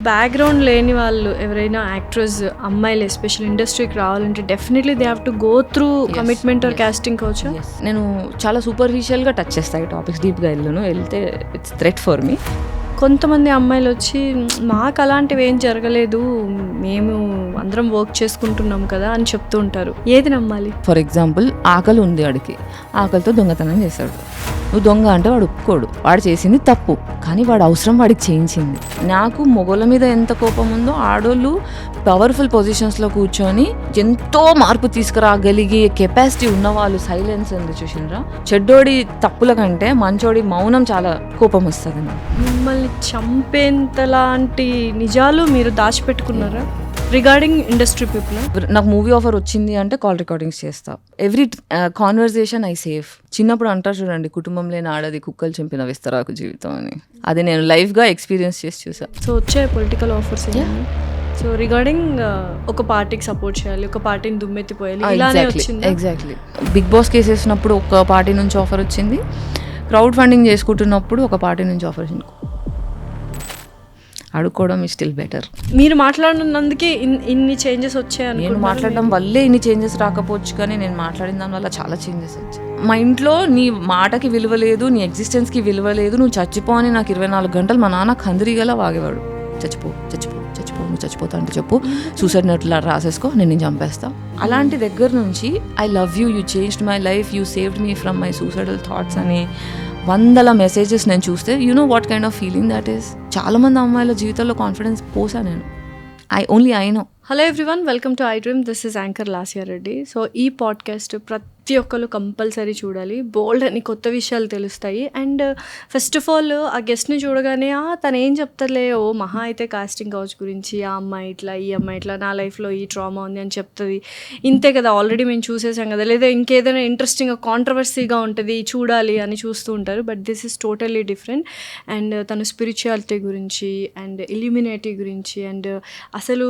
Background లేని వాళ్ళు ఎవరైనా యాక్ట్రెస్ అమ్మాయిలు ఎస్పెషల్ ఇండస్ట్రీకి రావాలంటే definitely they have to go through commitment or casting couch. నేను చాలా సూపర్ఫిషియల్గా టచ్ చేస్తాయి టాపిక్స్, డీప్గా వెళ్తే ఇట్స్ థ్రెట్ ఫర్ మీ. కొంతమంది అమ్మాయిలు వచ్చి మాకు అలాంటివి ఏం జరగలేదు, మేము అందరం వర్క్ చేసుకుంటున్నాం కదా అని చెప్తూ ఉంటారు. ఏది నమ్మాలి? ఫర్ ఎగ్జాంపుల్, ఆకలి ఉంది వాడికి, ఆకలితో దొంగతనం చేశాడు. నువ్వు దొంగ అంటే వాడు ఒప్పుకోడు, వాడు చేసింది తప్పు, కానీ వాడు అవసరం వాడికి చేయించింది. నాకు మొగోళ్ళ మీద ఎంత కోపం ఉందో, ఆడోళ్ళు పవర్ఫుల్ పొజిషన్స్లో కూర్చొని ఎంతో మార్పు తీసుకురాగలిగే కెపాసిటీ ఉన్నవాళ్ళు సైలెన్స్ ఉంది చూసినరా. చెడ్డోడి తప్పుల కంటే మంచోడి మౌనం చాలా కోపం వస్తుంది. మిమ్మల్ని చంపేంతలాంటి నిజాలు మీరు దాచిపెట్టుకున్నారా రిగార్డింగ్ ఇండస్ట్రీ పీపుల్? నాకు మూవీ ఆఫర్ వచ్చింది అంటే కాల్ రికార్డింగ్స్ చేస్తా. Every conversation I save. చిన్నప్పుడు అంటారు చూడండి, కుటుంబం లేని ఆడది కుక్కలు చంపిన విస్తరాకు జీవితం అని. అది నేను లైఫ్గా ఎక్స్పీరియన్స్ చేసి చూసా. సో వచ్చే పొలిటికల్ ఆఫర్స్ సో రిగార్డింగ్ ఒక పార్టీకి సపోర్ట్ చేయాలి, ఒక పార్టీని దుమ్మెత్తిపోయాలి, ఇలానే వచ్చింది. ఎగ్జాక్ట్లీ. బిగ్ బాస్ కేసేసినప్పుడు ఒక పార్టీ నుంచి ఆఫర్ వచ్చింది, క్రౌడ్ ఫండింగ్ చేసుకుంటున్నప్పుడు ఒక పార్టీ నుంచి ఆఫర్ వచ్చింది. అడుక్కోవడం ఈజ్ స్టిల్ బెటర్. మీరు మాట్లాడినందుకే ఇన్ని చేంజెస్ వచ్చాయి. నేను మాట్లాడడం వల్లే ఇన్ని చేంజెస్ రాకపోవచ్చు, కానీ నేను మాట్లాడిన దాని వల్ల చాలా చేంజెస్ వచ్చాయి. మా ఇంట్లో నీ మాటకి విలువ లేదు, నీ ఎగ్జిస్టెన్స్కి విలువ లేదు, నువ్వు చచ్చిపో అని నాకు 24 గంటలు మా నాన్న కందిరీగలా వాగేవాడు. చచ్చిపో చచ్చిపో చచ్చిపో, నువ్వు చచ్చిపోతా అంటే చెప్పు, సూసైడ్ నోట్లో రాసేసుకో, నేను చంపేస్తా. అలాంటి దగ్గర నుంచి I love you, you changed my life, you saved me from my suicidal thoughts అని 100 మెసేజెస్ నేను చూస్తే, you know what kind of feeling that is. చాలామంది అమ్మాయిల జీవితంలో కాన్ఫిడెన్స్ పోసా నేను. I know. Hello everyone, welcome to I dream. This is anchor Lasya Reddy. So ఈ podcast ప్రతి ఒక్కరు కంపల్సరీ చూడాలి. బోల్డ్ అని కొత్త విషయాలు తెలుస్తాయి. అండ్ ఫస్ట్ ఆఫ్ ఆల్ ఆ గెస్ట్ని చూడగానే తను ఏం చెప్తారులే, ఓ మహా అయితే కాస్టింగ్ కౌచ్ గురించి, ఆ అమ్మాయి ఇట్లా, ఈ అమ్మాయి ఇట్లా, నా లైఫ్లో ఈ ట్రామా ఉంది అని చెప్తుంది, ఇంతే కదా, ఆల్రెడీ మేము చూసేసాం కదా, లేదా ఇంకేదైనా ఇంట్రెస్టింగ్ కాంట్రవర్సీగా ఉంటుంది చూడాలి అని చూస్తూ ఉంటారు. But this is totally different. And తను స్పిరిచువాలిటీ గురించి అండ్ ఇల్యూమినేటీ గురించి అండ్ అసలు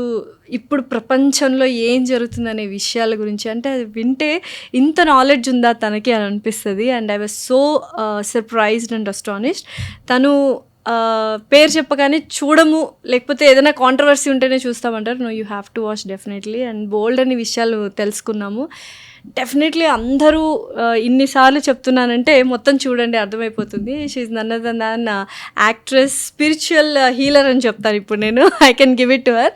ఇప్పుడు ప్రపంచంలో ఏం జరుగుతుందనే విషయాల గురించి, అంటే అది వింటే ఇంత నాలెడ్జ్ ఉందా తనకి అని అనిపిస్తుంది. And I was so surprised and astonished. తను పేరు చెప్పగానే చూడము, లేకపోతే ఏదైనా కాంట్రవర్సీ ఉంటేనే చూస్తామంటారు. No, you have to watch definitely. And bold అనే విషయాలు తెలుసుకున్నాము. డెఫినెట్లీ అందరూ ఇన్నిసార్లు చెప్తున్నానంటే మొత్తం చూడండి, అర్థమైపోతుంది. She none other than actress, spiritual healer అని చెప్తాను ఇప్పుడు నేను. I can give it to her.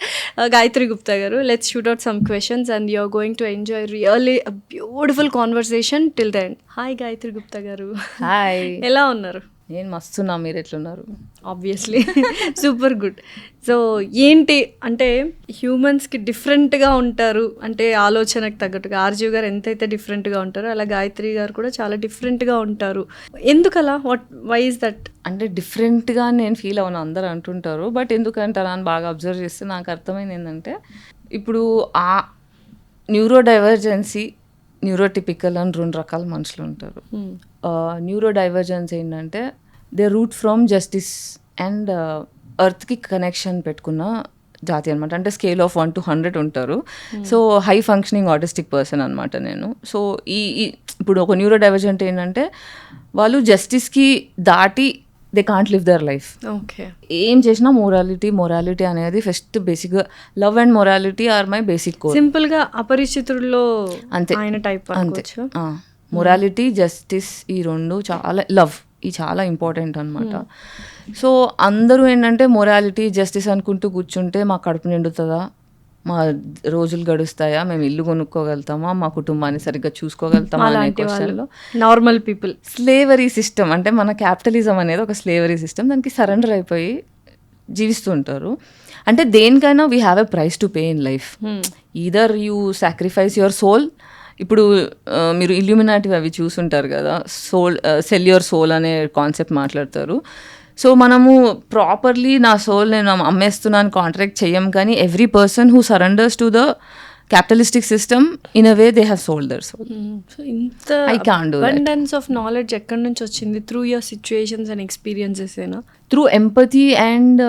Gayatri Gupta garu, let's shoot out some questions and you are going to enjoy really a beautiful conversation till the end. Hi Gayatri Gupta garu. Hi. ఎలా ఉన్నారు? నేను మస్తున్నా, మీరు ఎట్లున్నారు? Obviously super good. So ఏంటి అంటే హ్యూమన్స్కి డిఫరెంట్గా ఉంటారు, అంటే ఆలోచనకు తగ్గట్టుగా. ఆర్జీవ్ గారు ఎంతైతే డిఫరెంట్గా ఉంటారో అలా గాయత్రి గారు కూడా చాలా డిఫరెంట్గా ఉంటారు. ఎందుకలా? Why is that? అంటే డిఫరెంట్గా నేను ఫీల్ అవును, అందరూ అంటుంటారు. బట్ ఎందుకంటారా అని బాగా అబ్జర్వ్ చేస్తే నాకు అర్థమైంది ఏంటంటే, ఇప్పుడు ఆ న్యూరో డైవర్జెన్సీ, న్యూరోటిపికల్ అని 2 రకాల మనుషులు ఉంటారు. న్యూరో డైవర్జెన్స్ ఏంటంటే they root from justice and ఎర్త్కి కనెక్షన్ పెట్టుకున్న జాతి అనమాట. అంటే స్కేల్ ఆఫ్ 1 to 100 ఉంటారు. So high functioning autistic person అనమాట నేను. సో ఇప్పుడు ఒక న్యూరో డైవర్జెంట్ ఏంటంటే వాళ్ళు జస్టిస్కి దాటి they can't live their life. Okay. ఏం చేసినా మొరాలిటీ అనేది ఫస్ట్ బేసిక్గా love and morality are my basic core. సింపుల్గా అపరిచితుల్లో అంతే, ఆయన టైప్ అంతే. మొరాలిటీ, జస్టిస్, ఈ 2 చాలా, లవ్ ఈ చాలా ఇంపార్టెంట్ అనమాట. సో అందరూ ఏంటంటే మొరాలిటీ, జస్టిస్ అనుకుంటూ కూర్చుంటే మా కడుపు నిండుతుందా, మా రోజులు గడుస్తాయా, మేము ఇల్లు కొనుక్కోగలుగుతామా, మా కుటుంబాన్ని సరిగ్గా చూసుకోగలుగుతామా అనే క్వశ్చన్లో నార్మల్ పీపుల్. స్లేవరీ సిస్టమ్, అంటే మన క్యాపిటలిజం అనేది ఒక స్లేవరీ సిస్టమ్, దానికి సరెండర్ అయిపోయి జీవిస్తూ ఉంటారు. అంటే దేనికైనా we have a price to pay in life. Either you sacrifice your soul. ఇప్పుడు మీరు ఇల్యూమినాటి అవి చూసుంటారు కదా, సెల్ యువర్ సోల్ అనే కాన్సెప్ట్ మాట్లాడతారు. సో మనము ప్రాపర్లీ నా సోల్ నేను అమ్మేస్తున్నాను కాంట్రాక్ట్ చెయ్యం, కానీ every person who surrenders to the capitalistic system in a way they have sold their soul. ఇంత I can't do that. Abundance of knowledge ఎక్కడి నుంచి వచ్చింది? Through your situations and experiences ఏనా? Through empathy and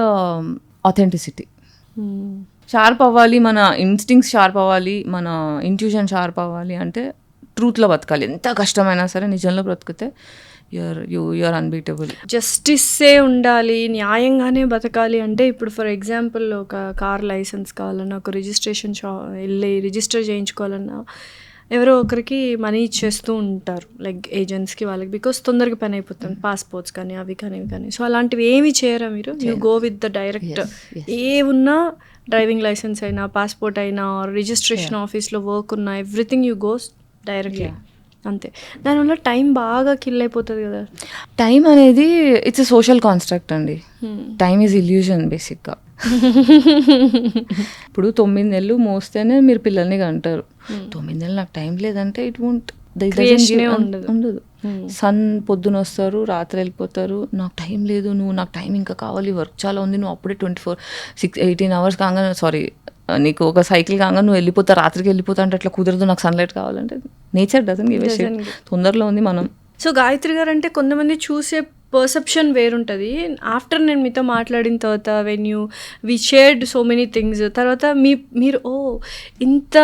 authenticity. Sharp అవ్వాలి, మన instincts sharp అవ్వాలి, మన intuition sharp అవ్వాలి అంటే ట్రూత్లో బతకాలి. ఎంత కష్టమైనా సరే నిజంలో బ్రతికితే యూఆర్ అన్బీటబుల్. జస్టిస్సే ఉండాలి, న్యాయంగానే బతకాలి అంటే ఇప్పుడు ఫర్ ఎగ్జాంపుల్ ఒక కార్ లైసెన్స్ కావాలన్నా, ఒక రిజిస్ట్రేషన్ వెళ్ళి రిజిస్టర్ చేయించుకోవాలన్నా ఎవరో ఒకరికి మనీ ఇచ్చేస్తూ ఉంటారు, లైక్ ఏజెంట్స్కి వాళ్ళకి, బికాస్ తొందరగా పని అయిపోతుంది, పాస్పోర్ట్స్ కానీ అవి కానీ ఇవి కానీ. సో అలాంటివి ఏమి చేయరా మీరు? You go with the direct, ఏ ఉన్నా డ్రైవింగ్ లైసెన్స్ అయినా, పాస్పోర్ట్ అయినా, రిజిస్ట్రేషన్ ఆఫీస్లో వర్క్ ఉన్నా, ఎవ్రీథింగ్ యూ గోస్ డైరెక్ట్లీ, అంతే. దానివల్ల టైం బాగా కిల్ అయిపోతుంది కదా. టైం అనేది ఇట్స్ ఎ సోషల్ కాన్స్ట్రక్ట్ అండి. టైమ్ ఈజ్ ఇల్యూజన్ బేసిక్గా. ఇప్పుడు 9 నెలలు మోస్తేనే మీరు పిల్లల్ని అంటారు. 9 నెలలు నాకు టైం లేదంటే ఇట్ వోంట్ ఉండదు. సన్ పొద్దున వస్తారు, రాత్రి వెళ్ళిపోతారు. నాకు టైం లేదు, నాకు టైం ఇంకా కావాలి, వర్క్ చాలా ఉంది, నువ్వు అప్పుడే 18 అవర్స్ కాగా, సారీ నీకు ఒక సైకిల్ కాగా నువ్వు వెళ్ళిపోతా, రాత్రికి వెళ్ళిపోతా అంటే అట్లా కుదరదు, నాకు సన్లైట్ కావాలంటే nature doesn't give a shit. తొందరలో ఉంది మనం. సో గాయత్రి గారు అంటే కొంతమంది చూసే పర్సెప్షన్ వేరుంటుంది. ఆఫ్టర్ నేను మీతో మాట్లాడిన తర్వాత వి షేర్డ్ సో మెనీ థింగ్స్, తర్వాత మీరు ఇంత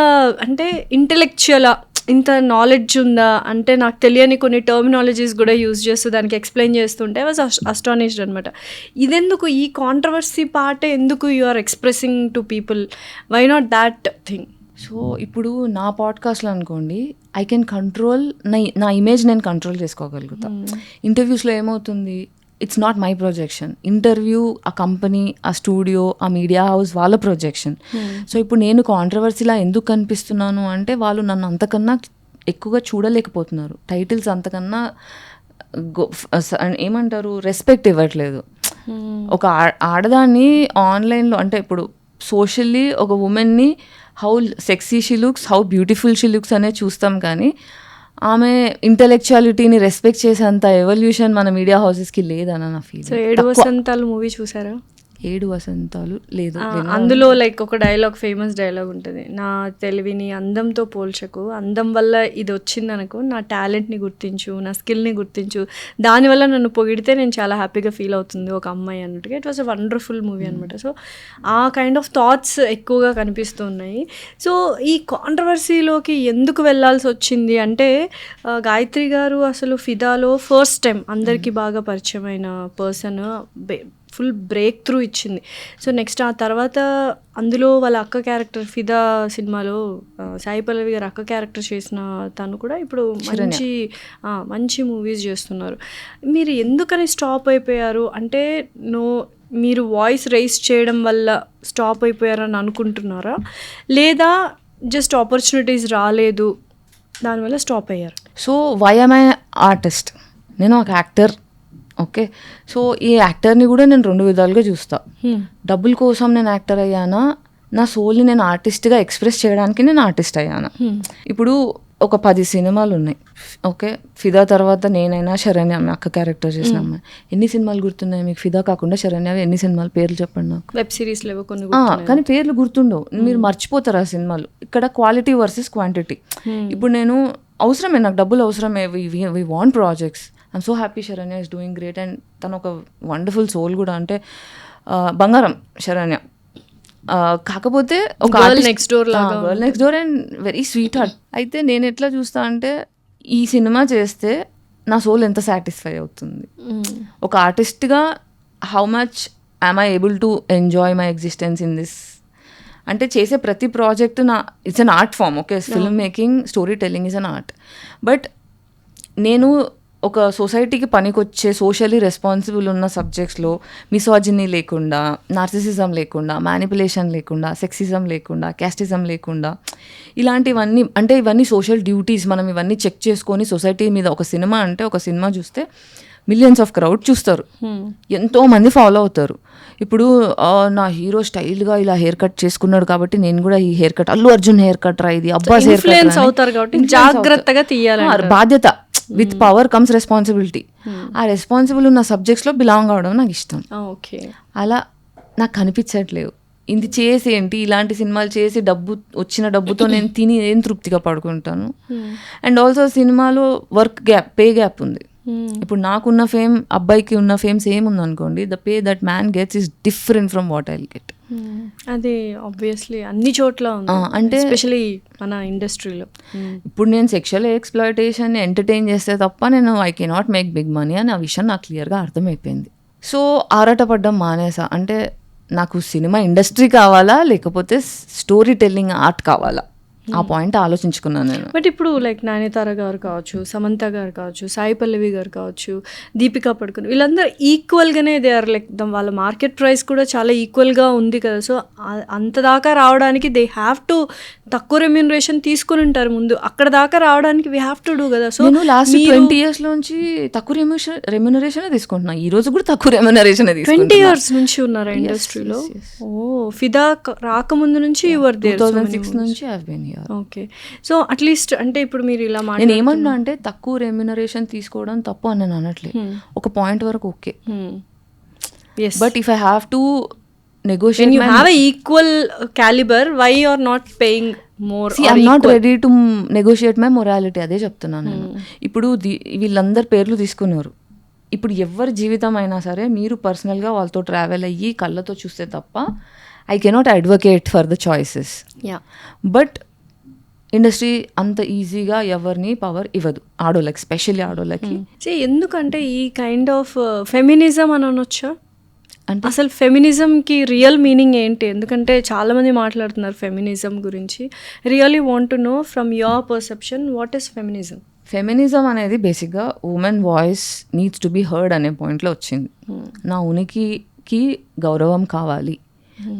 అంటే ఇంటెలెక్చువలా, ఇంత నాలెడ్జ్ ఉందా అంటే, నాకు తెలియని కొన్ని టర్మినాలజీస్ కూడా యూజ్ చేస్తూ దానికి ఎక్స్ప్లెయిన్ చేస్తుంటే ఐ వాజ్ అస్టానిష్డ్ అనమాట. ఇదెందుకు, ఈ కాంట్రవర్సీ పార్ట్ ఎందుకు you are expressing to people, why not that thing? So ఇప్పుడు నా పాడ్కాస్ట్లో అనుకోండి, ఐ కెన్ కంట్రోల్ నా ఇమేజ్, నేను కంట్రోల్ చేసుకోగలుగుతా. ఇంటర్వ్యూస్లో ఏమవుతుంది, it's not my projection. Interview ఆ కంపెనీ, ఆ స్టూడియో, ఆ మీడియా హౌస్ వాళ్ళ ప్రొజెక్షన్. సో ఇప్పుడు నేను కాంట్రవర్సీలా ఎందుకు కనిపిస్తున్నాను అంటే, వాళ్ళు నన్ను అంతకన్నా ఎక్కువగా చూడలేకపోతున్నారు. టైటిల్స్ అంతకన్నా ఏమంటారు, రెస్పెక్ట్ ఇవ్వట్లేదు. ఒక ఆడదాన్ని ఆన్లైన్లో అంటే ఇప్పుడు సోషల్లీ ఒక ఉమెన్ని how sexy she looks, how beautiful she looks అనే చూస్తాం, కానీ ఆమె ఇంటెలెక్చువాలిటీని రెస్పెక్ట్ చేసేంత ఎవల్యూషన్ మన మీడియా హౌసెస్కి లేదన్న నా ఫీల్. సో 7 వసంతాలు మూవీ చూసారా? 7 వసంతాలు లేదు. అందులో లైక్ ఒక డైలాగ్, ఫేమస్ డైలాగ్ ఉంటుంది, నా తెలివిని అందంతో పోల్చకు, అందం వల్ల ఇది వచ్చిందనుకో, నా టాలెంట్ని గుర్తించు, నా స్కిల్ని గుర్తించు, దానివల్ల నన్ను పొగిడితే నేను చాలా హ్యాపీగా ఫీల్ అవుతుంది ఒక అమ్మాయి అన్నట్టుగా. It was a wonderful movie అనమాట. సో ఆ కైండ్ ఆఫ్ థాట్స్ ఎక్కువగా కనిపిస్తూ ఉన్నాయి. సో ఈ కాంట్రవర్సీలోకి ఎందుకు వెళ్ళాల్సి వచ్చింది అంటే, గాయత్రి గారు అసలు ఫిదాలో ఫస్ట్ టైం అందరికీ బాగా పరిచయమైన పర్సన్, ఫుల్ బ్రేక్ త్రూ ఇచ్చింది. సో నెక్స్ట్ ఆ తర్వాత అందులో వాళ్ళ అక్క క్యారెక్టర్, ఫిదా సినిమాలో సాయి పల్లవి గారు అక్క క్యారెక్టర్ చేసిన తను కూడా ఇప్పుడు మంచి మూవీస్ చేస్తున్నారు. మీరు ఎందుకని స్టాప్ అయిపోయారు అంటే, మీరు వాయిస్ రైజ్ చేయడం వల్ల స్టాప్ అయిపోయారని అనుకుంటున్నారా, లేదా జస్ట్ ఆపర్చునిటీస్ రాలేదు దానివల్ల స్టాప్ అయ్యారు? So why am I artist, నేను ఒక యాక్టర్. ఓకే, సో ఈ యాక్టర్ని కూడా నేను 2 విధాలుగా చూస్తా. డబ్బుల కోసం నేను యాక్టర్ అయ్యానా, నా సోల్ని నేను ఆర్టిస్ట్గా ఎక్స్ప్రెస్ చేయడానికి నేను ఆర్టిస్ట్ అయ్యానా? ఇప్పుడు ఒక 10 సినిమాలు ఉన్నాయి. ఓకే, ఫిదా తర్వాత నేనైనా శరణ్య, ఆమె అక్క క్యారెక్టర్ చేసిన అమ్మాయి. ఎన్ని సినిమాలు గుర్తున్నాయి మీకు? ఫిదా కాకుండా శరణ్య ఎన్ని సినిమాలు పేర్లు చెప్పండి నాకు. వెబ్ సిరీస్ లేవో కొన్ని, కానీ పేర్లు గుర్తుండవు, మీరు మర్చిపోతారు ఆ సినిమాలు. ఇక్కడ క్వాలిటీ వర్సెస్ క్వాంటిటీ. ఇప్పుడు నేను అవసరమే, నాకు డబ్బులు అవసరమే, we want projects. I'm so happy Sharanya is doing great, and తను ఒక వండర్ఫుల్ సోల్ కూడా, అంటే బంగారం శరణ్య. కాకపోతే ఒక girl next door and very sweet heart. అయితే నేను ఎట్లా చూస్తా అంటే, ఈ సినిమా చేస్తే నా సోల్ ఎంత సాటిస్ఫై అవుతుంది. ఒక ఆర్టిస్ట్గా how much am I able to enjoy my existence in this. అంటే చేసే ప్రతి project it's an art form. Okay, film making, story telling is an art. But నేను ఒక సొసైటీకి పనికొచ్చే సోషల్లీ రెస్పాన్సిబుల్ ఉన్న సబ్జెక్ట్స్లో మిసాజినీ లేకుండా, నార్సిసిజం లేకుండా, మ్యానిపులేషన్ లేకుండా, సెక్సిజం లేకుండా, క్యాస్టిజం లేకుండా, ఇలాంటివన్నీ, అంటే ఇవన్నీ సోషల్ డ్యూటీస్, మనం ఇవన్నీ చెక్ చేసుకొని సొసైటీ మీద ఒక సినిమా అంటే, ఒక సినిమా చూస్తే మిలియన్స్ ఆఫ్ క్రౌడ్ చూస్తారు, ఎంతోమంది ఫాలో అవుతారు. ఇప్పుడు నా హీరో స్టైల్గా ఇలా హెయిర్ కట్ చేసుకున్నాడు కాబట్టి నేను కూడా ఈ hair cut, Allu Arjun hair cut రా, ఇది అబ్బాస్ హెయిర్ కట్ అవుతారు కాబట్టి జాగ్రత్తగా తీయాలి. బాధ్యత, విత్ పవర్ కమ్స్ రెస్పాన్సిబిలిటీ. ఆ రెస్పాన్సిబుల్ ఉన్న సబ్జెక్ట్స్లో బిలాంగ్ అవడం నాకు ఇష్టం. అలా నాకు కనిపించట్లేదు. ఇది చేసి ఏంటి, ఇలాంటి సినిమాలు చేసి వచ్చిన డబ్బుతో నేను తిని ఏం తృప్తిగా పడుకుంటాను. అండ్ ఆల్సో సినిమాలో వర్క్ గ్యాప్, పే గ్యాప్ ఉంది. ఇప్పుడు నాకున్న ఫేమ్ అబ్బాయికి ఉన్న ఫేమ్ సేమ్ ఉందనుకోండి, the pay that man gets is different from what I get. అది ఆబ్వియస్లీ అన్ని చోట్ల ఉంది, అంటే ఎస్పెషలీ మన ఇండస్ట్రీలో. ఇప్పుడు నేను సెక్షువల్ ఎక్స్ప్లాయిటేషన్ ఎంటర్టైన్ చేస్తే తప్ప నేను I cannot make big money అని ఆ విషయం నాకు క్లియర్గా అర్థమైపోయింది. సో ఆరాటపడ్డం మానేసా. అంటే నాకు సినిమా ఇండస్ట్రీ కావాలా లేకపోతే స్టోరీ టెల్లింగ్ ఆర్ట్ కావాలా, ఆ పాయింట్ ఆలోచించుకున్నాను నేను. బట్ ఇప్పుడు లైక్ నానితార గారు కావచ్చు, సమంత గారు కావచ్చు, సాయి పల్లవి గారు కావచ్చు, దీపికా పడుకుని, వీళ్ళందరూ ఈక్వల్గానే దే ఆర్ లైక్ వాళ్ళ మార్కెట్ ప్రైస్ కూడా చాలా ఈక్వల్గా ఉంది కదా. సో అంత దాకా రావడానికి దే హ్యావ్ టు తక్కువ రెమ్యూనరేషన్ తీసుకుని ఉంటారు ముందు, అక్కడ దాకా రావడానికి వీ హ్యావ్ టు డూ కదా. సో నేను లాస్ట్ 20 years నుంచి తక్కువ రెమ్యూనరేషన్ తీసుకుంటున్నా. ఈ రోజు కూడా తక్కువ రెమ్యూనరేషన్ 20 years నుంచి ఉన్నారా ఇండస్ట్రీలో? ఓ, ఫిదా రాకముందు నుంచి యువర్ దేర్, 2006 నుంచి I have been here. Okay. So at least అంటే ఇప్పుడు మీరు ఇలా నేను ఏమన్నా అంటే తక్కువ రెమ్యూనరేషన్ తీసుకోవడం తప్పు అని నేను అనట్లేదు, ఒక పాయింట్ వరకు okay. But if I have to negotiate, when you have a equal caliber, why you are not paying more? See, I'm not ready to negotiate my morality. అదే చెప్తున్నాను నేను. ఇప్పుడు వీళ్ళందరి పేర్లు తీసుకున్నారు. ఇప్పుడు ఎవరి జీవితం అయినా సరే మీరు పర్సనల్గా వాళ్ళతో ట్రావెల్ అయ్యి కళ్ళతో చూస్తే తప్ప I cannot advocate for the choices. But industry అంత ఈజీగా ఎవరిని పవర్ ఇవ్వదు ఆడోళ్ళకి, స్పెషల్లీ ఆడోళ్ళకి. ఎందుకంటే ఈ కైండ్ ఆఫ్ ఫెమినిజం అని అనొచ్చా? అంటే అసలు ఫెమినిజంకి రియల్ మీనింగ్ ఏంటి? ఎందుకంటే చాలామంది మాట్లాడుతున్నారు ఫెమినిజం గురించి. Really want to know from your perception what is feminism? Feminism అనేది బేసిక్గా women voice needs to be heard అనే పాయింట్లో వచ్చింది. నా ఉనికికి గౌరవం కావాలి,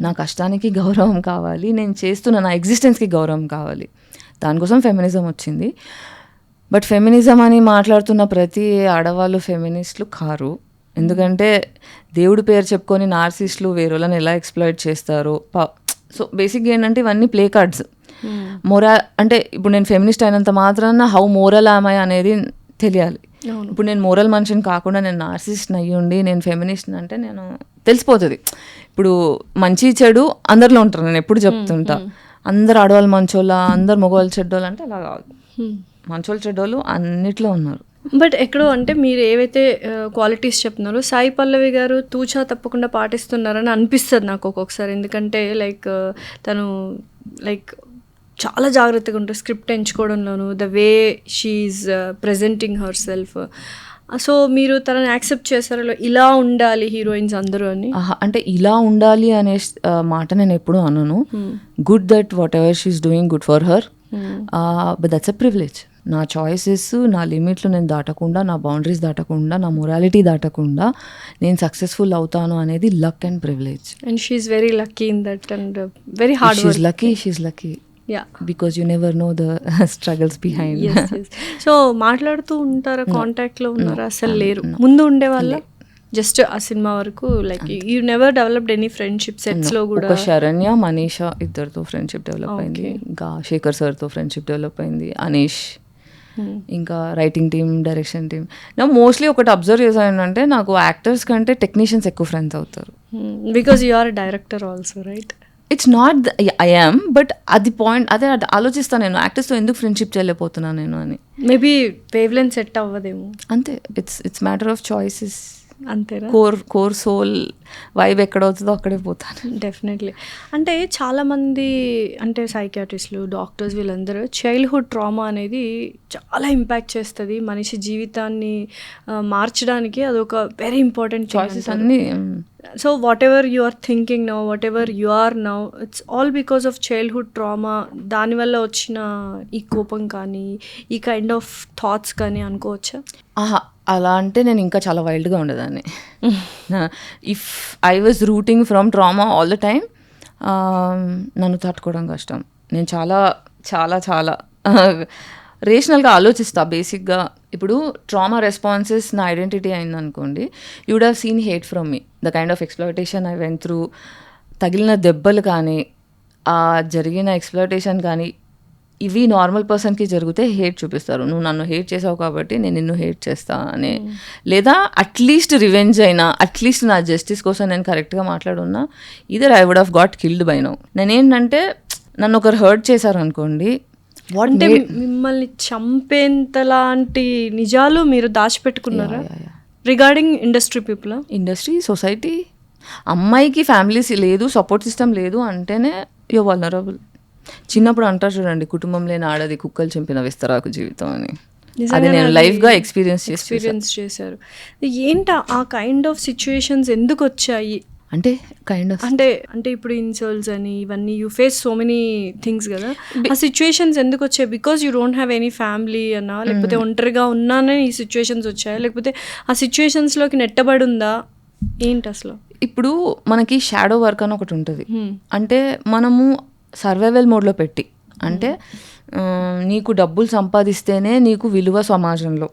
నా కష్టానికి గౌరవం కావాలి, నేను చేస్తున్న నా ఎగ్జిస్టెన్స్కి గౌరవం కావాలి, దానికోసం ఫెమినిజం వచ్చింది. బట్ ఫెమినిజం అని మాట్లాడుతున్న ప్రతి ఆడవాళ్ళు ఫెమినిస్టులు కారు. ఎందుకంటే దేవుడి పేరు చెప్పుకొని నార్సిస్టులు వేరేలను ఎలా ఎక్స్ప్లాయిట్ చేస్తారో. సో బేసిక్గా ఏంటంటే ఇవన్నీ ప్లే కార్డ్స్. అంటే ఇప్పుడు నేను ఫెమినిస్ట్ అయినంత మాత్రాన హౌ మోరల్ ఆమె అనేది తెలియాలి. ఇప్పుడు నేను మోరల్ మనిషిని కాకుండా నేను నార్సిస్ట్ అయ్యి ఉండి నేను ఫెమినిస్ట్ అంటే నేను తెలిసిపోతుంది. ఇప్పుడు మంచి చెడు అందరిలో ఉంటారు, నేను ఎప్పుడు చెప్తుంటా. అందరు ఆడవాళ్ళు మంచోళ్ళ, అందరు మగవాళ్ళు చెడ్డోళ్ళు అంటే అలా కాదు. మంచోళ్ళు చెడ్డోళ్ళు అన్నిట్లో ఉన్నారు. బట్ ఎక్కడో అంటే మీరు ఏవైతే క్వాలిటీస్ చెప్తున్నారో సాయి పల్లవి గారు తూచా తప్పకుండా పాటిస్తున్నారని అనిపిస్తుంది నాకు ఒక్కొక్కసారి. ఎందుకంటే లైక్ తను లైక్ చాలా జాగ్రత్తగా ఉంటుంది స్క్రిప్ట్ ఎంచుకోవడంలోను, the way she's presenting herself. So మీరు తనని యాక్సెప్ట్ చేశారో ఇలా ఉండాలి హీరోయిన్స్ అందరూ అని? అంటే ఇలా ఉండాలి అనే మాట నేను ఎప్పుడు అనను. Good that what ever she's doing good for her, but that's a privilege. నా చాయిసెస్, నా లిమిట్లు నేను దాటకుండా, నా బౌండరీస్ దాటకుండా, నా మొరాలిటీ దాటకుండా నేను సక్సెస్ఫుల్ అవుతాను అనేది luck and privilege. And she's very lucky in that and very hard work. She's lucky because you never know the struggles behind. So మాట్లాడుతూ ఉంటారా, కాంటాక్ట్లో ఉన్నారా? అసలు లేరు. ముందు ఉండేవాళ్ళ జస్ట్ ఆ సినిమా వరకు like you never developed any friendship సెట్స్లో కూడా? ఒక శరణ్య, మనీషా ఇద్దరితో ఫ్రెండ్షిప్ డెవలప్ అయింది, ఇంకా శేఖర్ సార్తో ఫ్రెండ్షిప్ డెవలప్ అయింది, అనీష్, ఇంకా రైటింగ్ టీమ్, డైరెక్షన్ టీమ్. నా మోస్ట్లీ ఒకటి అబ్జర్వ్ చేశానంటే నాకు యాక్టర్స్ కంటే టెక్నీషియన్స్ ఎక్కువ ఫ్రెండ్స్ అవుతారు. Because you are director also, right? It's not I am, but అది పాయింట్ అదే ఆలోచిస్తాను నేను, యాక్టర్స్తో ఎందుకు ఫ్రెండ్షిప్ చేయలేకపోతున్నాను నేను అని. మేబీ వేవ్ లెంత్ సెట్ అవ్వదేమో, అంతే. It's matter of choices. అంతేనా? కోర్ సోల్ వైబ్ ఎక్కడవుతుందో అక్కడే పోతాను. డెఫినెట్లీ. అంటే చాలామంది అంటే సైకియాట్రిస్టులు, డాక్టర్స్ వీళ్ళందరూ చైల్డ్హుడ్ ట్రామా అనేది చాలా ఇంపాక్ట్ చేస్తుంది మనిషి జీవితాన్ని మార్చడానికి. అదొక వెరీ ఇంపార్టెంట్ చాయిసెస్ అన్నీ. So whatever you are thinking now, whatever you are now, it's all because of childhood trauma. దానివల్ల వచ్చిన ఈ కోపం కానీ, ఈ కైండ్ ఆఫ్ థాట్స్ కానీ అనుకోవచ్చా? అలా అంటే నేను ఇంకా చాలా వైల్డ్గా ఉండేదాన్ని. If I was rooting from trauma all the time, నన్ను తట్టుకోవడం కష్టం. నేను చాలా చాలా చాలా రేషనల్గా ఆలోచిస్తా బేసిక్గా. ఇప్పుడు ట్రామా రెస్పాన్సెస్ నా ఐడెంటిటీ అయిందనుకోండి, you would have seen hate from me, the kind of exploitation I went through. తగిలిన దెబ్బలు కానీ, ఆ జరిగిన ఎక్స్ప్లాయిటేషన్ కానీ, ఇవి నార్మల్ పర్సన్కి జరిగితే హేట్ చూపిస్తారు. నువ్వు నన్ను హేట్ చేసావు కాబట్టి నేను నిన్ను హేట్ చేస్తా అని, లేదా అట్లీస్ట్ రివెంజ్ అయినా, అట్లీస్ట్ నా జస్టిస్ కోసం నేను కరెక్ట్గా మాట్లాడున్నా, either I would have got killed by now. నేనేంటంటే నన్ను ఒకరు హర్ట్ చేశారనుకోండి, అంటే మిమ్మల్ని చంపేంతలాంటి నిజాలు మీరు దాచిపెట్టుకున్నారా regarding industry people? Industry, society. అమ్మాయికి ఫ్యామిలీస్ లేదు, సపోర్ట్ సిస్టమ్ లేదు అంటేనే యూ వల్నరబుల్. చిన్నప్పుడు అంటారు చూడండి, కుటుంబం లేని ఆడది కుక్కలు చింపిన విస్తరాకు జీవితం అని. అది నేను లైఫ్గా ఎక్స్పీరియన్స్ చేశారు. ఏంటి ఆ కైండ్ ఆఫ్ సిచ్యుయేషన్స్ ఎందుకు వచ్చాయి? అంటే కైండ్ ఆఫ్ అంటే ఇప్పుడు ఇన్సల్ట్స్ అని ఇవన్నీ you face so many things కదా, ఆ సిచ్యుయేషన్స్ ఎందుకు వచ్చాయి? Because you don't have any family అన్నా, లేకపోతే ఒంటరిగా ఉన్నానే ఈ సిచ్యుయేషన్స్ వచ్చాయా, లేకపోతే ఆ సిచ్యుయేషన్స్లోకి నెట్టబడి ఉందా, ఏంటి అసలు? ఇప్పుడు మనకి షాడో వర్క్ అని ఒకటి ఉంటుంది. అంటే మనము సర్వైవల్ మోడ్లో పెట్టి, అంటే నీకు డబ్బులు సంపాదిస్తేనే నీకు విలువ సమాజంలో,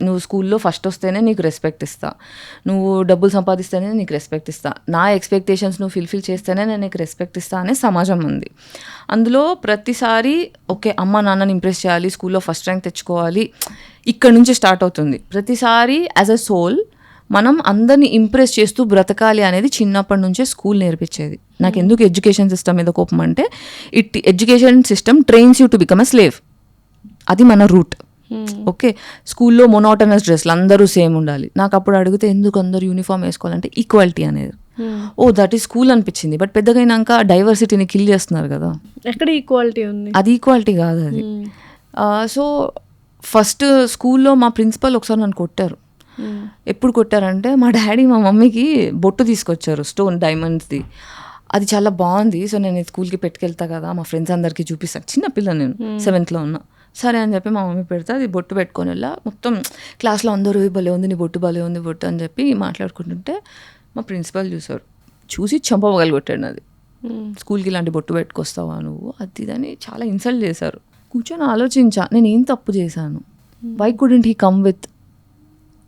నువ్వు స్కూల్లో ఫస్ట్ వస్తేనే నీకు రెస్పెక్ట్ ఇస్తా, నువ్వు డబ్బులు సంపాదిస్తేనే నీకు రెస్పెక్ట్ ఇస్తా, నా ఎక్స్పెక్టేషన్స్ నువ్వు ఫుల్ఫిల్ చేస్తేనే నేను నీకు రెస్పెక్ట్ ఇస్తా అనే సమాజం ఉంది. అందులో ప్రతిసారి ఓకే అమ్మ నాన్నని ఇంప్రెస్ చేయాలి, స్కూల్లో ఫస్ట్ ర్యాంక్ తెచ్చుకోవాలి, ఇక్కడ నుంచి స్టార్ట్ అవుతుంది. ప్రతిసారి యాజ్ అ సోల్ మనం అందరినీ ఇంప్రెస్ చేస్తూ బ్రతకాలి అనేది చిన్నప్పటి నుంచే స్కూల్ నేర్పించేది. నాకు ఎందుకు ఎడ్యుకేషన్ సిస్టమ్ మీద కోపం అంటే, education system trains you to become a slave. అది మన రూట్. ఓకే, స్కూల్లో మొనోటనస్ డ్రెస్లు అందరూ సేమ్ ఉండాలి. నాకు అప్పుడు అడిగితే ఎందుకు అందరూ యూనిఫామ్ వేసుకోవాలంటే ఈక్వాలిటీ అనేది. ఓ దట్ ఈస్ స్కూల్ అనిపించింది. బట్ పెద్దగైనాక డైవర్సిటీని కిల్ చేస్తున్నారు కదా, ఎక్కడ ఈక్వాలిటీ ఉంది? అది ఈక్వాలిటీ కాదు అది. సో ఫస్ట్ స్కూల్లో మా ప్రిన్సిపల్ ఒకసారి నన్ను కొట్టారు. ఎప్పుడు కొట్టారంటే, మా డాడీ మా మమ్మీకి బొట్టు తీసుకొచ్చారు, స్టోన్ డైమండ్స్ది. అది చాలా బాగుంది, సో నేను స్కూల్కి పెట్టుకెళ్తా కదా, మా ఫ్రెండ్స్ అందరికీ చూపిస్తాను. చిన్నపిల్ల నేను 7th ఉన్నా. సరే అని చెప్పి మా మమ్మీ పెడితే అది బొట్టు పెట్టుకొని వెళ్ళా. మొత్తం క్లాస్లో అందరూ భలే ఉంది నీ బొట్టు, భలే ఉంది బొట్టు అని చెప్పి మాట్లాడుకుంటుంటే మా ప్రిన్సిపల్ చూసి చంపగలి కొట్టాడు. అది స్కూల్కి ఇలాంటి బొట్టు పెట్టుకొస్తావా నువ్వు, అది ఇదని చాలా ఇన్సల్ట్ చేశారు. కూర్చొని ఆలోచించా, నేను ఏం తప్పు చేశాను, why couldn't he come with,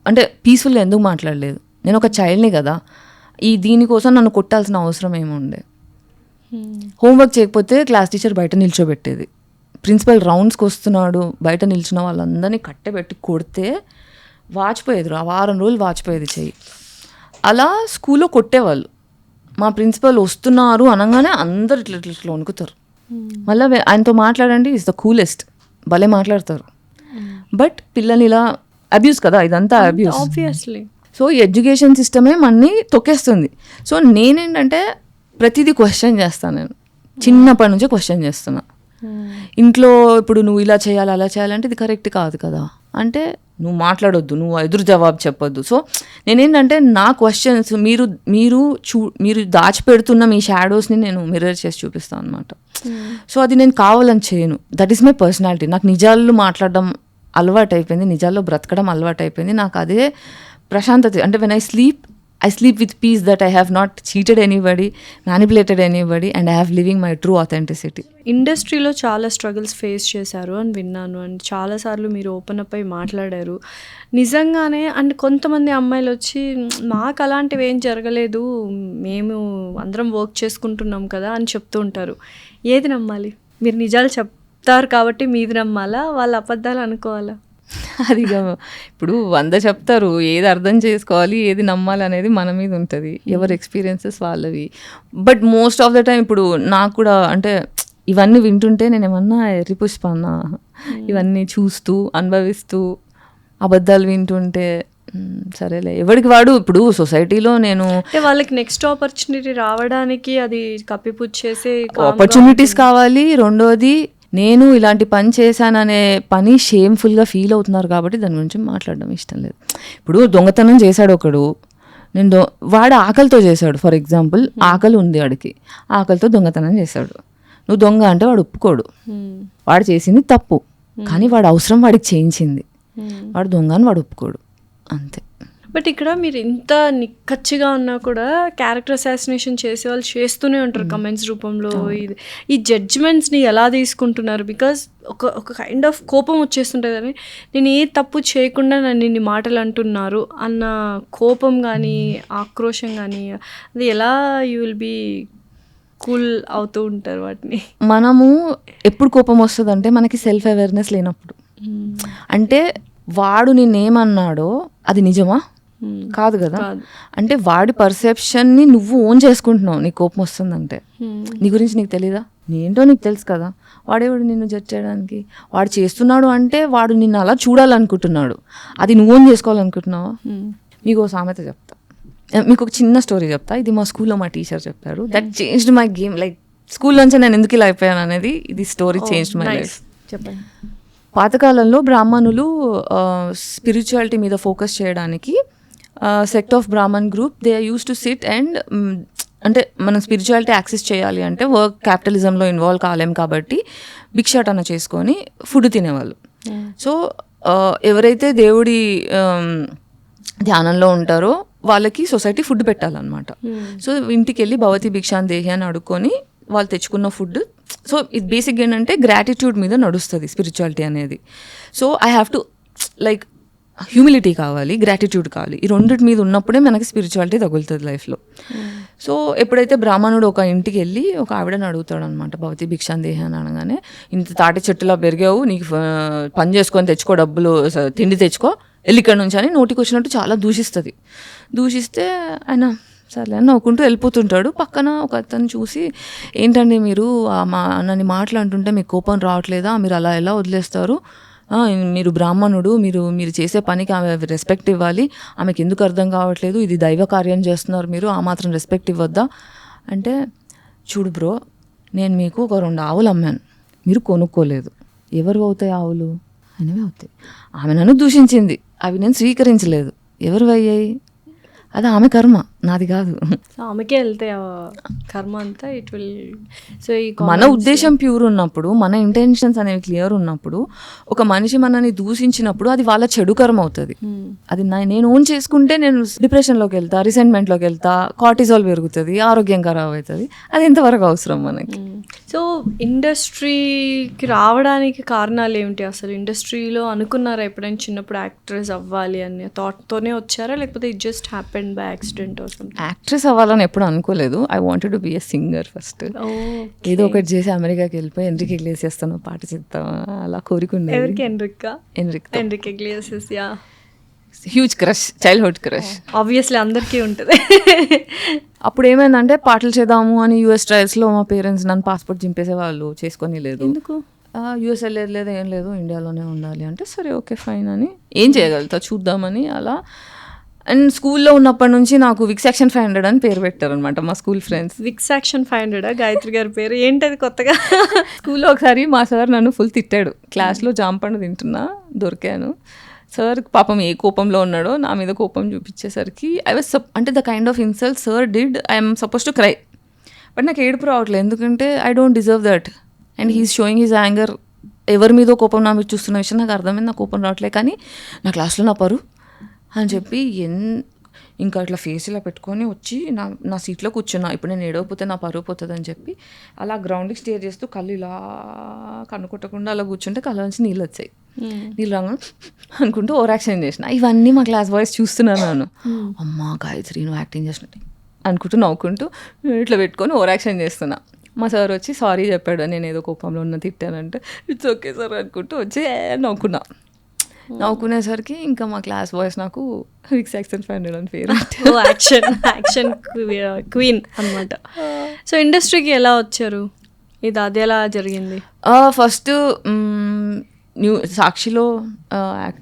అంటే పీస్ఫుల్గా ఎందుకు మాట్లాడలేదు? నేను ఒక చైల్డ్ని కదా, దీనికోసం నన్ను కొట్టాల్సిన అవసరం ఏముండే? హోంవర్క్ చేయకపోతే క్లాస్ టీచర్ బయట నిల్చోబెట్టేది. ప్రిన్సిపల్ రౌండ్స్కి వస్తున్నాడు, బయట నిల్చున్న వాళ్ళందరినీ కట్టెబెట్టి కొడితే వాచిపోయేది, ఆ వారం రోజులు వాచిపోయేది చెయ్యి. అలా స్కూల్లో కొట్టేవాళ్ళు. మా ప్రిన్సిపల్ వస్తున్నారు అనగానే అందరు ఇట్లా ఇట్లా వణుకుతారు. మళ్ళీ ఆయనతో మాట్లాడండి, ఈజ్ ద కూలెస్ట్, భలే మాట్లాడతారు. బట్ పిల్లలు ఇలా అబ్యూస్ కదా, ఇదంతా అబ్యూస్ ఆబ్వియస్లీ. సో ఈ ఎడ్యుకేషన్ సిస్టమే మనని తొక్కేస్తుంది. సో నేనేంటంటే ప్రతిదీ క్వశ్చన్ చేస్తాను. నేను చిన్నప్పటి నుంచే క్వశ్చన్ చేస్తున్నా. ఇంట్లో ఇప్పుడు నువ్వు ఇలా చేయాలి అలా చేయాలంటే ఇది కరెక్ట్ కాదు కదా, అంటే నువ్వు మాట్లాడొద్దు, నువ్వు ఎదురు జవాబు చెప్పొద్దు. సో నేనేంటంటే నా క్వశ్చన్స్ మీరు దాచిపెడుతున్న మీ షాడోస్ని నేను మిర్రర్ చేసి చూపిస్తాను అనమాట. సో అది నేను కావాలని చేయను, దట్ ఈస్ మై పర్సనాలిటీ. నాకు నిజాలు మాట్లాడడం అలవాటు అయిపోయింది, నిజాల్లో బ్రతకడం అలవాటు అయిపోయింది. నాకు అదే ప్రశాంతత. అంటే when I sleep with peace that I have not cheated anybody, manipulated anybody, and I have living my true authenticity. ఇండస్ట్రీలో చాలా స్ట్రగుల్స్ ఫేస్ చేశారు అని విన్నాను, అండ్ చాలాసార్లు మీరు ఓపెన్ అప్ అయి మాట్లాడారు. నిజంగానే అండ్ కొంతమంది అమ్మాయిలు వచ్చి మాకు అలాంటివి ఏం జరగలేదు, మేము అందరం వర్క్ చేసుకుంటున్నాం కదా అని చెప్తూ ఉంటారు. ఏది నమ్మాలి? మీరు నిజాలు చెప్తారు కాబట్టి మీది నమ్మాలా, వాళ్ళ అబద్ధాలు అనుకోవాలా? అది ఇప్పుడు 100 చెప్తారు, ఏది అర్థం చేసుకోవాలి ఏది నమ్మాలి అనేది మన మీద ఉంటుంది, ఎవరి ఎక్స్పీరియన్సెస్ వాళ్ళవి. But most of the time ఇప్పుడు నాకు కూడా అంటే ఇవన్నీ వింటుంటే నేను ఏమన్నా ఎర్రిపుష్పన్నా, ఇవన్నీ చూస్తూ అనుభవిస్తూ అబద్ధాలు వింటుంటే సరేలే ఎవరికి వాడు. ఇప్పుడు సొసైటీలో నేను వాళ్ళకి నెక్స్ట్ ఆపర్చునిటీ రావడానికి అది కప్పిపుచ్చేసే ఆపర్చునిటీస్ కావాలి. రెండోది నేను ఇలాంటి పని చేశాననే పని షేమ్ఫుల్గా ఫీల్ అవుతున్నారు కాబట్టి దాని గురించి మాట్లాడడం ఇష్టం లేదు. ఇప్పుడు దొంగతనం చేశాడు ఒకడు, వాడు ఆకలితో చేశాడు. ఫర్ ఎగ్జాంపుల్ ఆకలి ఉంది వాడికి, ఆకలితో దొంగతనం చేశాడు. నువ్వు దొంగ అంటే వాడు ఒప్పుకోడు, వాడు చేసింది తప్పు, కానీ వాడు అవసరం వాడికి చేయించింది, వాడు దొంగ అని వాడు ఒప్పుకోడు, అంతే. బట్ ఇక్కడ మీరు ఇంత నిక్కచ్చిగా ఉన్నా కూడా క్యారెక్టర్ అసాసినేషన్ చేసే వాళ్ళు చేస్తూనే ఉంటారు కమెంట్స్ రూపంలో. ఈ జడ్జ్మెంట్స్ని ఎలా తీసుకుంటున్నారు? బికాజ్ ఒక కైండ్ ఆఫ్ కోపం వచ్చేస్తుంటుంది అని, నేను ఏ తప్పు చేయకుండా నన్ను ఇన్ని మాటలు అంటున్నారు అన్న కోపం కానీ ఆక్రోషం కానీ, అది ఎలా యూ విల్ బీ కూల్ అవుతూ ఉంటారు వాటిని? మనము ఎప్పుడు కోపం వస్తుంది అంటే మనకి సెల్ఫ్ అవేర్నెస్ లేనప్పుడు. అంటే వాడు నిన్నేమన్నాడో అది నిజమా కాదు కదా, అంటే వాడి పర్సెప్షన్ని నువ్వు ఓన్ చేసుకుంటున్నావు. నీ కోపం వస్తుందంటే నీ గురించి నీకు తెలీదా? ఏంటో నీకు తెలుసు కదా, వాడేవాడు నిన్ను జడ్జ్ చేయడానికి, వాడు చేస్తున్నాడు అంటే వాడు నిన్ను అలా చూడాలనుకుంటున్నాడు, అది నువ్వు చేసుకోవాలనుకుంటున్నావా? మీకు ఒక సామెత చెప్తా, మీకు ఒక చిన్న స్టోరీ చెప్తా. ఇది మా స్కూల్లో మా టీచర్ చెప్పారు, that changed my game. Like స్కూల్లోంచి నేను ఎందుకు ఇలా అయిపోయాను అనేది ఇది స్టోరీ చేంజ్డ్ మై లైఫ్. చెప్పండి. పాతకాలంలో బ్రాహ్మణులు స్పిరిచువాలిటీ మీద ఫోకస్ చేయడానికి sect of Brahman group they use to sit and అంటే మనం స్పిరిచువాలిటీ యాక్సెస్ చేయాలి అంటే వర్క్ క్యాపిటలిజంలో ఇన్వాల్వ్ కాలేం కాబట్టి భిక్షాటన చేసుకొని ఫుడ్ తినేవాళ్ళు. సో ఎవరైతే దేవుడి ధ్యానంలో ఉంటారో వాళ్ళకి సొసైటీ ఫుడ్ పెట్టాలన్నమాట. సో ఇంటికి వెళ్ళి భవతి భిక్షాన్ దేహి అని అడుక్కొని వాళ్ళు తెచ్చుకున్న ఫుడ్. సో ఇది బేసిక్గా ఏంటంటే గ్రాటిట్యూడ్ మీద నడుస్తుంది స్పిరిచువాలిటీ అనేది. So I have to like humility కావాలి, గ్రాటిట్యూడ్ కావాలి, ఈ రెండింటి మీద ఉన్నప్పుడే మనకి స్పిరిచువాలిటీ తగులుతుంది లైఫ్లో. సో ఎప్పుడైతే బ్రాహ్మణుడు ఒక ఇంటికి వెళ్ళి ఒక ఆవిడని అడుగుతాడు అనమాట, భవతి భిక్షాన్ దేహి అని అనగానే, ఇంత తాటి చెట్టులా పెరిగావు, నీకు పని చేసుకొని తెచ్చుకో, డబ్బులు తిండి తెచ్చుకో, వెళ్ళి ఇక్కడ నుంచి అని నోటికి వచ్చినట్టు చాలా దూషిస్తుంది. దూషిస్తే ఆయన సర్లే అని నవ్వుకుంటూ వెళ్ళిపోతుంటాడు. పక్కన ఒక అతను చూసి, ఏంటండి మీరు నన్ను మాట్లాడుతుంటే మీకు కోపం రావట్లేదా, మీరు అలా ఎలా వదిలేస్తారు, మీరు బ్రాహ్మణుడు, మీరు చేసే పనికి ఆమె రెస్పెక్ట్ ఇవ్వాలి, ఆమెకి ఎందుకు అర్థం కావట్లేదు, ఇది దైవ కార్యం చేస్తున్నారు మీరు, ఆ మాత్రం రెస్పెక్ట్ ఇవ్వద్దా అంటే, చూడు బ్రో, నేను మీకు ఒక 2 ఆవులు అమ్మాను, మీరు కొనుక్కోలేదు, ఎవరు అవుతాయి ఆవులు? అనేవి అవుతాయి. ఆమె నన్ను దూషించింది, అవి నేను స్వీకరించలేదు, ఎవరు అయ్యాయి? అది ఆమె కర్మ, నాది కాదు. ఆమెకే వెళ్తాయి కర్మ అంతా. It will. సో ఈ మన ఉద్దేశం ప్యూర్ ఉన్నప్పుడు, మన ఇంటెన్షన్స్ అనేవి క్లియర్ ఉన్నప్పుడు, ఒక మనిషి మనని దూషించినప్పుడు అది వాళ్ళ చెడు కర్మ అవుతుంది. అది నేను ఓన్ చేసుకుంటే నేను డిప్రెషన్లోకి వెళ్తా, రిసెంట్మెంట్లోకి వెళ్తా, కార్టిజాల్ పెరుగుతుంది, ఆరోగ్యం ఖరాబ్ అవుతుంది. అది ఎంతవరకు అవసరం మనకి? సో ఇండస్ట్రీకి రావడానికి కారణాలు ఏమిటి అసలు? ఇండస్ట్రీలో అనుకున్నారా ఎప్పుడైనా చిన్నప్పుడు యాక్ట్రెస్ అవ్వాలి అని థాట్తోనే వచ్చారా, లేకపోతే it just happened by accident? Actress అవ్వాలని ఎప్పుడు అనుకోలేదు. I wanted to be a singer first. ఏదో ఒకటి చేసి అమెరికాకి వెళ్ళిపోయి ఎన్రిక్ ఇగ్లేసియస్ తో పాట చేద్దాం అలా కోరికుండే. ఎవరికి? Enrique Iglesias. Yeah, huge crush, childhood crush. Obviously అందరికీ ఉంటుంది. అప్పుడు ఏమైందంటే పాటలు చేద్దాము అని యూఎస్ ట్రయల్స్లో మా పేరెంట్స్ నన్ను పాస్పోర్ట్ చింపేసేవాళ్ళు, చేసుకొని లేదు. ఎందుకు? యూఎస్ వెళ్ళలేదు, ఏం లేదు, ఇండియాలోనే ఉండాలి అంటే, సరే ఓకే ఫైన్ అని, ఏం చేయగలుగుతా చూద్దామని అలా. అండ్ స్కూల్లో ఉన్నప్పటి నుంచి నాకు విక్స్ యాక్షన్ 500 అని పేరు పెట్టారు అనమాట మా school friends. Vicks action 500 Gayatri గారి పేరు ఏంటది కొత్తగా? స్కూల్లో ఒకసారి మా సార్ నన్ను ఫుల్ తిట్టాడు. క్లాస్లో జాంపండు తింటున్నా దొరికాను. సార్ పాపం ఏ కోపంలో ఉన్నాడో నా మీద కోపం చూపించేసరికి ఐ వాజ్ అంటే the kind of insult sir did, I'm suppose to cry, but నాకు ఏడుపు రావట్లేదు, ఎందుకంటే I don't deserve that. And he's showing his anger. ఎవరి మీదో కోపం నా మీద చూస్తున్న విషయం నాకు అర్థమైంది, నా కోపం రావట్లేదు, కానీ నా క్లాస్లో నా పరు అని చెప్పి ఇంకా ఇట్లా ఫేస్ ఇలా పెట్టుకొని వచ్చి నా సీట్లో కూర్చున్నా. ఇప్పుడు నేను ఏడవకపోతే నా పరువు పోతుంది అని చెప్పి అలా గ్రౌండ్కి స్టేర్ చేస్తూ కళ్ళు ఇలా కన్ను కొట్టకుండా అలా కూర్చుంటే కళ్ళ నుంచి నీళ్ళు వచ్చాయి. నీళ్ళు రంగు అనుకుంటూ ఓవర్ యాక్షన్ చేసిన. ఇవన్నీ మా క్లాస్ బాయ్స్ చూస్తున్నాను. నేను అమ్మా గాయత్రి నువ్వు యాక్టింగ్ చేసినట్టు అనుకుంటూ నవ్వుకుంటూ ఇట్లా పెట్టుకొని ఓవర్ యాక్షన్ చేస్తున్నా. మా సార్ వచ్చి సారీ చెప్పాడు, నేను ఏదో కోపంలో ఉన్న తిట్టానంటే, ఇట్స్ ఓకే సార్ అనుకుంటూ వచ్చి నవ్వుకున్నా. నవ్వుకునేసరికి ఇంకా మా క్లాస్ బాయ్స్ నాకు విక్స్ యాక్షన్ 500 అని పేరు. యాక్షన్ క్వీన్ అనమాట. సో ఇండస్ట్రీకి ఎలా వచ్చారు? అది ఎలా జరిగింది? ఫస్ట్ సాక్షిలో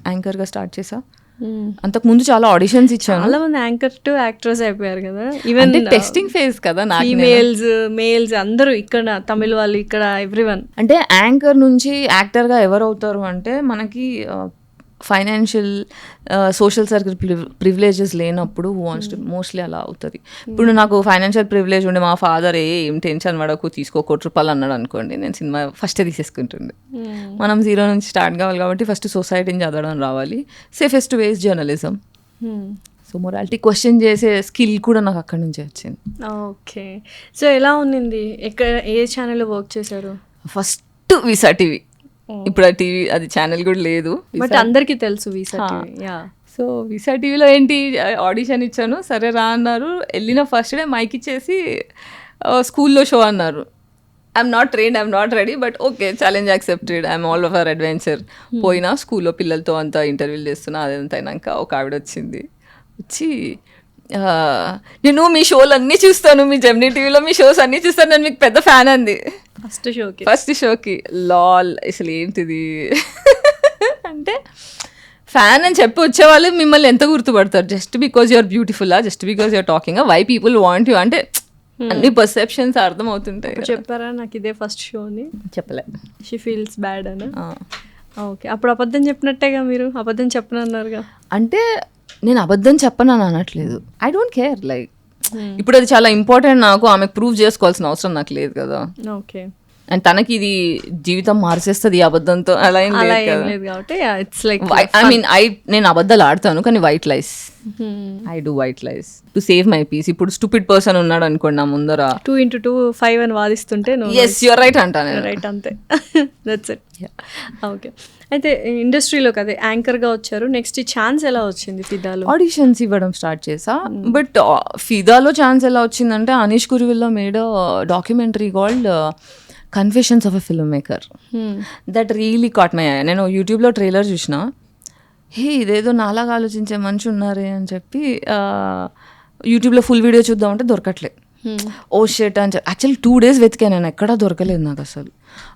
యాంకర్గా స్టార్ట్ చేసా. అంతకుముందు చాలా ఆడిషన్స్ ఇచ్చాను. చాలా మంది యాంకర్ టు యాక్ట్రెస్ అయిపోయారు కదా. ఈవెన్ టెస్టింగ్ ఫేజ్ కదా, మేల్స్ అందరూ ఇక్కడ, తమిళ వాళ్ళు ఇక్కడ, ఎవ్రీవన్. అంటే యాంకర్ నుంచి యాక్టర్గా ఎవరు అవుతారు అంటే, మనకి ఫైనాన్షియల్ సోషల్ సర్కిల్ ప్రివిలేజెస్ లేనప్పుడు మోస్ట్లీ అలా అవుతుంది. ఇప్పుడు నాకు ఫైనాన్షియల్ ప్రివిలేజ్ ఉండే మా ఫాదర్ ఏం టెన్షన్ పడకు తీసుకో ₹1 అన్నాడు అనుకోండి, నేను సినిమా ఫస్టే తీసేసుకుంటుండే. మనం 0 నుంచి స్టార్ట్ కావాలి కాబట్టి ఫస్ట్ సొసైటీని చదవడం రావాలి. సేఫెస్ట్ వేస్ జర్నలిజం. సో మొరాలిటీ క్వశ్చన్ చేసే స్కిల్ కూడా నాకు అక్కడి నుంచి వచ్చింది. ఓకే. సో ఎలా ఉన్నింది? ఏ ఛానల్లో వర్క్ చేశారు? First visa TV. ఇప్పుడు ఆ టీవీ అది ఛానల్ కూడా లేదు, బట్ అందరికీ తెలుసు విసా టీవీ. సో విసా టీవీలో ఏంటి ఆడిషన్ ఇచ్చాను, సరే రా అన్నారు. వెళ్ళిన ఫస్ట్ డే మైక్ ఇచ్చేసి స్కూల్లో షో అన్నారు. I'm not trained, I'm not ready, but okay challenge accepted, I'm all over adventure. పోయినా స్కూల్లో పిల్లలతో అంతా ఇంటర్వ్యూలు చేస్తున్నా. అదంతా అయినాక ఒక ఆవిడ వచ్చింది, వచ్చి నేను మీ షోలు అన్నీ చూస్తాను, మీ జెమినీ టీవీలో మీ షోస్ అన్నీ చూస్తాను, నేను మీకు పెద్ద ఫ్యాన్ అంది ఫస్ట్ షోకి. లాల్ అసలు ఏంటిది అంటే ఫ్యాన్ అని చెప్పి వచ్చేవాళ్ళు మిమ్మల్ని ఎంత గుర్తుపడతారు? జస్ట్ బికాజ్ యూఆర్ బ్యూటిఫుల్లా, just because you're talking, why people want you అంటే అన్ని పర్సెప్షన్స్ అర్థం అవుతుంటాయి. చెప్పారా నాకు ఇదే ఫస్ట్ షో అని? చెప్పలే. షీ ఫీల్స్ బ్యాడ్ అని. ఓకే, అప్పుడు అబద్ధం చెప్పినట్టేగా, మీరు అబద్ధం చెప్పనన్నారుగా. అంటే నేను అబద్ధం చెప్పనని అనట్లేదు, ఐ డోంట్ కేర్. లైక్ ఇప్పుడు అది చాలా ఇంపార్టెంట్ నాకు, ఆమెకు ప్రూవ్ చేసుకోవాల్సిన అవసరం నాకు లేదు కదా. ఓకే, అండ్ తనకి ఇది జీవితం మార్చేస్తుంది అబద్ధంతో, అలా ఏం లేదు కాబట్టి ఇట్స్ లైక్ ఐ మీన్ నేను అబద్ధాలు ఆడతాను కానీ white lies, I do white lies to save my peace. ఇప్పుడు స్టూపిడ్ పర్సన్ ఉన్నాడు అనుకోండి నా ముందర, 2 into 2 5 అని వాదిస్తుంటే ఎస్ యూర్ రైట్ అంటాను, రైట్ అంతే, దట్స్ ఇట్. ఓకే, అయితే ఇండస్ట్రీలోకి అదే యాంకర్గా వచ్చారు. నెక్స్ట్ ఈ ఛాన్స్ ఎలా వచ్చింది? ఫిదాలో ఆడిషన్స్ ఇవ్వడం స్టార్ట్ చేసా. బట్ ఫిదాలో ఛాన్స్ ఎలా వచ్చిందంటే Anish Kuruvilla made documentary called confessions of a film maker. That really caught my I. నేను యూట్యూబ్లో ట్రైలర్ చూసిన, హే ఇదేదో నాలాగా ఆలోచించే మనిషి ఉన్నారే అని చెప్పి యూట్యూబ్లో ఫుల్ వీడియో చూద్దామంటే దొరకట్లే. ఓ షెట్ అని చెప్పి యాక్చువల్లీ 2 days వెతికా, నేను ఎక్కడా దొరకలేదు నాకు అసలు.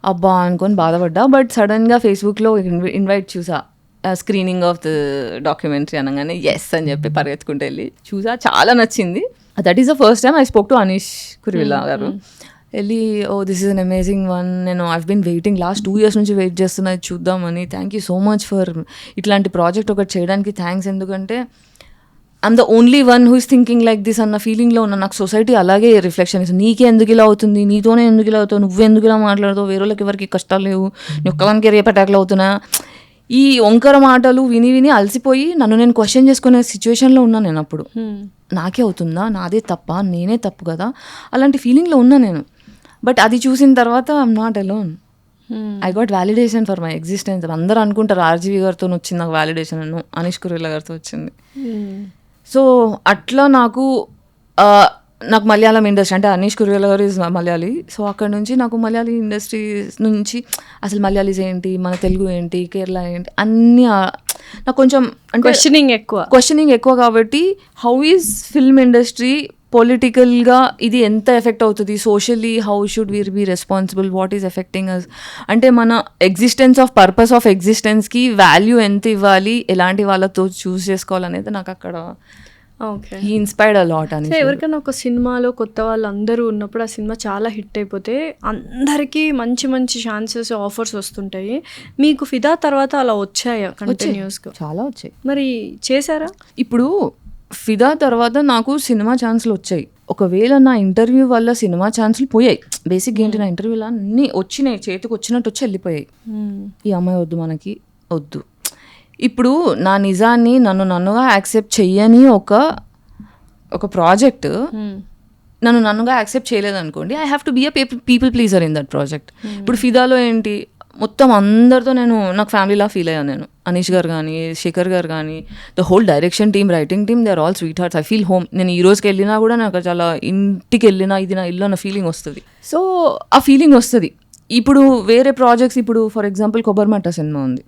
అబ్బా అనుకొని బాధపడ్డా. బట్ సడన్గా ఫేస్బుక్లో ఇన్వైట్ చూసా, స్క్రీనింగ్ ఆఫ్ ద డాక్యుమెంటరీ అనగానే ఎస్ అని చెప్పి పరిగెత్తుకుంటూ వెళ్ళి చూసా, చాలా నచ్చింది. That is the first time I spoke to Anish Kuruvilla garu. వెళ్ళి oh this is an amazing one, నేను I've been waiting last 2 years నుంచి వెయిట్ చేస్తున్నా చూద్దామని. Thank you so much for ఇట్లాంటి ప్రాజెక్ట్ ఒకటి చేయడానికి థ్యాంక్స్. ఎందుకంటే I'm the only one who is thinking like this అన్న ఫీలింగ్లో ఉన్న. నాకు సొసైటీ అలాగే రిఫ్లెక్షన్ ఇస్తుంది. నీకే ఎందుకు ఇలా అవుతుంది, నీతోనే ఎందుకు ఇలా అవుతావు, నువ్వెందుకు ఇలా మాట్లాడుతావు, వేరే వాళ్ళకి ఎవరికి కష్టాలు లేవు, నీ ఒక్కదానికి రేపు అటాక్లు అవుతున్నా, ఈ వంకర మాటలు విని విని అలసిపోయి నన్ను నేను క్వశ్చన్ చేసుకునే సిచ్యువేషన్లో ఉన్నా నేను. అప్పుడు నాకే అవుతుందా, నాదే తప్ప, నేనే తప్పు కదా, అలాంటి ఫీలింగ్లో ఉన్నా నేను. బట్ అది చూసిన తర్వాత I'm not alone. I got validation for my existence. అందరూ అనుకుంటారు ఆర్జీవి గారితో వచ్చింది నాకు వ్యాలిడేషన్, అనీష్ కురువిల్లా గారితో వచ్చింది. సో అట్లా నాకు మలయాళం ఇండస్ట్రీ అంటే అనీష్ కురువిల్లా గారు ఇస్ మలయాళీ. సో అక్కడ నుంచి నాకు మలయాళీ ఇండస్ట్రీ నుంచి అసలు మలయాళీస్ ఏంటి, మన తెలుగు ఏంటి, కేరళ ఏంటి, అన్నీ నాకు కొంచెం అంటే క్వశ్చనింగ్ ఎక్కువ. కాబట్టి హౌ ఈజ్ ఫిల్మ్ ఇండస్ట్రీ పొలిటికల్గా ఇది ఎంత ఎఫెక్ట్ అవుతుంది, socially how should we're be responsible, what is affecting us, అంటే మన ఎగ్జిస్టెన్స్ ఆఫ్ పర్పస్ ఆఫ్ ఎగ్జిస్టెన్స్కి వాల్యూ ఎంత ఇవ్వాలి, ఎలాంటి వాళ్ళతో చూస్ చేసుకోవాలనేది నాకు అక్కడ హీ ఇన్స్పైర్డ్ అ లాట్ అని. ఎవరికైనా ఒక సినిమాలో కొత్త వాళ్ళు అందరూ ఉన్నప్పుడు ఆ సినిమా చాలా హిట్ అయిపోతే అందరికీ మంచి మంచి ఛాన్సెస్ ఆఫర్స్ వస్తుంటాయి. మీకు ఫిదా తర్వాత అలా వచ్చాయా కంటిన్యూస్గా? చాలా వచ్చాయి. మరి చేశారా? ఇప్పుడు ఫిదా తర్వాత నాకు సినిమా ఛాన్సులు వచ్చాయి. ఒకవేళ నా ఇంటర్వ్యూ వల్ల సినిమా ఛాన్సులు పోయాయి. బేసిక్గా ఏంటి, నా ఇంటర్వ్యూలో అన్నీ వచ్చినాయి, చేతికి వచ్చినట్టు వచ్చి వెళ్ళిపోయాయి. ఈ అమ్మాయి వద్దు, మనకి వద్దు. ఇప్పుడు నా నిజాన్ని నన్నుగా యాక్సెప్ట్ చెయ్యని ఒక ప్రాజెక్ట్ నన్నుగా యాక్సెప్ట్ చేయలేదనుకోండి, I have to be a people pleaser in that project. ఇప్పుడు ఫిదాలో ఏంటి, మొత్తం అందరితో నాకు ఫ్యామిలీలా ఫీల్ అయ్యాను నేను. అనీష్ గారు కానీ, శేఖర్ గారు కానీ, the whole direction team, writing team, they are all sweethearts. I feel home. నేను ఈ రోజుకి వెళ్ళినా కూడా నాకు చాలా ఇంటికి వెళ్ళినా ఇది నా ఇల్లు అన్న ఫీలింగ్ వస్తుంది. సో ఆ ఫీలింగ్ వస్తుంది. ఇప్పుడు వేరే ప్రాజెక్ట్స్, ఇప్పుడు ఫర్ ఎగ్జాంపుల్ కొబ్బరిమట్ట సినిమా ఉంది.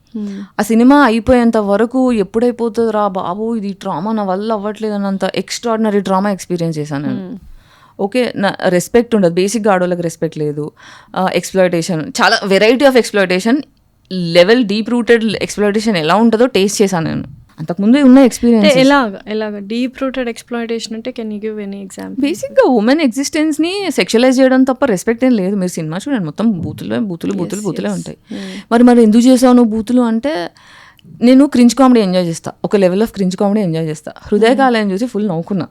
ఆ సినిమా అయిపోయేంత వరకు ఎప్పుడైపోతుంది రా బాబు, ఇది డ్రామా నా వల్ల అవ్వట్లేదు అన్నంత ఎక్స్ట్రాడినరీ డ్రామా ఎక్స్పీరియన్స్ చేశాను నేను. ఓకే, నా రెస్పెక్ట్ ఉండదు, బేసిక్గా ఆడోళ్ళకి రెస్పెక్ట్ లేదు, ఎక్స్ప్లాయిటేషన్, చాలా variety of exploitation, level deep rooted exploitation ఎలా ఉంటుందో టేస్ట్ చేశాను నేను. అంతకుముందు ఉన్న ఎక్స్పీరియన్స్. ఎలాగా డీప్ రూటెడ్ ఎక్స్ప్లాయిటేషన్ అంటే can you give any example? బేసిక్గా ఉమెన్ ఎగ్జిస్టెన్స్ని సెక్షువలైజ్ చేయడం తప్ప రెస్పెక్ట్ ఏం లేదు. మీరు సినిమా చూడండి, మొత్తం బూతులే ఉంటాయి. మరి ఎందుకు చేసావు నువ్వు బూతులు అంటే, నేను క్రింజ్ కామెడీ ఎంజాయ్ చేస్తా, ఒక level of cringe comedy enjoy చేస్తా. హృదయకాలయం చూసి ఫుల్ నవ్వుకున్నా,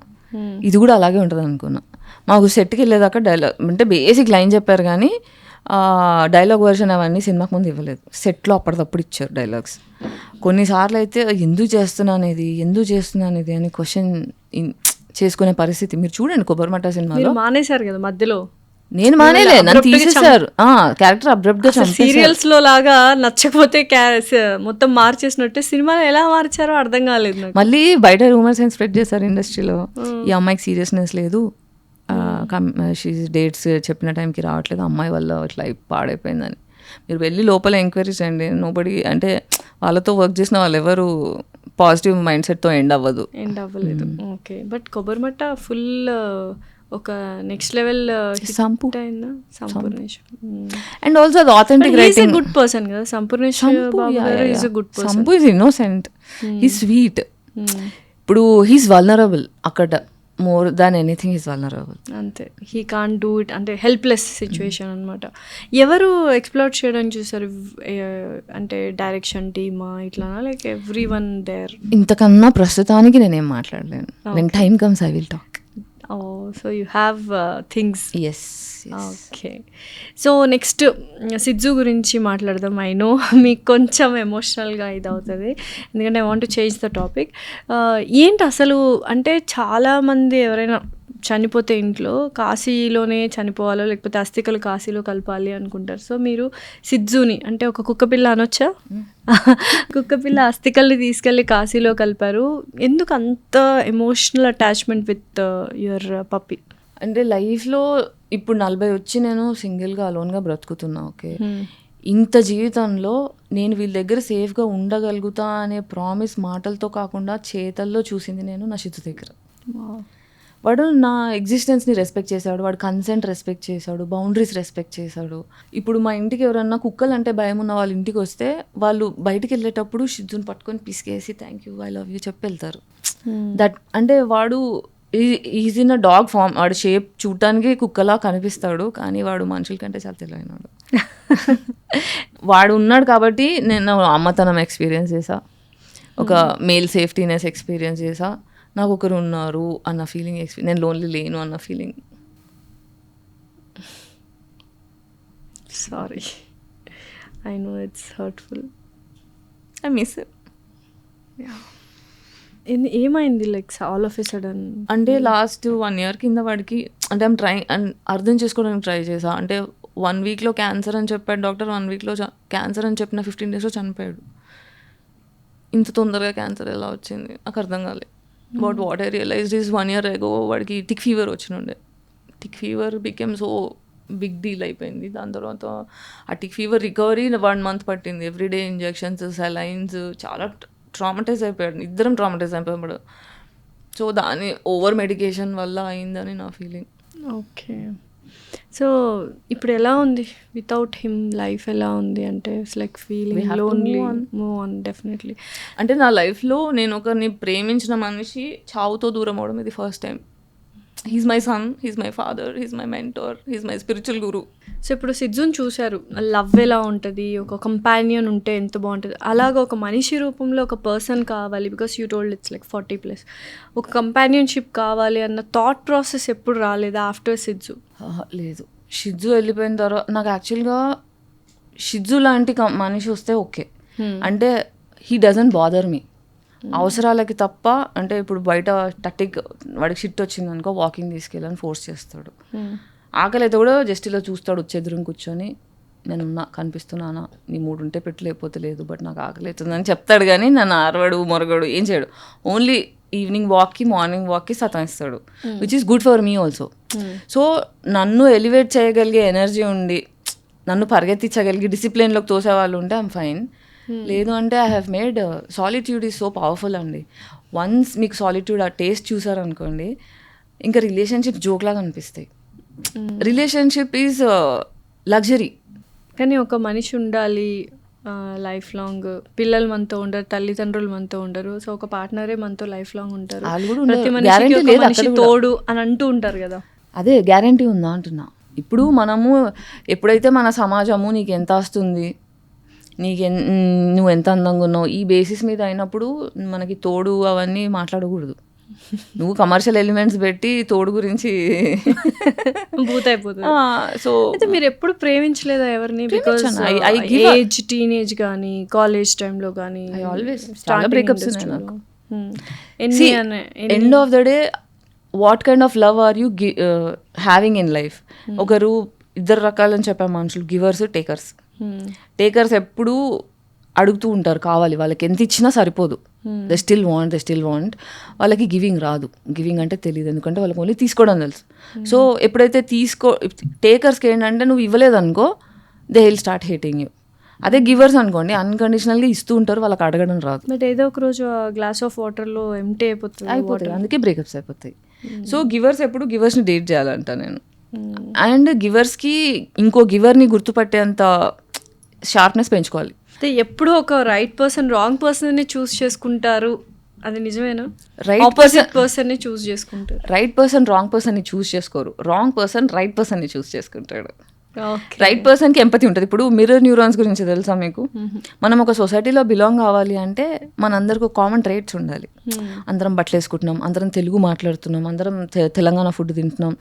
ఇది కూడా అలాగే ఉంటుంది అనుకున్నా. మాకు సెట్కి వెళ్ళేదాకా డైలాగ్ అంటే బేసిక్ లైన్ చెప్పారు కానీ డైలాగ్ వర్షన్ అవన్నీ సినిమాకి ముందు ఇవ్వలేదు. సెట్లో అప్పటికప్పుడు ఇచ్చారు డైలాగ్స్. కొన్నిసార్లు అయితే ఎందుకు చేస్తున్నాను ఇది అని క్వశ్చన్ చేసుకునే పరిస్థితి. మీరు చూడండి కొబ్బరిమట్ట సినిమాలో మానేశారు కదా మధ్యలో. నేను మానేలే, నన్ను తీసేశారు. క్యారెక్టర్ అబ్రప్ట్ గా సీరియల్స్ లో లాగా నచ్చకపోతే మొత్తం మార్చేసినట్టే సినిమాలో ఎలా మార్చారో అర్థం కాలేదు. మళ్ళీ బయట రూమర్స్ అండ్ స్ప్రెడ్ చేశారు ఇండస్ట్రీలో, ఈ అమ్మాయికి సీరియస్నెస్ లేదు, డేట్స్ చెప్పిన టైంకి రావట్లేదు, అమ్మాయి వల్ల ఇట్లా పాడైపోయిందని. మీరు వెళ్ళి లోపల ఎంక్వైరీ చేయండి. నోబడి అంటే వాళ్ళతో వర్క్ చేసిన వాళ్ళు ఎవరు పాజిటివ్ మైండ్ సెట్తో ఎండ్ అవ్వదు. ఎండ్ అవ్వలేదు. ఓకే, బట్ కొబ్బరిమట్ట ఫుల్ ఒక నెక్స్ట్ లెవెల్ సంపు అయిందా సంపూర్ణేష్. అండ్ ఆల్సో అది ఆథెంటిక్ రైటింగ్. గుడ్ పర్సన్ కదా సంపూర్ణేష్ బాబు గారు. Is a good person. Sampu is innocent, he's sweet. ఇప్పుడు హీస్ వల్నరబుల్ అక్కడ, more than anything is vulnerable. అంతే, హీ కాంట్ డూ ఇట్, అంటే హెల్ప్లెస్ సిచ్యువేషన్ అనమాట. ఎవరు ఎక్స్ప్లోర్ చేయడానికి చూసారు, అంటే డైరెక్షన్ టీమా ఇట్లానా, లైక్ ఎవ్రీ వన్ దేర్? ఇంతకన్నా ప్రస్తుతానికి నేనేం మాట్లాడలేను. When time comes I will talk. So you have things. Yes. Okay, so next Siddhu గురించి మాట్లాడదాం. ఐ నో మీకు కొంచెం ఎమోషనల్గా ఇది అవుతుంది, ఎందుకంటే I want to change the topic. ఏంటి అసలు, అంటే చాలామంది ఎవరైనా చనిపోతే ఇంట్లో కాశీలోనే చనిపోవాలో లేకపోతే అస్థికలు కాశీలో కలపాలి అనుకుంటారు. సో మీరు సిద్ధుని, అంటే ఒక కుక్కపిల్ల అనొచ్చా, కుక్కపిల్ల అస్థికల్ని తీసుకెళ్ళి కాశీలో కలిపారు. ఎందుకు అంత emotional attachment with your puppy? అంటే లైఫ్లో ఇప్పుడు 40 వచ్చి నేను సింగిల్గా అలోన్గా బ్రతుకుతున్నా. ఓకే, ఇంత జీవితంలో నేను వీళ్ళ దగ్గర సేఫ్గా ఉండగలుగుతా అనే ప్రామిస్ మాటలతో కాకుండా చేతల్లో చూసింది నేను నా సిద్ధు దగ్గర. వాడు నా ఎగ్జిస్టెన్స్ని రెస్పెక్ట్ చేశాడు, వాడు కన్సెంట్ రెస్పెక్ట్ చేశాడు, బౌండరీస్ రెస్పెక్ట్ చేశాడు. ఇప్పుడు మా ఇంటికి ఎవరన్నా కుక్కలు అంటే భయం ఉన్న వాళ్ళ ఇంటికి వస్తే వాళ్ళు బయటికి వెళ్ళేటప్పుడు సిద్ధుని పట్టుకొని పిసికేసి thank you, I love you చెప్పి వెళ్తారు. దట్ అంటే వాడు is in a dog form. వాడు షేప్ చూడటానికి కుక్కలా కనిపిస్తాడు, కానీ వాడు మనుషుల కంటే చాలా తెలివైనాడు. వాడు ఉన్నాడు కాబట్టి నేను అమ్మతనం ఎక్స్పీరియన్స్ చేసా, ఒక మేల్ సేఫ్టీనెస్ ఎక్స్పీరియన్స్ చేసా, నాకు ఒకరు ఉన్నారు అన్న ఫీలింగ్, నేను లోన్లీ లేను అన్న feeling. Sorry, I know it's hurtful, I miss it. ఏమైంది like all of a sudden? అంటే లాస్ట్ 1 year కింద వాడికి, అంటే ఐమ్ ట్రై అండ్ అర్థం చేసుకోవడానికి ట్రై చేసా. అంటే 1 weekలో క్యాన్సర్ అని చెప్పాడు డాక్టర్, 1 weekలో క్యాన్సర్ అని చెప్పిన 15 daysలో చనిపోయాడు. ఇంత తొందరగా క్యాన్సర్ ఎలా వచ్చింది నాకు అర్థం కాలేదు. But what I realized is 1 year ago వాడికి టిక్ ఫీవర్ వచ్చినుండే. Tick fever became so big deal అయిపోయింది. దాని తర్వాత ఆ టిక్ ఫీవర్ రికవరీ 1 month పట్టింది. ఎవ్రీడే ఇంజెక్షన్స్, సెలైన్స్, చాలా ట్రామటైజ్ అయిపోయాడు. ఇద్దరం ట్రామటైజ్ అయిపోయాడు. సో దాని ఓవర్ మెడికేషన్ వల్ల అయిందని నా ఫీలింగ్. ఓకే, సో ఇప్పుడు ఎలా ఉంది వితౌట్ హిమ్ లైఫ్ ఎలా ఉంది? అంటే it's like feeling lonely, move on definitely. అంటే నా లైఫ్లో నేను ఒకరిని ప్రేమించిన మనిషి చావుతో దూరం అవడం ఇది first time. He's my son, he's my father, he's my mentor, he's my spiritual Guru. So ఇప్పుడు సిద్ధుని చూశారు, లవ్ ఎలా ఉంటుంది, ఒక కంపానియన్ ఉంటే ఎంత బాగుంటుంది, అలాగ ఒక మనిషి రూపంలో ఒక పర్సన్ కావాలి. Because you told it's like 40+, ఒక కంపానియన్షిప్ కావాలి అన్న థాట్ ప్రాసెస్ ఎప్పుడు రాలేదా ఆఫ్టర్ సిద్ధు? లేదు, సిద్ధు వెళ్ళిపోయిన తర్వాత నాకు యాక్చువల్గా సిద్ధు లాంటి మనిషి వస్తే ఓకే. అంటే హీ డజంట్ బాదర్ మీ, అవసరాలకి తప్ప. అంటే ఇప్పుడు బయట వాడికి షిట్ వచ్చింది అనుకో, వాకింగ్ తీసుకెళ్ళని ఫోర్స్ చేస్తాడు. ఆకలి అయితే కూడా జస్ట్ ఇలా చూస్తాడు, ఎదురుగా కూర్చొని నేనున్నా, కనిపిస్తున్నానా, నీ మూడు ఉంటే పెట్టు లేకపోతే లేదు, బట్ నాకు ఆకలి అవుతుందని చెప్తాడు. కానీ నన్ను ఆరవాడు, మొరగడు, ఏం చేయడు. ఓన్లీ ఈవినింగ్ వాక్కి, మార్నింగ్ వాక్కి సతాయిస్తాడు, which is good for me also. So నన్ను ఎలివేట్ చేయగలిగే ఎనర్జీ ఉండి, నన్ను పరిగెత్తించగలిగి డిసిప్లిన్లోకి తోసే వాళ్ళు ఉంటే ఐమ్ ఫైన్. లేదు అంటే I have made solitude is so powerful అండి. వన్స్ మీకు సాలిట్యూడ్ ఆ టేస్ట్ చూసారనుకోండి, ఇంకా రిలేషన్షిప్ జోక్లాగా అనిపిస్తాయి. Relationship is luxury. కానీ ఒక మనిషి ఉండాలి లైఫ్ లాంగ్. పిల్లలు మనతో ఉండరు, తల్లిదండ్రులు మనతో ఉండరు, సో ఒక పార్ట్నరే మనతో లైఫ్ లాంగ్ ఉంటారు. ప్రతి మనిషికి ఒక మనిషి తోడు అని అంటూ ఉంటారు కదా, అదే గ్యారంటీ ఉందా అంటున్నా. ఇప్పుడు మనము ఎప్పుడైతే మన సమాజము నీకు ఎంత వస్తుంది, నువ్వు ఎంత అందంగా ఉన్నావు, ఈ బేసిస్ మీద అయినప్పుడు మనకి తోడు అవన్నీ మాట్లాడకూడదు. నువ్వు కమర్షియల్ ఎలిమెంట్స్ పెట్టి తోడు గురించి బూత్ అయిపోతుంది. సో అయితే మీరు ఎప్పుడు ప్రేమించలేదా ఎవరిని? బికాజ్ ఏజ్, టీనేజ్ కానీ కాలేజ్ టైంలో కానీ బ్రేకప్స్ నాకు. End of the day what kind of love or you having in life? ఒకరు ఇద్దరు రకాలని చెప్పే మనుషులు, గివర్స్, టేకర్స్. టేకర్స్ ఎప్పుడు అడుగుతూ ఉంటారు కావాలి, వాళ్ళకి ఎంత ఇచ్చినా సరిపోదు. They still want. వాళ్ళకి గివింగ్ రాదు. గివింగ్ అంటే తెలియదు, ఎందుకంటే వాళ్ళకి ఓన్లీ తీసుకోవడం తెలుసు. సో ఎప్పుడైతే టేకర్స్కి ఏంటంటే నువ్వు ఇవ్వలేదనుకో, they will start hating you. అదే గివర్స్ అనుకోండి అన్కండిషనల్గా ఇస్తూ ఉంటారు, వాళ్ళకి అడగడం రాదు. బట్ ఏదో ఒక రోజు గ్లాస్ ఆఫ్ వాటర్లో ఎంటీ అయిపోతుంది, అందుకే బ్రేకప్స్ అయిపోతాయి. సో గివర్స్ ఎప్పుడు గివర్స్ని డేట్ చేయాలంట నేను. అండ్ గివర్స్కి ఇంకో గివర్ని గుర్తుపట్టేంత షార్ప్నెస్ పెంచుకోవాలి. ఎప్పుడు ఒక రైట్ పర్సన్ రాంగ్ పర్సన్ని చూస్ చేసుకుంటారు, అది నిజమేనా? రైట్ పర్సన్ని చూస్ చేసుకుంటారు. రైట్ పర్సన్ రాంగ్ పర్సన్ని చూస్ చేసుకోరు, రాంగ్ పర్సన్ రైట్ పర్సన్ని చూస్ చేసుకుంటాడు. రైట్ పర్సన్కి ఎంపతి ఉంటుంది. ఇప్పుడు మిర్రర్ న్యూరాన్స్ గురించి తెలుసా మీకు? మనం ఒక సొసైటీలో బిలాంగ్ కావాలి అంటే మనందరికి ఒక కామన్ ట్రేట్స్ ఉండాలి. అందరం బట్టలు వేసుకుంటున్నాం, అందరం తెలుగు మాట్లాడుతున్నాం, అందరం తెలంగాణ ఫుడ్ తింటున్నాం,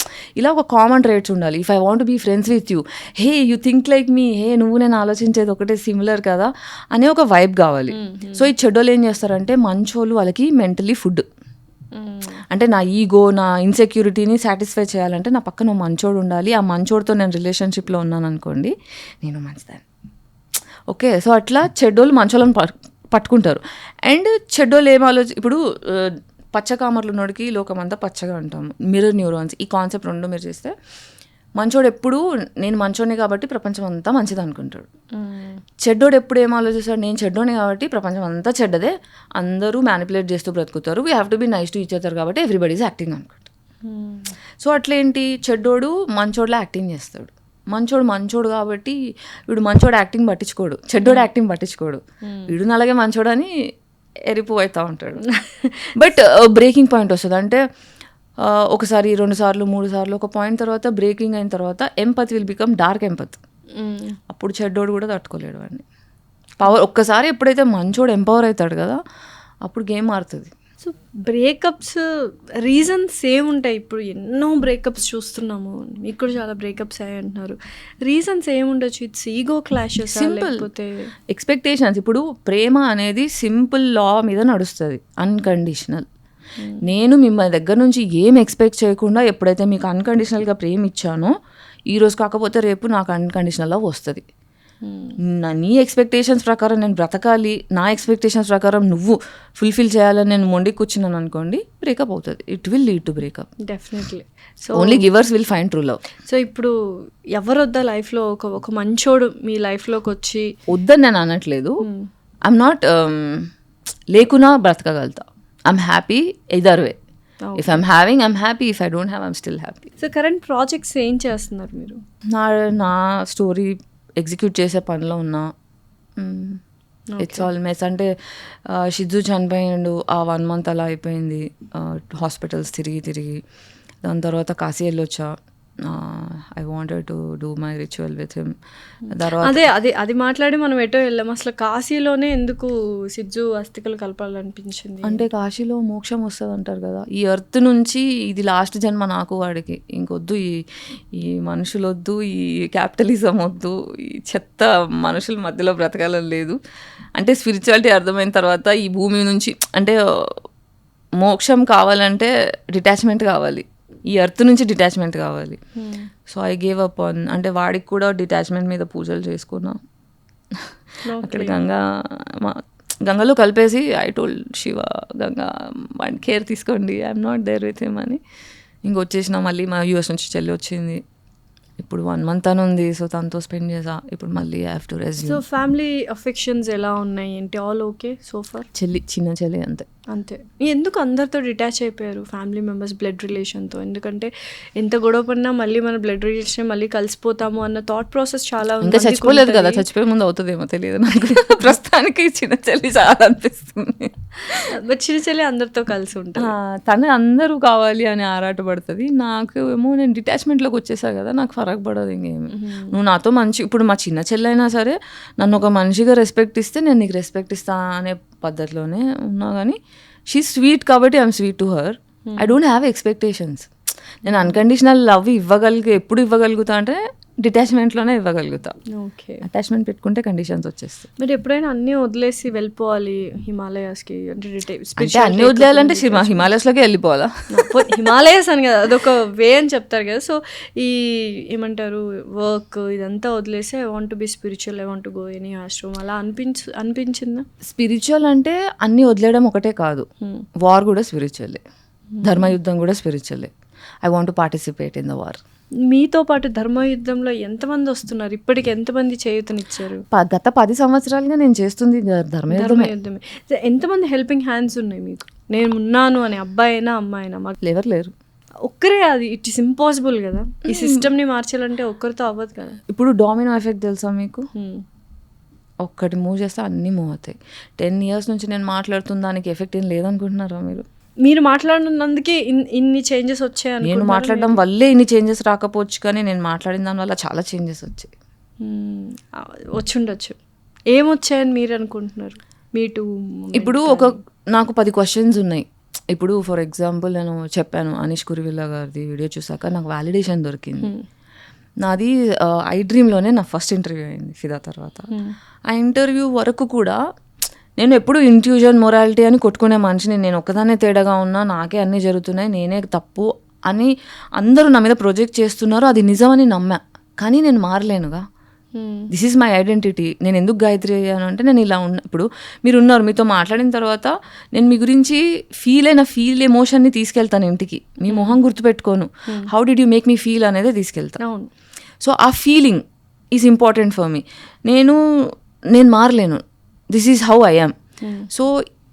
ఇలా ఒక కామన్ ట్రేట్స్ ఉండాలి. If I want be friends with you, hey you think like me, hey నువ్వు నేను ఆలోచించేది ఒకటే సిమిలర్ కదా అనే ఒక వైబ్ కావాలి. సో ఈ చెడ్డోళ్ళు ఏం చేస్తారంటే మంచోళ్ళు వాళ్ళకి మెంటలీ ఫుడ్, అంటే నా ఈగో నా ఇన్సెక్యూరిటీని సాటిస్ఫై చేయాలంటే నా పక్కన మంచోడు ఉండాలి, ఆ మంచోడితో నేను రిలేషన్షిప్లో ఉన్నాను అనుకోండి నేను మంచిదాన్ని. ఓకే, సో అట్లా చెడ్డోళ్ళు మంచోళ్ళని పట్టుకుంటారు. అండ్ చెడ్డోళ్ళు ఏం ఇప్పుడు పచ్చకామర్లు నోడికి లోకమంతా పచ్చగా అంటాము, మిర్రర్ న్యూరాన్స్, ఈ కాన్సెప్ట్ రెండు మీరు చేస్తే మంచోడు ఎప్పుడు నేను మంచోడిని కాబట్టి ప్రపంచం అంతా మంచిది అనుకుంటాడు. చెడ్డోడు ఎప్పుడు ఏం ఆలోచిస్తాడు, నేను చెడ్డోని కాబట్టి ప్రపంచం అంతా చెడ్డదే, అందరూ మ్యానిపులేట్ చేస్తూ బ్రతుకుతారు, we have to be nice to each other కాబట్టి ఎవ్రీబడి ఈజ్ యాక్టింగ్ అనుకుంటాడు. సో అట్లేంటి చెడ్డోడు మంచోడులా యాక్టింగ్ చేస్తాడు, మంచోడు కాబట్టి వీడు మంచోడు యాక్టింగ్ పట్టించుకోడు, చెడ్డోడు యాక్టింగ్ పట్టించుకోడు, వీడు అలాగే మంచోడు అని ఎరిపు అవుతూ ఉంటాడు. బట్ బ్రేకింగ్ పాయింట్ వస్తుంది, అంటే ఒకసారి 2 సార్లు 3 సార్లు ఒక పాయింట్ తర్వాత బ్రేకింగ్ అయిన తర్వాత ఎంపత్ విల్ బికమ్ డార్క్ ఎంపత్. అప్పుడు చెడ్డోడు కూడా తట్టుకోలేడు వాడిని. ఒక్కసారి ఎప్పుడైతే మంచోడు ఎంపవర్ అవుతాడు కదా అప్పుడు గేమ్ మారుతుంది. సో బ్రేకప్స్ రీజన్స్ ఏముంటాయి? ఇప్పుడు ఎన్నో బ్రేకప్స్ చూస్తున్నాము, మీకు కూడా చాలా బ్రేకప్స్ అయ్యాయి అంటున్నారు. రీజన్స్ ఏముండొచ్చు? ఇట్స్ ఈగో క్లాషెస్, లేకపోతే ఎక్స్పెక్టేషన్స్. ఇప్పుడు ప్రేమ అనేది సింపుల్ లా మీద నడుస్తుంది, అన్కండిషనల్. నేను మిమ్మల్ని దగ్గర నుంచి ఏం ఎక్స్పెక్ట్ చేయకుండా ఎప్పుడైతే మీకు అన్కండిషనల్గా ప్రేమ ఇచ్చానో ఈరోజు కాకపోతే రేపు నాకు అన్కండిషనల్ లవ్ వస్తుంది. నీ ఎక్స్పెక్టేషన్స్ ప్రకారం నేను బ్రతకాలి, నా ఎక్స్పెక్టేషన్స్ ప్రకారం నువ్వు ఫుల్ఫిల్ చేయాలని నేను మొండి కూర్చున్నాను అనుకోండి, బ్రేకప్ అవుతుంది. It will lead to breakup definitely. So only givers will find true love. So ఇప్పుడు ఎవరు వద్దా లైఫ్లో ఒక మంచోడు మీ లైఫ్లోకి వచ్చి? వద్దని నేను అనట్లేదు, ఐఎమ్ నాట్ లేకున్నా బ్రతకగలుగుతా. I'm happy either way. Okay. If I'm having, I'm happy. If I don't have, I'm still happy. So current projects ఏం చేస్తున్నారు మీరు? నా స్టోరీ ఎగ్జిక్యూట్ చేసే పనిలో ఉన్నా. It's all mess. అంటే షిజ్జు చనిపోయిండు, ఆ 1 month అలా అయిపోయింది, హాస్పిటల్స్ తిరిగి దాని తర్వాత కాశీ వెళ్ళొచ్చా. I wanted to do my ritual with him. తర్వాత అది మాట్లాడి మనం ఎటో వెళ్ళాం. అసలు కాశీలోనే ఎందుకు సిజ్జు అస్థికలు కలపాలనిపించింది? అంటే కాశీలో మోక్షం వస్తుంది అంటారు కదా, ఈ ఎర్త్ నుంచి ఇది లాస్ట్ జన్మ నాకు వాడికి, ఇంకొద్దు ఈ మనుషులు వద్దు, ఈ క్యాపిటలిజం వద్దు, ఈ చెత్త మనుషుల మధ్యలో బ్రతకాలని లేదు. అంటే స్పిరిచువాలిటీ అర్థమైన తర్వాత ఈ భూమి నుంచి అంటే మోక్షం కావాలంటే డిటాచ్మెంట్ కావాలి, ఈ ఎర్త్ నుంచి డిటాచ్మెంట్ కావాలి. So I gave up on, అంటే వాడికి కూడా డిటాచ్మెంట్ మీద పూజలు చేసుకున్నా. అక్కడ గంగలో కలిపేసి ఐ టోల్డ్ శివ, గంగా వాడి కేర్ తీసుకోండి, I'm not there with him అని ఇంకొచ్చేసిన. మళ్ళీ మా యూఎస్ నుంచి చెల్లి వచ్చింది, ఇప్పుడు 1 month అని ఉంది, సో తనతో స్పెండ్ చేసా. ఇప్పుడు మళ్ళీ I have to resume. So family affections ఎలా ఉన్నాయి ఏంటి? All okay so far? చిన్న చెల్లి అంతే. ఎందుకు అందరితో డిటాచ్ అయిపోయారు ఫ్యామిలీ మెంబర్స్ బ్లడ్ రిలేషన్తో? ఎందుకంటే ఎంత గొడవ పడినా మళ్ళీ మన బ్లడ్ రిలేషన్ మళ్ళీ కలిసిపోతాము అన్న థాట్ ప్రాసెస్ చాలా ఇంకా చచ్చిపోలేదు కదా, చచ్చిపోయే ముందు అవుతుందేమో తెలియదు నాకు. ప్రస్తుతానికి చిన్న చెల్లి చాలా అనిపిస్తుంది. బట్ చిన్న చెల్లి అందరితో కలిసి ఉంటుంది, తను అందరూ కావాలి అని ఆరాటపడుతుంది. నాకు ఏమో నేను డిటాచ్మెంట్లోకి వచ్చేసా కదా, నాకు ఫరక్ పడదు ఇంకేమి. నువ్వు నాతో మంచి, ఇప్పుడు మా చిన్న చెల్లి అయినా సరే నన్ను ఒక మనిషిగా రెస్పెక్ట్ ఇస్తే నేను నీకు రెస్పెక్ట్ ఇస్తా అనే పద్ధతిలోనే ఉన్నా. కానీ షీ స్వీట్ కాబట్టి I'm sweet to her. I don't have expectations. నేను అన్కండిషనల్ లవ్ ఎప్పుడు ఇవ్వగలుగుతా అంటే డిటాచ్మెంట్లోనే ఇవ్వగలుగుతా. ఓకే, అటాచ్మెంట్ పెట్టుకుంటే కండిషన్స్ వచ్చేస్తాయి. మీరు ఎప్పుడైనా అన్నీ వదిలేసి వెళ్ళిపోవాలి హిమాలయాస్కి అంటే అన్నీ వదిలేయాలంటే హిమాలయాస్లోకి వెళ్ళిపోవాలా? హిమాలయస్ అని కదా, అదొక వే అని చెప్తారు కదా. సో ఈ ఏమంటారు వర్క్ ఇదంతా వదిలేసి I want to be spiritual, I want to go any ఆశ్రమం అలా అనిపించిందా? స్పిరిచువల్ అంటే అన్నీ వదిలేయడం ఒకటే కాదు, వార్ కూడా స్పిరిచువల్లే, ధర్మయుద్ధం కూడా స్పిరిచువల్లే. I want to participate in the war. మీతో పాటు ధర్మయుద్ధంలో ఎంతమంది వస్తున్నారు? ఇప్పటికి ఎంతమంది చేయూతనిచ్చారు? గత 10 సంవత్సరాలుగా నేను చేస్తుంది ధర్మయుద్ధమే. ఎంతమంది హెల్పింగ్ హ్యాండ్స్ ఉన్నాయి మీకు? నేను ఉన్నాను అని, అబ్బాయి అయినా అమ్మాయి అయినా? మాకు ఎవరు లేరు. ఒక్కరే, అది ఇట్ ఇస్ ఇంపాసిబుల్ కదా. ఈ సిస్టమ్ని మార్చాలంటే ఒక్కరితో అవ్వదు కదా. ఇప్పుడు డామినో ఎఫెక్ట్ తెలుసా మీకు? ఒక్కటి మూవ్ చేస్తే అన్నీ మూవ్ అవుతాయి. 10 years నుంచి నేను మాట్లాడుతున్న దానికి ఎఫెక్ట్ ఏం లేదనుకుంటున్నారా మీరు? మీరు మాట్లాడినందుకే ఇన్ని చేంజెస్ వచ్చాయి. నేను మాట్లాడడం వల్లే ఇన్ని చేంజెస్ రాకపోవచ్చు, కానీ నేను మాట్లాడిన దాని వల్ల చాలా చేంజెస్ వచ్చాయి. వచ్చుండొచ్చు. ఏమొచ్చాయని మీరు అనుకుంటున్నారు? ఇప్పుడు నాకు 10 questions ఉన్నాయి. ఇప్పుడు ఫర్ ఎగ్జాంపుల్ నేను చెప్పాను అనీష్ కురివిల్లా గారిది వీడియో చూసాక నాకు వ్యాలిడేషన్ దొరికింది. నాది ఐ డ్రీమ్లోనే నా ఫస్ట్ ఇంటర్వ్యూ అయింది ఫిదా తర్వాత. ఆ ఇంటర్వ్యూ వరకు కూడా నేను ఎప్పుడు ఇంట్యూజన్ మొరాలిటీ అని కొట్టుకునే మనిషిని, నేను ఒక్కదాన్నే తేడాగా ఉన్నా, నాకే అన్నీ జరుగుతున్నాయి, నేనే తప్పు అని అందరూ నా మీద ప్రొజెక్ట్ చేస్తున్నారు. అది నిజమని నమ్మా, కానీ నేను మారలేనుగా. This is my identity. నేను ఎందుకు గాయత్రి అయ్యాను అంటే నేను ఇలా ఇప్పుడు మీరు ఉన్నారు, మీతో మాట్లాడిన తర్వాత నేను మీ గురించి ఫీల్ ఎమోషన్ని తీసుకెళ్తాను ఇంటికి. మీ మొహం గుర్తుపెట్టుకోను, how did you make me feel అనేది తీసుకెళ్తాను. సో ఆ feeling is important for me. నేను మారలేను. This is how I am. So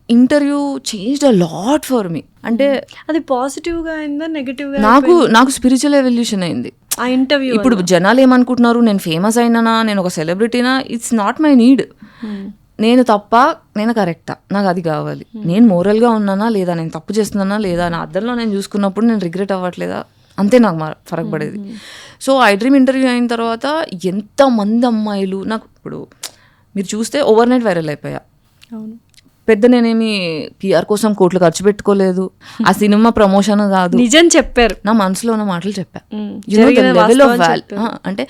interview changed a lot for me. అంటే అది పాజిటివ్గా అయిందా నెగటివ్గా? నాకు స్పిరిచువల్ ఎవల్యూషన్ అయింది ఆ ఇంటర్వ్యూ. ఇప్పుడు జనాలు ఏమనుకుంటున్నారు, నేను ఫేమస్ అయినానా, నేను ఒక సెలబ్రిటీనా? It's not my need. నేను తప్ప, నేను కరెక్టా, నాకు అది కావాలి. నేను మోరల్గా ఉన్నానా లేదా, నేను తప్పు చేస్తున్నానా లేదా, నా అద్దంలో నేను చూసుకున్నప్పుడు నేను రిగ్రెట్ అవ్వట్లేదా, అంతే నాకు ఫరక్ పడేది. సో ఐ డ్రీమ్ ఇంటర్వ్యూ అయిన తర్వాత ఎంతమంది అమ్మాయిలు నాకు, ఇప్పుడు మీరు చూస్తే ఓవర్ నైట్ వైరల్ అయిపోయా. పెద్ద నేనేమి పిఆర్ కోసం కోట్లు ఖర్చు పెట్టుకోలేదు, ఆ సినిమా ప్రమోషన్ కాదు, నిజం చెప్పారు, నా మనసులో ఉన్న మాటలు చెప్పా. అంటే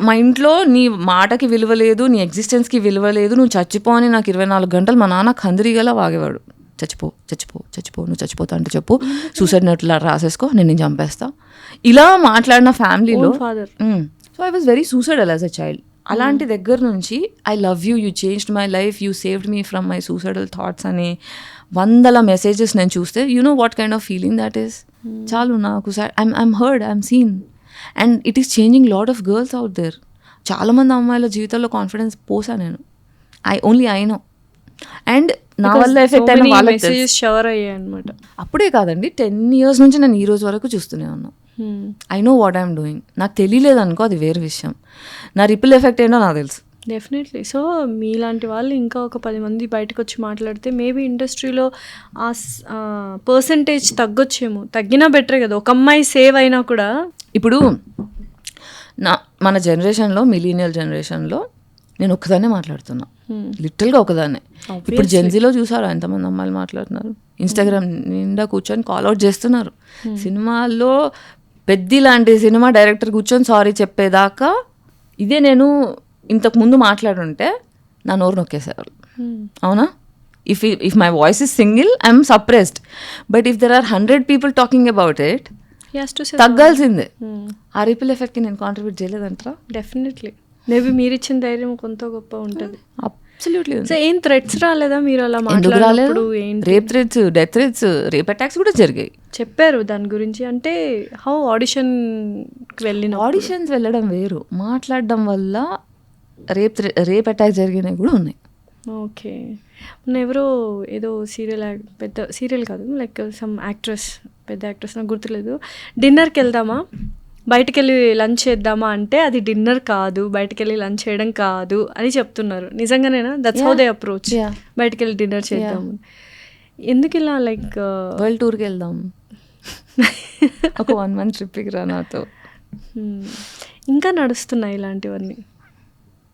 మా ఇంట్లో నీ మాటకి విలువ లేదు, నీ ఎగ్జిస్టెన్స్కి విలువ లేదు, నువ్వు చచ్చిపో అని నాకు 24 గంటలు మా నాన్న కందిరిగలా వాగేవాడు. చచ్చిపో చచ్చిపో చచ్చిపో, నువ్వు చచ్చిపోతా అంటే చెప్పు, సూసైడ్ నోట్ రాసేసుకో, నేను చంపేస్తా, ఇలా మాట్లాడిన ఫ్యామిలీలో. So I was very suicidal as a child. అలాంటి దగ్గర నుంచి I love you, you changed my life, you saved me from my suicidal thoughts అని 100 మెసేజెస్ నేను చూస్తే, you know what kind of feeling that is. చాలు నాకు, I'm heard, I'm seen, and it is changing lot of girls out there. చాలామంది అమ్మాయిల జీవితంలో confidence పోసా నేను. I know. And నా వల్ల ఎఫెక్ట్ అయిన వాళ్ళకి షవర్ అయ్యాయి అనమాట. అప్పుడే కాదండి, 10 years నుంచి నేను ఈ రోజు వరకు చూస్తూనే ఉన్నా. I know what I'm doing. నాకు తెలియలేదు అనుకో, అది వేరే విషయం. నా రిపుల్ ఎఫెక్ట్ ఏంటో నాకు తెలుసు. డెఫినెట్లీ. సో మీలాంటి వాళ్ళు ఇంకా ఒక 10 మంది బయటకు వచ్చి మాట్లాడితే మేబీ ఇండస్ట్రీలో ఆ పర్సంటేజ్ తగ్గొచ్చేమో. తగ్గినా బెటరే కదా, ఒక అమ్మాయి సేవ్ అయినా కూడా. ఇప్పుడు మన జనరేషన్లో, మిలీనియల్ జనరేషన్లో నేను ఒక్కదాన్నే మాట్లాడుతున్నా, లిటరల్గా ఒకదాన్నే. ఇప్పుడు జెన్జీలో చూసారా ఎంతమంది అమ్మాయిలు మాట్లాడుతున్నారు, ఇన్స్టాగ్రామ్ నిండా కూర్చొని కాల్ అవుట్ చేస్తున్నారు. సినిమాల్లో పెద్ద లాంటి సినిమా డైరెక్టర్ కూర్చొని సారీ చెప్పేదాకా. ఇదే నేను ఇంతకు ముందు మాట్లాడుంటే నా నోరు నొక్కేసేవాళ్ళు, అవునా? If my voice is single, I'm suppressed. But if there are 100 people talking about it, తగ్గాల్సిందే. ఆ రిపుల్ ఎఫెక్ట్కి నేను కాంట్రిబ్యూట్ చేయలేదంటారా? డెఫినెట్లీ. మేబీ మీరు ఇచ్చిన ధైర్యం కొంత గొప్ప ఉంటుంది. అబ్సల్యూట్లీ. సో ఏం థ్రెట్స్ రాలేదా మీరు అలా ఎందుకు రాలేదు? Rape threats, death threats, rape attacks కూడా జరిగాయి. చెప్పారు దాని గురించి. అంటే హౌ ఆడిషన్కి వెళ్ళిన, ఆడిషన్స్ వెళ్ళడం వేరు, మాట్లాడడం వల్ల రేప్ అటాక్ జరిగినవి కూడా ఉన్నాయి. ఓకే. ఎవరో ఏదో పెద్ద సీరియల్ కాదు, లైక్ సమ్ యాక్ట్రెస్, పెద్ద యాక్ట్రెస్, నాకు గుర్తులేదు, డిన్నర్కి వెళ్దామా, బయటకు వెళ్ళి లంచ్ చేద్దామా అంటే అది డిన్నర్ కాదు, బయటకు వెళ్ళి లంచ్ చేయడం కాదు అని చెప్తున్నారు. నిజంగానేనా? That's how they approach. బయటకు వెళ్ళి డిన్నర్ చేద్దాము. ఎందుకు ఇలా, లైక్ వరల్డ్ టూర్కి వెళ్దాం, ఒక 1 month ట్రిప్కి రా నాతో. ఇంకా నడుస్తున్నాయి ఇలాంటివన్నీ.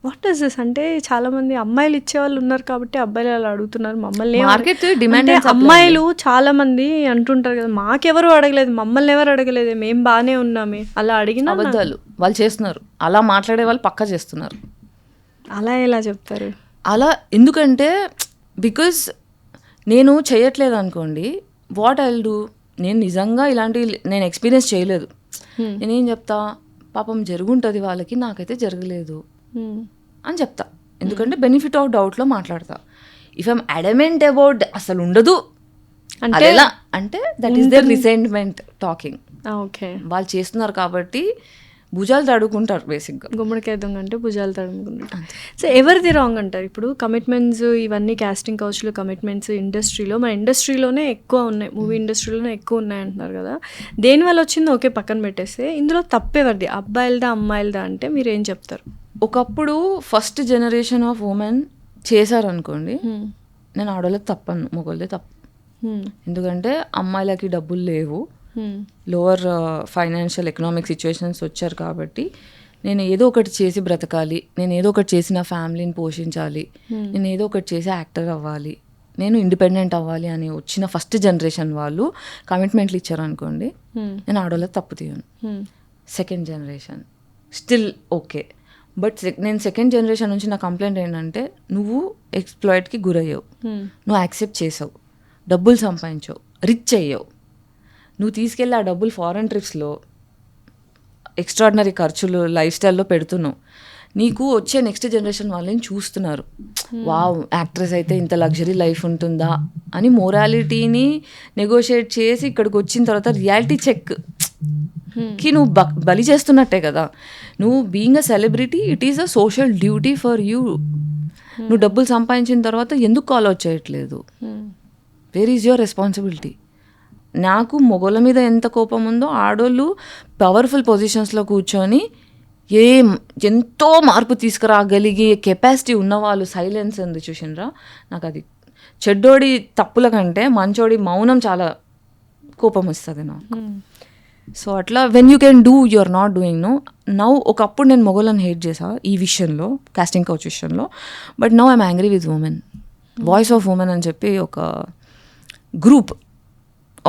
What is this? అంటే చాలామంది అమ్మాయిలు ఇచ్చేవాళ్ళు ఉన్నారు కాబట్టి అబ్బాయిలు అలా అడుగుతున్నారు మమ్మల్ని. Market demand. అమ్మాయిలు చాలా మంది అంటుంటారు కదా, మాకెవరు అడగలేదు, మమ్మల్ని ఎవరు అడగలేదు, మేము బాగానే ఉన్నామే, అలా అడిగిన అబద్ధాలు వాళ్ళు చేస్తున్నారు. అలా మాట్లాడే వాళ్ళు పక్కా చేస్తున్నారు. అలా ఎలా చెప్తారు? అలా ఎందుకంటే బికాజ్ నేను చేయట్లేదు అనుకోండి, వాట్ ఐ విల్ డూ. నేను నిజంగా ఇలాంటివి నేను ఎక్స్పీరియన్స్ చేయలేదు. నేనేం చెప్తా, పాపం జరుగుంటుంది వాళ్ళకి, నాకైతే జరగలేదు అని చెప్తా. ఎందుకంటే బెనిఫిట్ ఆఫ్ డౌట్లో మాట్లాడతా. ఇఫ్ ఐమ్ అడమెంట్ అబౌట్ అసలు ఉండదు అంటే అదెలా అంటే that is their resentment talking. Okay, వాళ్ళు చేస్తున్నారు కాబట్టి భుజాలు తడుకుంటారు బేసిక్గా. గుమ్మడికాయ దొంగ అంటే భుజాలు తడుముకుంటారు. సో ఎవరిది రాంగ్ అంటారు? ఇప్పుడు కమిట్మెంట్స్ ఇవన్నీ కాస్టింగ్ కౌచ్లు కమిట్మెంట్స్ ఇండస్ట్రీలో, మన ఇండస్ట్రీలోనే ఎక్కువ ఉన్నాయి, మూవీ ఇండస్ట్రీలోనే ఎక్కువ ఉన్నాయి అంటున్నారు కదా. దేనివల్ల వచ్చిందో ఓకే పక్కన పెట్టేస్తే ఇందులో తప్పేవరిది, అబ్బాయిలదా అమ్మాయిలదా అంటే మీరు ఏం చెప్తారు? ఒకప్పుడు ఫస్ట్ జనరేషన్ ఆఫ్ ఉమెన్ చేశారనుకోండి, నేను ఆడవాళ్ళది తప్పను, మొగోళ్ళదే తప్పు. ఎందుకంటే అమ్మాయిలకి డబ్బులు లేవు, లోవర్ ఫైనాన్షియల్ ఎకనామిక్ సిచ్యువేషన్స్ వచ్చారు కాబట్టి నేను ఏదో ఒకటి చేసి బ్రతకాలి, నేను ఏదో ఒకటి చేసి నా ఫ్యామిలీని పోషించాలి, నేను ఏదో ఒకటి చేసి యాక్టర్ అవ్వాలి, నేను ఇండిపెండెంట్ అవ్వాలి అని వచ్చిన ఫస్ట్ జనరేషన్ వాళ్ళు కమిట్మెంట్లు ఇచ్చారు అనుకోండి, నేను ఆడవాళ్ళది తప్పు తీయను. Second generation still okay, but నేను సెకండ్ జనరేషన్ నుంచి నా కంప్లైంట్ ఏంటంటే, నువ్వు ఎక్స్ప్లాయిట్కి గురయ్యావు, నువ్వు యాక్సెప్ట్ చేసావు, డబ్బులు సంపాదించావు, రిచ్ అయ్యావు, నువ్వు తీసుకెళ్ళి ఆ డబ్బులు ఫారెన్ ట్రిప్స్లో ఎక్స్ట్రాడినరీ ఖర్చులు లైఫ్ స్టైల్లో పెడుతున్నావు. నీకు వచ్చే నెక్స్ట్ జనరేషన్ వాళ్ళని చూస్తున్నారు, వావ్ యాక్ట్రెస్ అయితే ఇంత లగ్జరీ లైఫ్ ఉంటుందా అని మొరాలిటీని నెగోషియేట్ చేసి ఇక్కడికి వచ్చిన తర్వాత రియాలిటీ చెక్కి నువ్వు బలి చేస్తున్నట్టే కదా. నువ్వు being a celebrity, it is a social duty for you. నువ్వు డబ్బులు సంపాదించిన తర్వాత ఎందుకు కాల్ అవుట్ చేయట్లేదు? Where is your responsibility? నాకు మొగోళ్ళ మీద ఎంత కోపం ఉందో, ఆడోళ్ళు పవర్ఫుల్ పొజిషన్స్లో కూర్చొని ఎంతో మార్పు తీసుకురాగలిగే కెపాసిటీ ఉన్నవాళ్ళు సైలెన్స్ ఉంది చూసినరా. నాకు అది చెడ్డోడి తప్పుల కంటే మంచోడి మౌనం చాలా కోపం వస్తుంది నాకు. సో అట్లా when you can do you are not doing now. ఒకప్పుడు నేను మొగోళ్ళని హేట్ చేసా ఈ విషయంలో, కాస్టింగ్ కౌచ్ విషయంలో, but now I'm angry with women. Voice of women అని చెప్పి ఒక group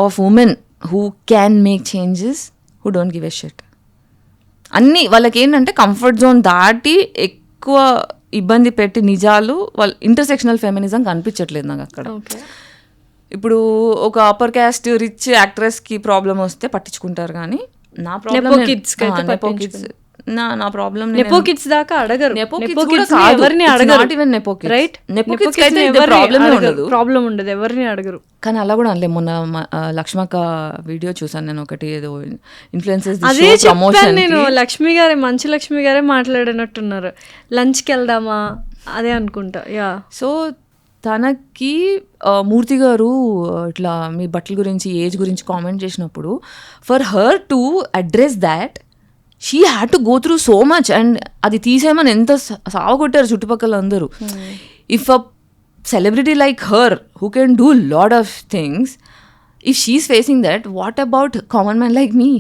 of women who can make changes, who don't give a shit. అన్నీ వాళ్ళకి ఏంటంటే కంఫర్ట్ జోన్ దాటి ఎక్కువ ఇబ్బంది పెట్టి నిజాలు, వాళ్ళ ఇంటర్సెక్షనల్ ఫెమినిజం కనిపించట్లేదు నాకు అక్కడ. ఇప్పుడు ఒక అప్పర్ క్యాస్ట్ రిచ్ యాక్ట్రెస్కి ప్రాబ్లం వస్తే పట్టించుకుంటారు, కానీ నా ప్రాబ్లం నా ప్రాబ్లం నెపో కిడ్స్ దాకా అడగరు. ప్రాబ్లం ఉండదు, ఎవరిని అడగరు. కానీ అలా కూడా అనలే. మొన్న లక్ష్మక్క వీడియో చూసాను నేను, ఒకటి ఏదో ఇన్ఫ్లుయెన్సెస్ అదే చెప్పాను నేను. లక్ష్మి గారే, మంచి లక్ష్మి గారే మాట్లాడినట్టున్నారు, లంచ్కి వెళ్దామా అదే అనుకుంటా. యా, సో తనకి మూర్తి గారు ఇట్లా మీ బట్టల గురించి ఏజ్ గురించి కామెంట్ చేసినప్పుడు, for her to address that she had to go through so much. And అది తీసేయమని ఎంత సావగొట్టారు చుట్టుపక్కల అందరూ. If a celebrity like her who can do lot of things, if she's facing that, what about common man like me?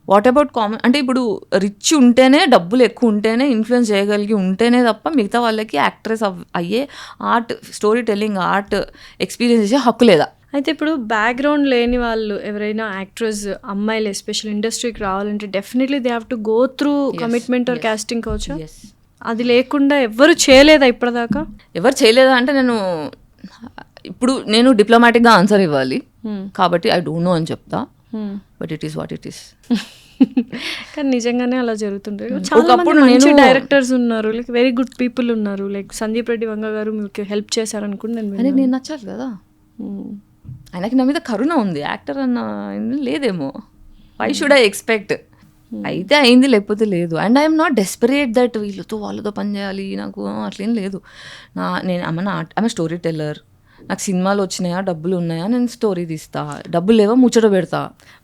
What about common అంటే ఇప్పుడు rich ఉంటేనే, డబ్బులు ఎక్కువ ఉంటేనే, ఇన్ఫ్లుయెన్స్ చేయగలిగి ఉంటేనే తప్ప మిగతా వాళ్ళకి యాక్ట్రెస్ అయ్యే art, story telling, art experience చేసే హక్కు లేదా? అయితే ఇప్పుడు బ్యాక్గ్రౌండ్ లేని వాళ్ళు ఎవరైనా యాక్ట్రెస్ అమ్మాయిలు ఎస్పెషల్ ఇండస్ట్రీకి రావాలంటే definitely they have to go through commitment or casting couch. అది లేకుండా ఎవరు చేయలేదా ఇప్పటిదాకా? ఎవరు చేయలేదా అంటే, నేను డిప్లొమాటిక్గా ఆన్సర్ ఇవ్వాలి కాబట్టి ఐ డోంట్ నో అని చెప్తా, but it is what it is. కానీ నిజంగానే అలా జరుగుతుంటుంది. చాలా మంచి డైరెక్టర్స్ ఉన్నారు, లైక్ వెరీ గుడ్ పీపుల్ ఉన్నారు, లైక్ సందీప్ రెడ్డి వంగ గారు మీకు హెల్ప్ చేశారనుకుంటే నేను నచ్చాలి కదా. ఆయనకి నా మీద కరుణ ఉంది, యాక్టర్ అన్న లేదేమో. Why should I expect? అయితే అయింది, లేకపోతే లేదు. And I'm not desperate that వీళ్ళతో వాళ్ళతో పని చేయాలి, నాకు అట్లేం లేదు. నేను ఆమె స్టోరీ టెల్లర్, నాకు సినిమాలు వచ్చినాయా, డబ్బులు ఉన్నాయా, నేను స్టోరీ తీస్తా, డబ్బులు లేవా ముచ్చట పెడతా.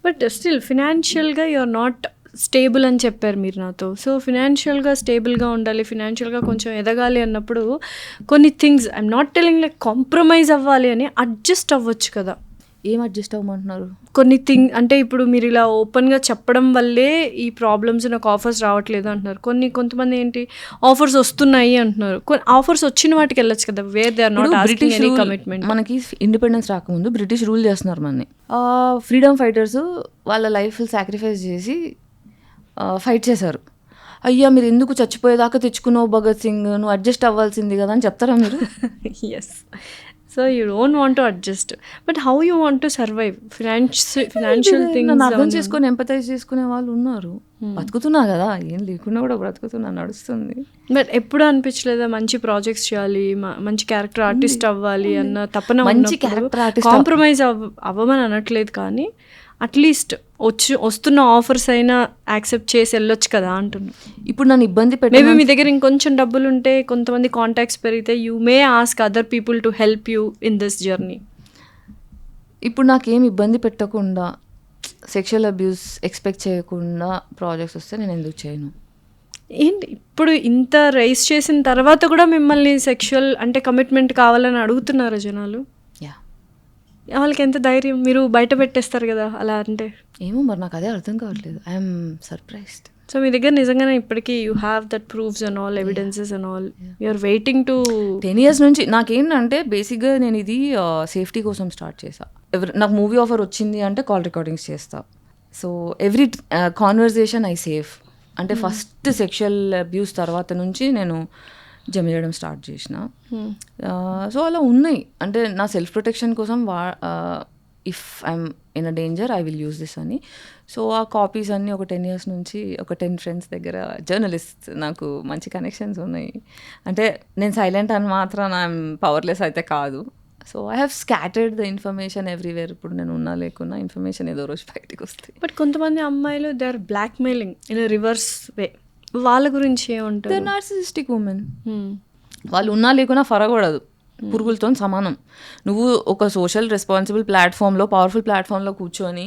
బట్ స్టిల్ ఫినాన్షియల్గా యు ఆర్ నాట్ స్టేబుల్ అని చెప్పారు మీరు నాతో. సో ఫినాన్షియల్గా స్టేబుల్గా ఉండాలి, ఫినాన్షియల్గా కొంచెం ఎదగాలి అన్నప్పుడు కొన్ని things I'm not telling like compromise అవ్వాలి అని, అడ్జస్ట్ అవ్వచ్చు కదా. ఏం అడ్జస్ట్ అవ్వమంటున్నారు? కొన్ని అంటే ఇప్పుడు మీరు ఇలా ఓపెన్గా చెప్పడం వల్లే ఈ ప్రాబ్లమ్స్, నాకు ఆఫర్స్ రావట్లేదు అంటున్నారు. కొంతమంది ఏంటి ఆఫర్స్ వస్తున్నాయి అంటున్నారు, కొన్ని ఆఫర్స్ వచ్చిన వాటికి వెళ్ళొచ్చు కదా, where they are not asking any commitment. మనకి ఇండిపెండెన్స్ రాకముందు బ్రిటిష్ రూల్ చేస్తున్నారు మనని. ఫ్రీడమ్ ఫైటర్స్ వాళ్ళ లైఫ్ సాక్రిఫైస్ చేసి ఫైట్ చేశారు. అయ్యా మీరు ఎందుకు చచ్చిపోయేదాకా తెచ్చుకున్నావు భగత్ సింగ్, నువ్వు అడ్జస్ట్ అవ్వాల్సింది కదా అని చెప్తారా మీరు? Yes. So you don't want to adjust, but how you want to survive financial things? నన్ను అర్థం చేసుకొని ఎంపథైజ్ చేసుకునే వాళ్ళు ఉన్నారు. బతుకుతున్నా కదా, ఏం లేకుండా కూడా బ్రతుకుతున్నా, నడుస్తుంది. బట్ ఎప్పుడు అనిపించలేదా మంచి ప్రాజెక్ట్స్ చేయాలి, మంచి క్యారెక్టర్ ఆర్టిస్ట్ అవ్వాలి అన్న తపన? మంచి క్యారెక్టర్ ఆర్టిస్ట్ కాంప్రమైజ్ అవ్వమని అనట్లేదు, కానీ అట్లీస్ట్ వస్తున్న ఆఫర్స్ అయినా యాక్సెప్ట్ చేసి వెళ్ళొచ్చు కదా అంటున్నా. ఇప్పుడు నన్ను ఇబ్బంది మేబీ మీ దగ్గర ఇంకొంచెం డబ్బులు ఉంటే, కొంతమంది కాంటాక్ట్స్ పెరిగితే, you may ask other people to help you in this journey. ఇప్పుడు నాకేం ఇబ్బంది పెట్టకుండా, సెక్షువల్ అబ్యూస్ ఎక్స్పెక్ట్ చేయకుండా ప్రాజెక్ట్స్ వస్తే నేను ఎందుకు చేయను? ఏంటి ఇప్పుడు ఇంత రైస్ చేసిన తర్వాత కూడా మిమ్మల్ని సెక్షువల్ అంటే కమిట్మెంట్ కావాలని అడుగుతున్నారు జనాలు? వాళ్ళకి ఎంత ధైర్యం? మీరు బయట పెట్టేస్తారు కదా అలా అంటే. ఏమో మరి నాకు అదే అర్థం కావట్లేదు. I'm surprised. సో మీ దగ్గర నిజంగానే ఇప్పటికీ you have that proofs and all, evidences and all, you're waiting to 10 years నుంచి. నాకేంటంటే బేసిక్గా నేను ఇది సేఫ్టీ కోసం స్టార్ట్ చేసా. నాకు మూవీ ఆఫర్ వచ్చింది అంటే కాల్ రికార్డింగ్స్ చేస్తా. So every conversation I save. అంటే ఫస్ట్ సెక్షువల్ అబ్యూస్ తర్వాత నుంచి నేను జమ చేయడం స్టార్ట్ చేసిన. సో అలా ఉన్నాయి. అంటే నా సెల్ఫ్ ప్రొటెక్షన్ కోసం if I'm in a danger I will use this అని. సో ఆ కాపీస్ అన్నీ ఒక 10 years నుంచి ఒక 10 friends దగ్గర, జర్నలిస్ట్ నాకు మంచి కనెక్షన్స్ ఉన్నాయి. అంటే నేను సైలెంట్ అని మాత్రం ఐఎమ్ పవర్లెస్ అయితే కాదు. So I have scattered the information everywhere. ఇప్పుడు నేను ఉన్నా లేకున్నా ఇన్ఫర్మేషన్ ఏదో రోజు బయటకు వస్తాయి. బట్ కొంతమంది అమ్మాయిలు they are blackmailing in reverse way. వాళ్ళ గురించి ఏమంటారు? Narcissistic women. వాళ్ళు ఉన్నా లేకున్నా ఫరగూడదు, పురుగులతో సమానం. నువ్వు ఒక సోషల్ రెస్పాన్సిబుల్ ప్లాట్ఫామ్లో, పవర్ఫుల్ ప్లాట్ఫామ్లో కూర్చొని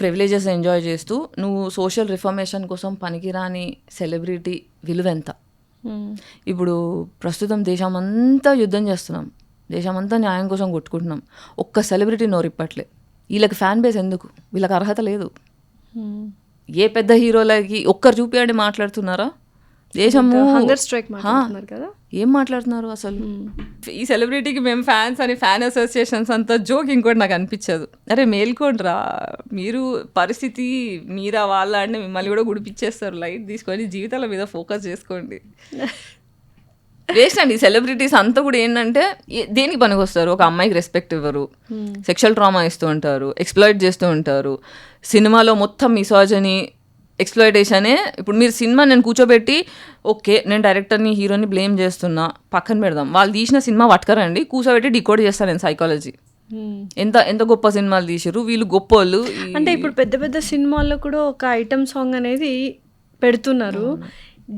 ప్రివిలేజెస్ ఎంజాయ్ చేస్తూ నువ్వు సోషల్ రిఫర్మేషన్ కోసం పనికిరాని సెలబ్రిటీ విలువెంత? ఇప్పుడు ప్రస్తుతం దేశమంతా యుద్ధం చేస్తున్నాం, దేశమంతా న్యాయం కోసం కొట్టుకుంటున్నాం. ఒక్క సెలబ్రిటీ నోరిప్పట్లే. వీళ్ళకి ఫ్యాన్ బేస్ ఎందుకు? వీళ్ళకి అర్హత లేదు. ఏ పెద్ద హీరోలకి ఒక్కరు చూపియాడి మాట్లాడుతున్నారా? దేశము హంగర్ స్ట్రైక్ మాట్లాడుతున్నారు కదా, ఏం మాట్లాడుతున్నారు అసలు? ఈ సెలబ్రిటీకి మేము ఫ్యాన్స్ అని ఫ్యాన్ అసోసియేషన్స్ అంతా జోక్. ఇంకోటి నాకు అనిపించదు, అరే మేల్కోండ్రా మీరు, పరిస్థితి మీరా వాళ్ళ అంటే మిమ్మల్ని కూడా గుడిపిచ్చేస్తారు. లైట్ తీసుకొని జీవితాల మీద ఫోకస్ చేసుకోండి. వేస్ట్ అండి. సెలబ్రిటీస్ అంతా కూడా ఏంటంటే దేనికి పనికి వస్తారు? ఒక అమ్మాయికి రెస్పెక్ట్ ఇవ్వరు, సెక్షువల్ ట్రామా ఇస్తూ ఉంటారు, ఎక్స్ప్లాయిట్ చేస్తూ ఉంటారు. సినిమాలో మొత్తం మిసాజనీ, ఎక్స్ప్లాయిటేషనే. ఇప్పుడు మీరు సినిమా నేను కూర్చోబెట్టి ఓకే నేను డైరెక్టర్ని హీరోని బ్లేమ్ చేస్తున్నా, పక్కన పెడదాం. వాళ్ళు తీసిన సినిమా పట్టుకరండి, కూర్చోబెట్టి డికోడ్ చేస్తాను నేను సైకాలజీ. ఎంత ఎంత గొప్ప సినిమాలు తీసారు వీళ్ళు, గొప్పోళ్ళు. అంటే ఇప్పుడు పెద్ద పెద్ద సినిమాల్లో కూడా ఒక ఐటమ్ సాంగ్ అనేది పెడుతున్నారు.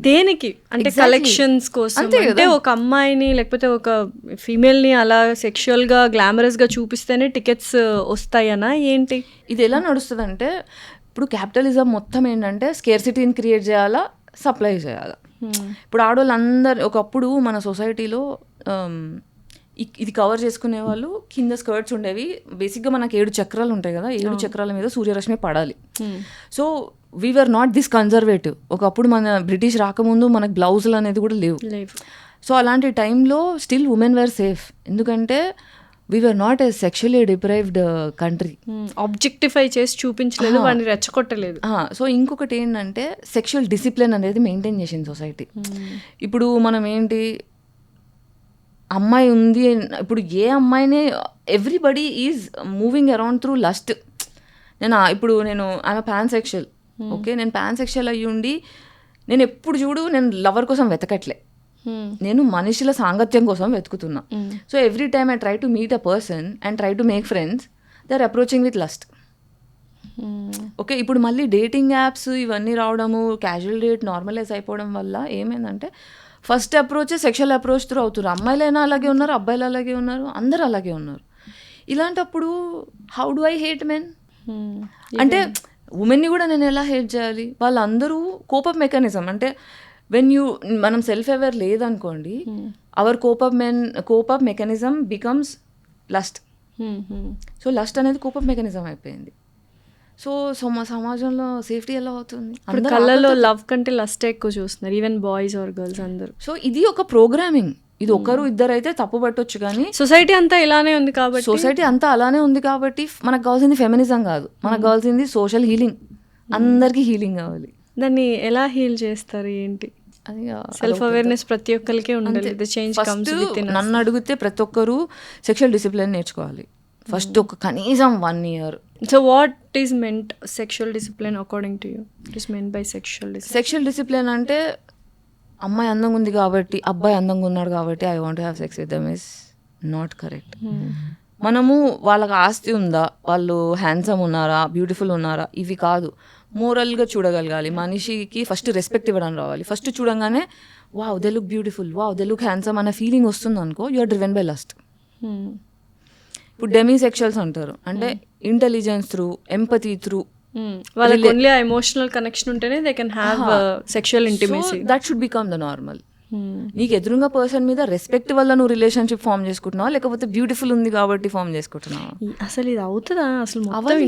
దేనికి అంటే కలెక్షన్స్ కోసం. అంటే ఒక అమ్మాయిని లేకపోతే ఒక ఫీమేల్ని అలా సెక్షువల్గా గ్లామరస్గా చూపిస్తేనే టికెట్స్ వస్తాయనా ఏంటి? ఇది ఎలా నడుస్తుంది అంటే, ఇప్పుడు క్యాపిటలిజం మొత్తం ఏంటంటే స్కేర్సిటీని క్రియేట్ చేయాలా, సప్లై చేయాలా. ఇప్పుడు ఆడవాళ్ళందరూ, ఒకప్పుడు మన సొసైటీలో ఇది కవర్ చేసుకునే వాళ్ళు కింద స్కర్ట్స్ ఉండేవి. బేసిక్గా మనకు 7 చక్రాలు ఉంటాయి కదా, 7 చక్రాల మీద సూర్యరశ్మి పడాలి. So we're not this conservative. ఒకప్పుడు మన బ్రిటిష్ రాకముందు మనకు బ్లౌజులు అనేది కూడా లేవు. సో అలాంటి టైంలో స్టిల్ ఉమెన్ వేర్ సేఫ్. ఎందుకంటే we're not a sexually deprived country. Objectify చేసి చూపించలేదు, వాడిని రెచ్చగొట్టలేదు. సో ఇంకొకటి ఏంటంటే సెక్షువల్ డిసిప్లిన్ అనేది మెయింటైన్ చేసింది సొసైటీ. ఇప్పుడు మనం ఏంటి, అమ్మాయి ఉంది, ఇప్పుడు ఏ అమ్మాయినే everybody is moving around through lust. ఇప్పుడు నేను ఐఎమ్ పాన్ సెక్షువల్. ఓకే, నేను పాన్ సెక్షువల్ అయ్యి ఉండి నేను ఎప్పుడు చూడు నేను లవర్ కోసం వెతకట్లే, నేను మనుషుల సాంగత్యం కోసం వెతుకుతున్నా. So every time I try to meet a person and try to make friends, they are approaching with lust. Okay, ఇప్పుడు మళ్ళీ డేటింగ్ యాప్స్ ఇవన్నీ రావడము, క్యాజువల్ డేట్ నార్మలైజ్ అయిపోవడం వల్ల ఏమైందంటే first approach sexual approach through అవుతారు. అమ్మాయిలైనా అలాగే ఉన్నారు, అబ్బాయిలు అలాగే ఉన్నారు, అందరూ అలాగే ఉన్నారు. ఇలాంటప్పుడు how do I hate men? అంటే ఉమెన్ని కూడా నేను ఎలా హేట్ చేయాలి? వాళ్ళందరూ కోపప్ మెకానిజం. అంటే మనం సెల్ఫ్ అవేర్ లేదనుకోండి, our coping mechanism becomes lust. So lust అనేది కోపప్ మెకానిజం అయిపోయింది. సో సమాజంలో సేఫ్టీ ఎలా అవుతుంది? కళ్ళలో లవ్ కంటే లస్ట్ ఎక్కువ చూస్తున్నారు, ఈవెన్ బాయ్స్ ఆర్ గర్ల్స్ అందరూ. సో ఇది ఒక ప్రోగ్రామింగ్. ఇది ఒకరు ఇద్దరు అయితే తప్పు పట్టొచ్చు, కానీ సొసైటీ అంతా ఇలానే ఉంది కాబట్టి మనకు కావాల్సింది ఫెమినిజం కాదు, మనకు కావాల్సింది సోషల్ హీలింగ్. అందరికీ హీలింగ్ కావాలి. దాన్ని ఎలా హీల్ చేస్తారు ఏంటి? అది సెల్ఫ్ అవేర్నెస్ ప్రతి ఒక్కరికి ఉండాలి. The change comes with in. నన్ను అడిగితే ప్రతి ఒక్కరు సెక్షువల్ డిసిప్లిన్ నేర్చుకోవాలి ఫస్ట్, ఒక కనీసం 1 year. So what is meant sexual discipline according to you? It is meant by sexual discipline. Sexual discipline అంటే అమ్మాయి అందంగా ఉంది కాబట్టి, అబ్బాయి అందంగా ఉన్నాడు కాబట్టి I want have sex with them is not correct. మనము వాళ్ళకి ఆస్తి ఉందా, వాళ్ళు హ్యాండ్సమ్ ఉన్నారా, బ్యూటిఫుల్ ఉన్నారా, ఇవి కాదు. మోరల్గా చూడగలగాలి. మనిషికి ఫస్ట్ రెస్పెక్ట్ ఇవ్వడం రావాలి. ఫస్ట్ చూడంగానే wow they look beautiful, wow they look handsome అనే ఫీలింగ్ వస్తుంది అనుకో, you are driven by lust. ఇప్పుడు డెమీ సెక్షువల్స్ అంటారు, అంటే ఇంటెలిజెన్స్ త్రూ, ఎంపతి త్రూ, వాళ్ళకి ఓన్లీ ఎమోషనల్ కనెక్షన్ ఉంటేనే they can have sexual intimacy. That should become the normal. నీకు ఎదురుగా పర్సన్ మీద రెస్పెక్ట్ వల్ల నువ్వు రిలేషన్షిప్ ఫామ్ చేసుకుంటున్నావా, లేకపోతే బ్యూటిఫుల్ ఉంది కాబట్టి ఫామ్ చేసుకుంటున్నావా? అసలు ఇది అవుతుందా? అసలు మొత్తం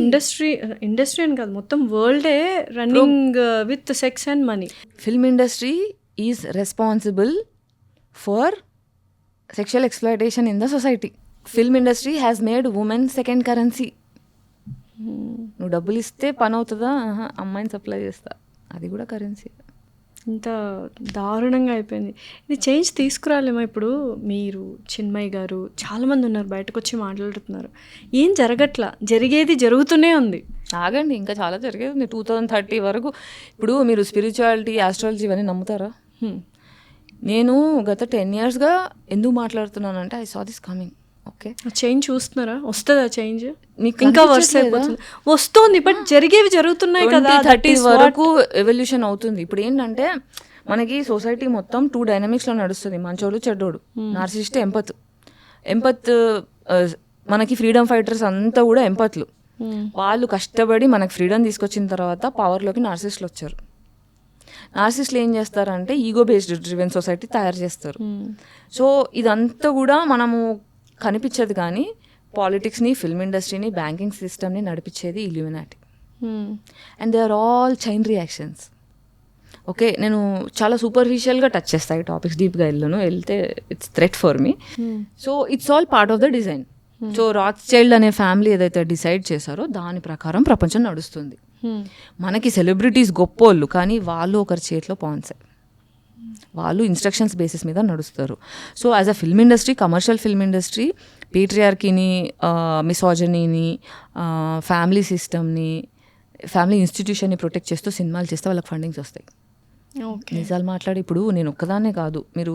ఇండస్ట్రీ అని కాదు, మొత్తం వరల్డే running with sex and money. Film industry is responsible for sexual exploitation in the society. Film industry has made women second currency. నువ్వు డబ్బులు ఇస్తే పని అవుతుందా, అమ్మాయిని సప్లై చేస్తా, అది కూడా కరెన్సీ. ఇంత దారుణంగా అయిపోయింది. ఇది చేంజ్ తీసుకురాలేమో. ఇప్పుడు మీరు, చిన్మయ్ గారు, చాలామంది ఉన్నారు బయటకు వచ్చి మాట్లాడుతున్నారు. ఏం జరగట్లా, జరిగేది జరుగుతూనే ఉంది. ఆగండి, ఇంకా చాలా జరిగేది ఉంది 2030 వరకు. ఇప్పుడు మీరు స్పిరిచువాలిటీ, ఆస్ట్రాలజీ ఇవన్నీ నమ్ముతారా? నేను గత 10 yearsగా ఎందుకు మాట్లాడుతున్నానంటే I saw this coming. Okay, change చూస్తున్నారా? వస్తుందా చేంజ్? ఇంకా వర్స్ అయిపోతుంది. వస్తుంది, బట్ జరిగేవి జరుగుతున్నాయి కదా. 2030 వరకు ఎవల్యూషన్ అవుతుంది. ఇప్పుడు ఏంటంటే మనకి సొసైటీ మొత్తం 2 dynamicsలో నడుస్తుంది, మంచోడు చెడ్డోడు, నార్సిసిస్ట్, ఎంపత్. మనకి ఫ్రీడమ్ ఫైటర్స్ అంతా కూడా ఎంపత్లు. వాళ్ళు కష్టపడి మనకి ఫ్రీడమ్ తీసుకొచ్చిన తర్వాత పవర్లోకి నార్సిస్ట్లు వచ్చారు. నార్సిస్ట్లు ఏం చేస్తారంటే ఈగో బేస్డ్ డ్రివెన్ సొసైటీ తయారు చేస్తారు. సో ఇదంతా కూడా మనము కనిపించదు, కానీ పాలిటిక్స్ని, ఫిల్మ్ ఇండస్ట్రీని, బ్యాంకింగ్ సిస్టమ్ని నడిపించేది Illuminati. And they are all chain reactions. Okay, నేను చాలా సూపర్ఫిషియల్గా టచ్ చేస్తాను ఈ టాపిక్స్, డీప్గా వెళ్తే it's threat for me. So it's all part of the design. So Rothschild అనే ఫ్యామిలీ ఏదైతే డిసైడ్ చేశారో దాని ప్రకారం ప్రపంచం నడుస్తుంది. మనకి సెలబ్రిటీస్ గొప్పోళ్ళు, కానీ వాళ్ళు ఒకరి చేతిలో పాన్సే, వాళ్ళు ఇన్స్ట్రక్షన్స్ బేసిస్ మీద నడుస్తారు. So as a film industry, commercial film industry పేట్రియార్కీని, మిసాజనీని, ఫ్యామిలీ సిస్టమ్ని, ఫ్యామిలీ ఇన్స్టిట్యూషన్ని ప్రొటెక్ట్ చేస్తూ సినిమాలు చేస్తే వాళ్ళకి ఫండింగ్స్ వస్తాయి. నిజాలు మాట్లాడి, ఇప్పుడు నేను ఒక్కదాన్నే కాదు, మీరు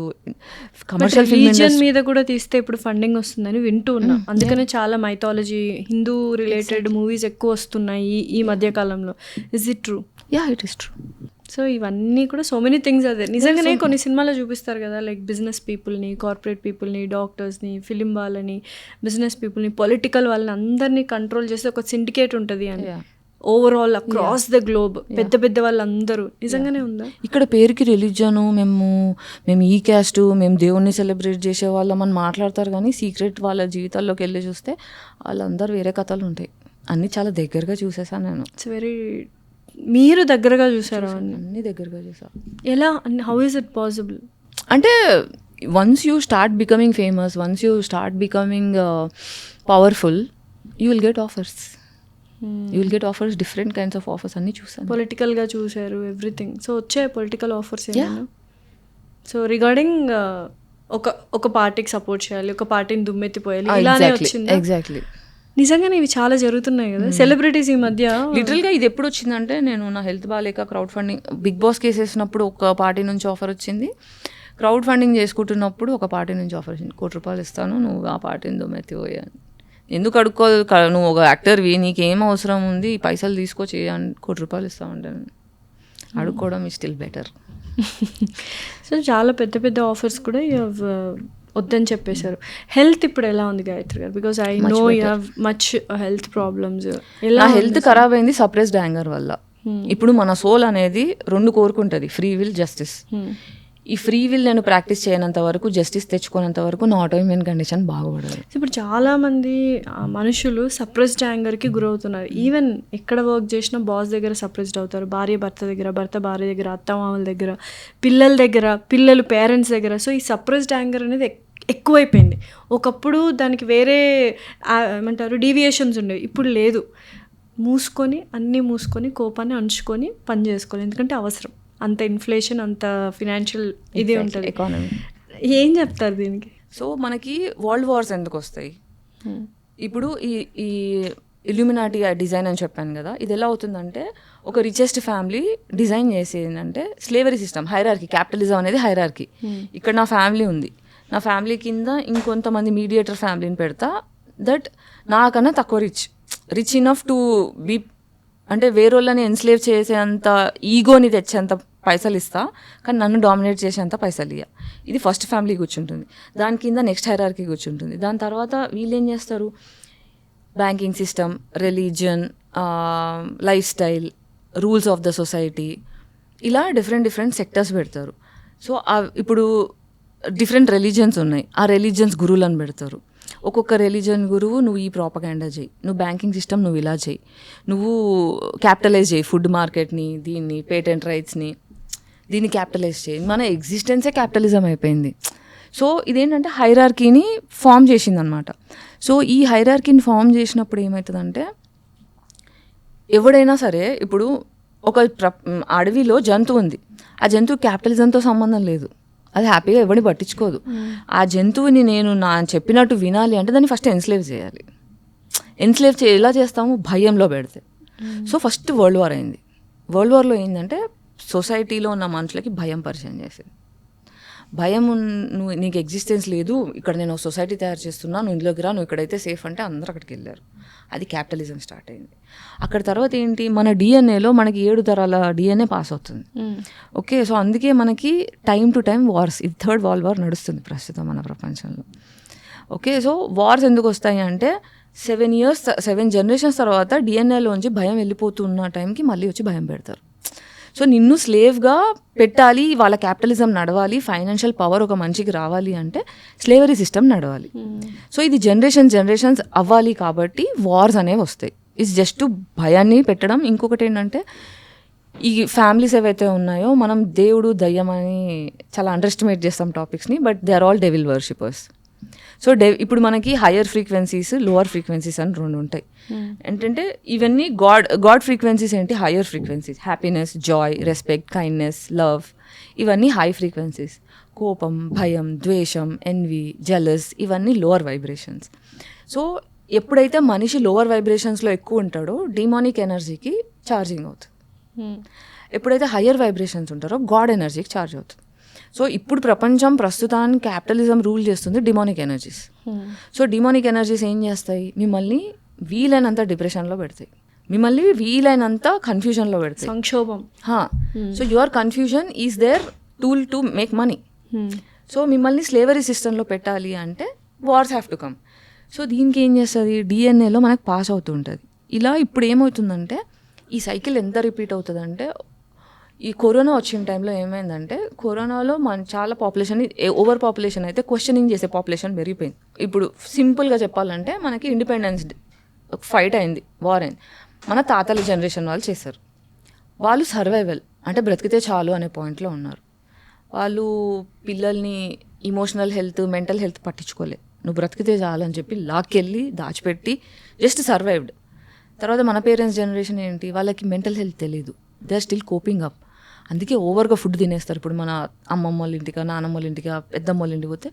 కమర్షియల్ రిలీజియన్ మీద కూడా తీస్తే ఇప్పుడు ఫండింగ్ వస్తుందని వింటూ ఉన్నా. అందుకనే చాలా మైథాలజీ, హిందూ రిలేటెడ్ మూవీస్ ఎక్కువ వస్తున్నాయి ఈ మధ్య కాలంలో. Is it true? Yeah, it is true. So ఇవన్నీ కూడా సో మెనీ థింగ్స్. అదే నిజంగానే కొన్ని సినిమాలో చూపిస్తారు కదా, లైక్ బిజినెస్ పీపుల్ని, కార్పొరేట్ పీపుల్ని, డాక్టర్స్ని, ఫిలిం వాళ్ళని, బిజినెస్ పీపుల్ని, పొలిటికల్ వాళ్ళని అందరినీ కంట్రోల్ చేస్తే ఒక సిండికేట్ ఉంటుంది అని. ఓవరాల్ అక్రాస్ ద గ్లోబ్ పెద్ద పెద్ద వాళ్ళందరూ. నిజంగానే ఉందా? ఇక్కడ పేరుకి రిలీజియను, మేము ఈ క్యాస్ట్, మేము దేవుణ్ణి సెలబ్రేట్ చేసే వాళ్ళం అని మాట్లాడతారు, కానీ సీక్రెట్ వాళ్ళ జీవితాల్లోకి వెళ్ళి చూస్తే వాళ్ళందరూ వేరే కథలు ఉంటాయి. అన్నీ చాలా దగ్గరగా చూసేసాను నేను. ఇట్స్ వెరీ, మీరు దగ్గరగా చూసారా? అన్నీ దగ్గరగా చూసాను. ఎలా? How is it possible? అంటే once you start becoming famous, once you start becoming powerful, you will get offers. You will get offers, different kinds of offers అన్నీ చూసాను. పొలిటికల్గా చూసారు ఎవ్రీథింగ్. సో వచ్చే పొలిటికల్ ఆఫర్స్ ఏమైనా? సో రిగార్డింగ్ ఒక పార్టీకి support చేయాలి, ఒక పార్టీని దుమ్మెత్తిపోయాలి, ఇలానే వచ్చింది. ఎగ్జాక్ట్లీ. నిజంగానే ఇవి చాలా జరుగుతున్నాయి కదా సెలబ్రిటీస్ ఈ మధ్య. లిటరల్గా ఇది ఎప్పుడు వచ్చిందంటే, నేను నా హెల్త్ బాగాలేక క్రౌడ్ ఫండింగ్, బిగ్ బాస్ కేసేసినప్పుడు ఒక పార్టీ నుంచి ఆఫర్ వచ్చింది. క్రౌడ్ ఫండింగ్ చేసుకుంటున్నప్పుడు ఒక పార్టీ నుంచి ఆఫర్ వచ్చింది, ₹1,00,00,000 ఇస్తాను, నువ్వు ఆ పార్టీని దుమ్మెత్తిపోయాను. ఎందుకు అడుక్కో, నువ్వు ఒక యాక్టర్వి, నీకేం అవసరం ఉంది, పైసలు తీసుకొచ్చి ₹1,00,00,000 ఇస్తామంటాను. అడుక్కోవడం ఈజ్ స్టిల్ బెటర్. సో చాలా పెద్ద పెద్ద ఆఫర్స్ కూడా వద్దని చెప్పేశారు. హెల్త్ ఇప్పుడు ఎలా ఉంది గాయత్రి గారు? Because I know you have much health problems. ఎలా హెల్త్ ఖరాబ్ అయింది సప్రెస్డ్ యాంగర్ వల్ల. ఇప్పుడు మన సోల్ అనేది 2 కోరుకుంటుంది, ఫ్రీ విల్, జస్టిస్. ఈ ఫ్రీ విల్ నేను ప్రాక్టీస్ చేయనంత వరకు, జస్టిస్ తెచ్చుకోనంత వరకు నా ఆటోఇమ్యూన్ కండిషన్ బాగుపడదు. ఇప్పుడు చాలామంది మనుషులు సప్రెస్డ్ యాంగర్కి గురవుతున్నారు. ఈవెన్ ఎక్కడ వర్క్ చేసినా బాస్ దగ్గర సప్రెస్డ్ అవుతారు, భార్య భర్త దగ్గర, భర్త భార్య దగ్గర, అత్తమామల దగ్గర, పిల్లల దగ్గర, పిల్లలు పేరెంట్స్ దగ్గర. సో ఈ సప్రెస్డ్ యాంగర్ అనేది ఎక్కువైపోయింది. ఒకప్పుడు దానికి వేరే ఏమంటారు డీవియేషన్స్ ఉండేవి, ఇప్పుడు లేదు. అన్నీ మూసుకొని కోపాన్ని అణుచుకొని పని చేసుకోవాలి, ఎందుకంటే అవసరం. అంత ఇన్ఫ్లేషన్, అంత ఫినాన్షియల్ ఇది ఉంటుంది. ఎకానమీ. ఏం చెప్తారు దీనికి? సో మనకి వరల్డ్ వార్స్ ఎందుకు వస్తాయి? ఇప్పుడు ఈ ఇల్యూమినాటి డిజైన్ అని చెప్పాను కదా, ఇది ఎలా అవుతుందంటే ఒక రిచెస్ట్ ఫ్యామిలీ డిజైన్ చేసేది స్లేవరీ సిస్టమ్, హైరార్కీ. క్యాపిటలిజం అనేది హైరార్కీ. ఇక్కడ నా ఫ్యామిలీ ఉంది, నా ఫ్యామిలీ కింద ఇంకొంతమంది మీడియేటర్ ఫ్యామిలీని పెడతా, దట్ నాకన్నా తక్కువ రిచ్ ఇనఫ్ టు బీ, అంటే వేరేళ్ళని ఎన్స్లేవ్ చేసేంత ఈగోని తెచ్చేంత పైసలు ఇస్తా, కానీ నన్ను డామినేట్ చేసేంత పైసలు ఇయ్య. ఇది ఫస్ట్ ఫ్యామిలీ కూర్చుంటుంది. దాని కింద నెక్స్ట్ హైరార్కీ కూర్చుంటుంది. దాని తర్వాత వీళ్ళు ఏం చేస్తారు, banking system, religion, life style, rules of the society, ఇలా డిఫరెంట్ సెక్టర్స్ పెడతారు. సో ఇప్పుడు డిఫరెంట్ రిలీజియన్స్ ఉన్నాయి, ఆ రిలీజియన్స్ గురువులను పెడతారు. ఒక్కొక్క రిలీజియన్ గురువు నువ్వు ఈ ప్రాపగాండా చేయి, నువ్వు బ్యాంకింగ్ సిస్టమ్ నువ్వు ఇలా చేయి, నువ్వు క్యాపిటలైజ్ చేయి ఫుడ్ మార్కెట్ని, దీన్ని పేటెంట్ రైట్స్ని, దీన్ని క్యాపిటలైజ్ చేయి. మన ఎగ్జిస్టెన్సే క్యాపిటలిజం అయిపోయింది. సో ఇదేంటంటే హైరార్కీని ఫామ్ చేసిందనమాట. సో ఈ హైరార్కీని ఫామ్ చేసినప్పుడు ఏమవుతుందంటే, ఎవడైనా సరే ఇప్పుడు ఒక అడవిలో జంతువు ఉంది, ఆ జంతువు క్యాపిటలిజంతో సంబంధం లేదు, అది హ్యాపీగా ఎవరిని పట్టించుకోదు. ఆ జంతువుని నేను చెప్పినట్టు వినాలి అంటే దాన్ని ఫస్ట్ ఎన్స్లేవ్ చేయాలి. ఎన్స్లేవ్ ఎలా చేస్తాము, భయంలో పెడితే. సో ఫస్ట్ వరల్డ్ వార్ అయింది. వరల్డ్ వార్లో ఏంటంటే సొసైటీలో ఉన్న మనుషులకి భయం పరిచయం చేసేది. భయం, నువ్వు నీకు ఎగ్జిస్టెన్స్ లేదు, ఇక్కడ నేను సొసైటీ తయారు చేస్తున్నా, నువ్వు ఇందులోకి రా, నువ్వు ఇక్కడైతే సేఫ్ అంటే అందరూ అక్కడికి వెళ్ళారు. అది క్యాపిటలిజం స్టార్ట్ అయింది. అక్కడ తర్వాత ఏంటి, మన డిఎన్ఏలో మనకి 7 తరాల డిఎన్ఏ పాస్ అవుతుంది. ఓకే, సో అందుకే మనకి టైం టు టైం వార్స్, ఇది 3rd వరల్డ్ వార్ నడుస్తుంది ప్రస్తుతం మన ప్రపంచంలో. ఓకే, సో వార్స్ ఎందుకు వస్తాయి అంటే 7 జనరేషన్స్ తర్వాత డిఎన్ఏలోంచి భయం వెళ్ళిపోతున్న టైంకి మళ్ళీ వచ్చి భయం పెడతారు. సో నిన్ను స్లేవ్గా పెట్టాలి, వాళ్ళ క్యాపిటలిజం నడవాలి, ఫైనాన్షియల్ పవర్ ఒక మనిషికి రావాలి అంటే స్లేవరీ సిస్టమ్ నడవాలి. సో ఇది జనరేషన్స్ అవ్వాలి కాబట్టి వార్స్ అనేవి వస్తాయి. ఇట్స్ జస్ట్ భయాన్ని పెట్టడం. ఇంకొకటి ఏంటంటే ఈ ఫ్యామిలీస్ ఏవైతే ఉన్నాయో, మనం దేవుడు దయ్యం అని చాలా అండర్ ఎస్టిమేట్ చేస్తాం టాపిక్స్ని, but they are all devil worshippers. So ఇప్పుడు మనకి హయ్యర్ ఫ్రీక్వెన్సీస్, లోవర్ ఫ్రీక్వెన్సీస్ అని 2 ఉంటాయి. ఏంటంటే ఇవన్నీ గాడ్ ఫ్రీక్వెన్సీస్ ఏంటి, higher frequencies, happiness, Joy, respect, kindness, love, ఇవన్నీ హై ఫ్రీక్వెన్సీస్. కోపం, భయం, ద్వేషం, ఎన్వీ, జెలస్, ఇవన్నీ లోవర్ వైబ్రేషన్స్. సో ఎప్పుడైతే మనిషి లోవర్ వైబ్రేషన్స్లో ఎక్కువ ఉంటాడో డిమానిక్ ఎనర్జీకి ఛార్జింగ్ అవుతుంది. ఎప్పుడైతే హయ్యర్ వైబ్రేషన్స్ ఉంటారో గాడ్ ఎనర్జీకి ఛార్జ్ అవుతుంది. సో ఇప్పుడు ప్రస్తుతానికి క్యాపిటలిజం రూల్ చేస్తుంది demonic energies. So demonic energies ఏం చేస్తాయి, మిమ్మల్ని వీలైనంత డిప్రెషన్లో పెడతాయి, మిమ్మల్ని వీలైనంత కన్ఫ్యూజన్లో పెడతాయి, సంక్షోభం. So your confusion is their tool to make money. So మిమ్మల్ని స్లేవరీ సిస్టంలో పెట్టాలి అంటే wars have to come. So దీనికి ఏం చేస్తుంది, డిఎన్ఏలో మనకు పాస్ అవుతూ ఉంటుంది. ఇలా ఇప్పుడు ఏమవుతుందంటే ఈ సైకిల్ ఎంత రిపీట్ అవుతుందంటే, ఈ కరోనా వచ్చిన టైంలో ఏమైందంటే, కరోనాలో చాలా పాపులేషన్, ఓవర్ పాపులేషన్ అయితే క్వశ్చనింగ్ చేసే పాపులేషన్ పెరిగిపోయింది. ఇప్పుడు సింపుల్గా చెప్పాలంటే మనకి ఇండిపెండెన్స్ డే ఫైట్ అయింది, వార్ అయింది, మన తాతల జనరేషన్ వాళ్ళు చేశారు. వాళ్ళు సర్వైవల్ అంటే బ్రతికితే చాలు అనే పాయింట్లో ఉన్నారు. వాళ్ళు పిల్లల్ని ఇమోషనల్ హెల్త్, మెంటల్ హెల్త్ పట్టించుకోలేదు. నువ్వు బ్రతికితే చాలు అని చెప్పి లాక్కెళ్ళి దాచిపెట్టి జస్ట్ సర్వైవ్డ్. తర్వాత మన పేరెంట్స్ జనరేషన్ ఏంటి, వాళ్ళకి మెంటల్ హెల్త్ తెలీదు, they are still coping up. అందుకే ఓవర్గా ఫుడ్ తినేస్తారు. ఇప్పుడు మన అమ్మమ్మ వాళ్ళ ఇంటికా, నానమ్మ వాళ్ళ ఇంటికా, పెద్దమ్మ వాళ్ళ ఇంటికి పోతే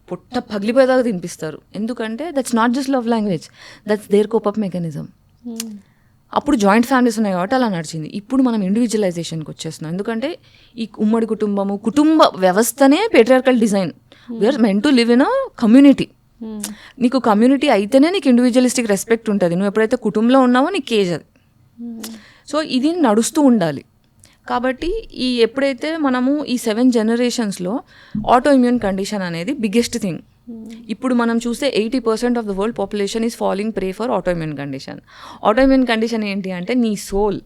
పొట్ట పగిలిపోయేదాకా తినిపిస్తారు. ఎందుకంటే that's not just love language, that's their coping mechanism. అప్పుడు జాయింట్ ఫ్యామిలీస్ ఉన్నాయి కాబట్టి అలా నడిచింది. ఇప్పుడు మనం ఇండివిజువలైజేషన్కి వచ్చేస్తున్నాం. ఎందుకంటే ఈ ఉమ్మడి కుటుంబ వ్యవస్థనే patriarchal design. We're meant to live in a community. నీకు కమ్యూనిటీ అయితేనే నీకు ఇండివిజువలిస్టిక్ రెస్పెక్ట్ ఉంటుంది. నువ్వు ఎప్పుడైతే కుటుంబంలో ఉన్నావో నీకు కేజ్ అది. సో ఇది నడుస్తూ ఉండాలి. కాబట్టి ఎప్పుడైతే మనము ఈ 7 జనరేషన్స్లో ఆటో ఇమ్యూన్ కండిషన్ అనేది బిగ్గెస్ట్ థింగ్. ఇప్పుడు మనం చూస్తే 80% of the world population is falling prey for autoimmune condition. Autoimmune condition ఏంటి అంటే నీ సోల్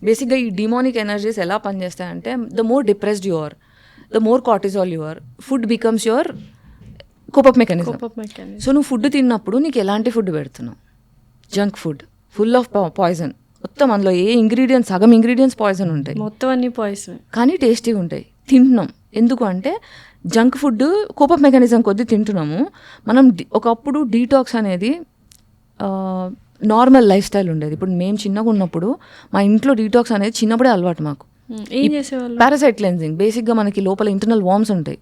బేసిక్గా ఈ డిమానిక్ ఎనర్జీస్ ఎలా పనిచేస్తాయంటే, the more depressed you are, the more cortisol you are, food becomes your coping mechanism. So నువ్వు food తిన్నప్పుడు నీకు ఎలాంటి ఫుడ్ పెడుతున్నావు, junk food, full of poison. మొత్తం అందులో సగం ఇంగ్రీడియంట్స్ పాయిజన్ ఉంటాయి, మొత్తం అన్ని పాయిజన్, కానీ టేస్టీగా ఉంటాయి. తింటున్నాం ఎందుకు అంటే జంక్ ఫుడ్ కోపప్ మెకానిజం కొద్దీ తింటున్నాము. మనం ఒకప్పుడు డీటాక్స్ అనేది నార్మల్ లైఫ్ స్టైల్ ఉండేది. ఇప్పుడు మేము చిన్నగా ఉన్నప్పుడు మా ఇంట్లో డీటాక్స్ అనేది చిన్నప్పుడే అలవాటు మాకు. ఏం చేసేవాళ్ళు? Parasite cleansing. బేసిక్గా మనకి లోపల ఇంటర్నల్ వార్మ్స్ ఉంటాయి,